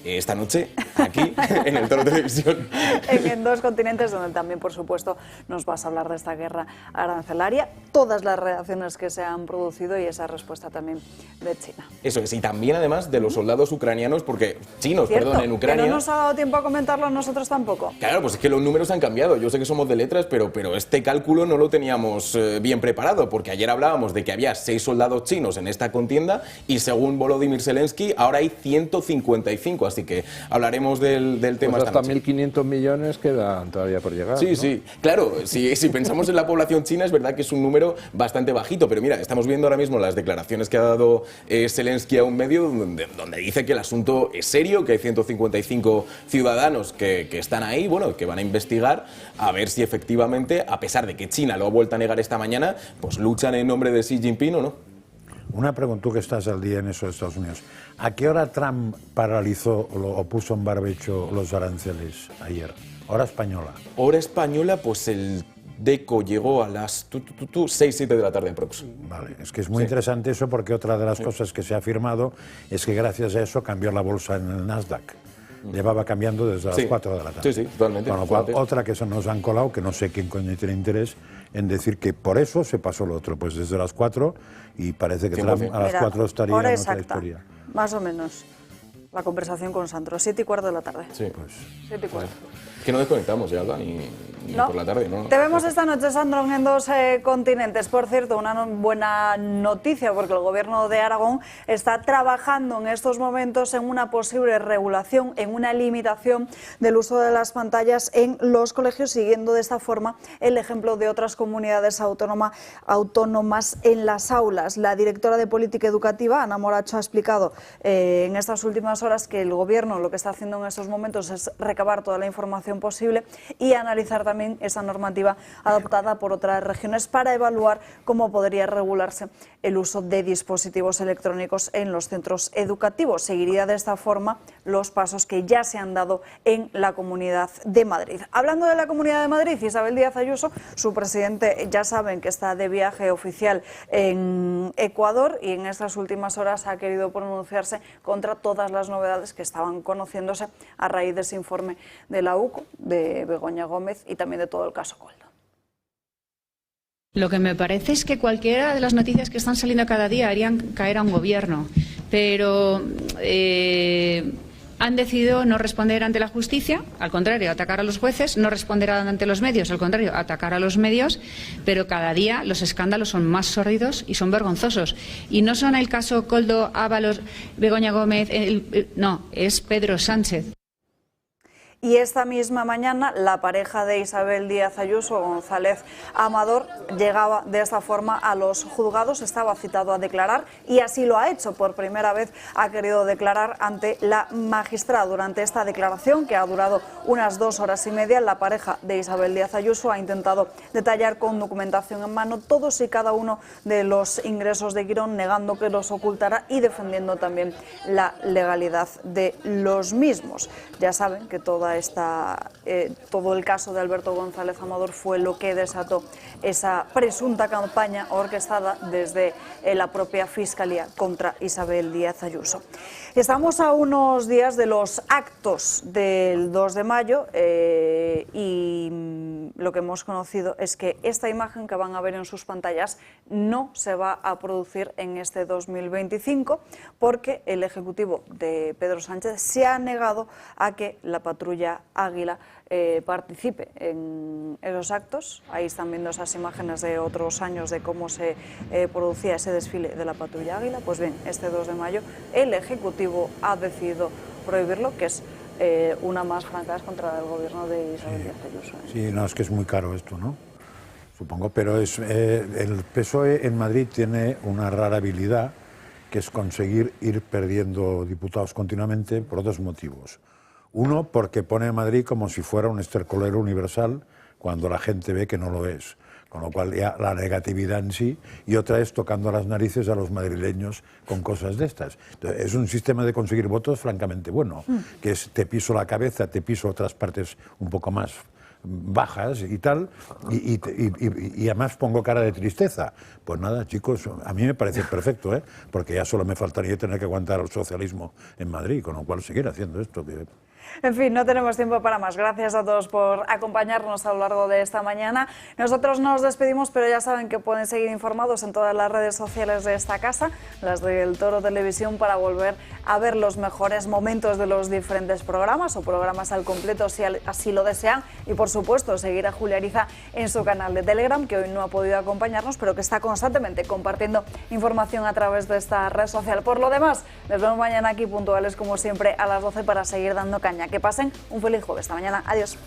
Speaker 6: Esta noche, aquí, en el Toro Televisión.
Speaker 1: En Dos Continentes, donde también, por supuesto, nos vas a hablar de esta guerra arancelaria, todas las reacciones que se han producido y esa respuesta también de China.
Speaker 6: Eso es, y también además de los soldados ucranianos, porque chinos,
Speaker 1: Cierto,
Speaker 6: perdón, en Ucrania...
Speaker 1: que no nos ha dado tiempo a comentarlo a nosotros tampoco.
Speaker 6: Claro, pues es que los números han cambiado. Yo sé que somos de letras, pero este cálculo no lo teníamos bien preparado, porque ayer hablábamos de que había 6 soldados chinos en esta contienda y según Volodymyr Zelensky, ahora hay 155, así que hablaremos del tema
Speaker 3: pues
Speaker 6: esta
Speaker 3: hasta
Speaker 6: noche.
Speaker 3: 1.500 millones quedan todavía por llegar.
Speaker 6: Sí,
Speaker 3: ¿no?
Speaker 6: sí, claro, si pensamos en la población china es verdad que es un número bastante bajito, pero mira, estamos viendo ahora mismo las declaraciones que ha dado Zelensky a un medio donde dice que el asunto es serio, que hay 155 ciudadanos que están ahí, bueno, que van a investigar a ver si efectivamente, a pesar de que China lo ha vuelto a negar esta mañana, pues luchan en nombre de Xi Jinping o no.
Speaker 2: Una pregunta, tú que estás al día en eso de Estados Unidos. ¿A qué hora Trump paralizó o puso en barbecho los aranceles ayer? ¿Hora española?
Speaker 6: Hora española, pues el Deco llegó a las 6-7 de la tarde aprox.
Speaker 2: Vale, es que es muy interesante eso porque otra de las cosas que se ha afirmado es que gracias a eso cambió la bolsa en el Nasdaq. Llevaba cambiando desde las 4 de la tarde.
Speaker 6: Sí, totalmente.
Speaker 2: Con lo cual, otra que nos han colado, que no sé quién coño tiene interés en decir que por eso se pasó lo otro, pues desde las 4 y parece que Trump a las 4 estaría en otra historia.
Speaker 1: Más o menos. La conversación con Sandro, 7:15 de la tarde.
Speaker 6: Sí,
Speaker 2: pues.
Speaker 1: 7:15.
Speaker 6: Que no desconectamos ya, Alba, ni por la tarde, ¿no?
Speaker 1: Te vemos esta noche, Sandro, en 2 continentes. Por cierto, una buena noticia, porque el Gobierno de Aragón está trabajando en estos momentos en una posible regulación, en una limitación del uso de las pantallas en los colegios, siguiendo de esta forma el ejemplo de otras comunidades autónomas en las aulas. La directora de Política Educativa, Ana Moracho, ha explicado en estas últimas horas que el Gobierno lo que está haciendo en estos momentos es recabar toda la información posible y analizar también esa normativa adoptada por otras regiones para evaluar cómo podría regularse el uso de dispositivos electrónicos en los centros educativos. Seguiría de esta forma los pasos que ya se han dado en la Comunidad de Madrid. Hablando de la Comunidad de Madrid, Isabel Díaz Ayuso, su presidente, ya saben que está de viaje oficial en Ecuador y en estas últimas horas ha querido pronunciarse contra todas las novedades que estaban conociéndose a raíz de ese informe de la UCO, de Begoña Gómez y también de todo el caso Koldo.
Speaker 7: Lo que me parece es que cualquiera de las noticias que están saliendo cada día harían caer a un gobierno, pero han decidido no responder ante la justicia, al contrario, atacar a los jueces, no responder ante los medios, al contrario, atacar a los medios, pero cada día los escándalos son más sórdidos y son vergonzosos. Y no son el caso Koldo, Ábalos, Begoña Gómez, no, es Pedro Sánchez.
Speaker 1: Y esta misma mañana la pareja de Isabel Díaz Ayuso, González Amador, llegaba de esta forma a los juzgados, estaba citado a declarar y así lo ha hecho. Por primera vez ha querido declarar ante la magistrada. Durante esta declaración, que ha durado unas 2 horas y media, la pareja de Isabel Díaz Ayuso ha intentado detallar con documentación en mano todos y cada uno de los ingresos de Quirón, negando que los ocultara y defendiendo también la legalidad de los mismos. Ya saben que todo el caso de Alberto González Amador fue lo que desató esa presunta campaña orquestada desde la propia Fiscalía contra Isabel Díaz Ayuso. Estamos a unos días de los actos del 2 de mayo y lo que hemos conocido es que esta imagen que van a ver en sus pantallas no se va a producir en este 2025 porque el Ejecutivo de Pedro Sánchez se ha negado a que la patrulla Águila participe en esos actos. Ahí están viendo esas imágenes de otros años de cómo se producía ese desfile de la patrulla Águila. Pues bien, este 2 de mayo el Ejecutivo ha decidido prohibirlo, que es una más franca contra el gobierno de Isabel Díaz Ayuso.
Speaker 2: Sí, no, es que es muy caro esto, ¿no? Supongo, pero el PSOE en Madrid tiene una rara habilidad, que es conseguir ir perdiendo diputados continuamente por 2 motivos. Uno, porque pone a Madrid como si fuera un estercolero universal cuando la gente ve que no lo es, con lo cual ya la negatividad en sí, y otra es tocando las narices a los madrileños con cosas de estas. Entonces, es un sistema de conseguir votos francamente bueno, que es te piso la cabeza, te piso otras partes un poco más bajas y tal, y además pongo cara de tristeza. Pues nada, chicos, a mí me parece perfecto, porque ya solo me faltaría tener que aguantar el socialismo en Madrid, con lo cual seguir haciendo esto.
Speaker 1: En fin, no tenemos tiempo para más. Gracias a todos por acompañarnos a lo largo de esta mañana. Nosotros nos despedimos, pero ya saben que pueden seguir informados en todas las redes sociales de esta casa, las del Toro Televisión, para volver a ver los mejores momentos de los diferentes programas o programas al completo si así lo desean. Y por supuesto, seguir a Julia Ariza en su canal de Telegram, que hoy no ha podido acompañarnos, pero que está constantemente compartiendo información a través de esta red social. Por lo demás, nos vemos mañana aquí puntuales como siempre a las 12 para seguir dando caña. Que pasen un feliz jueves. Hasta mañana. Adiós.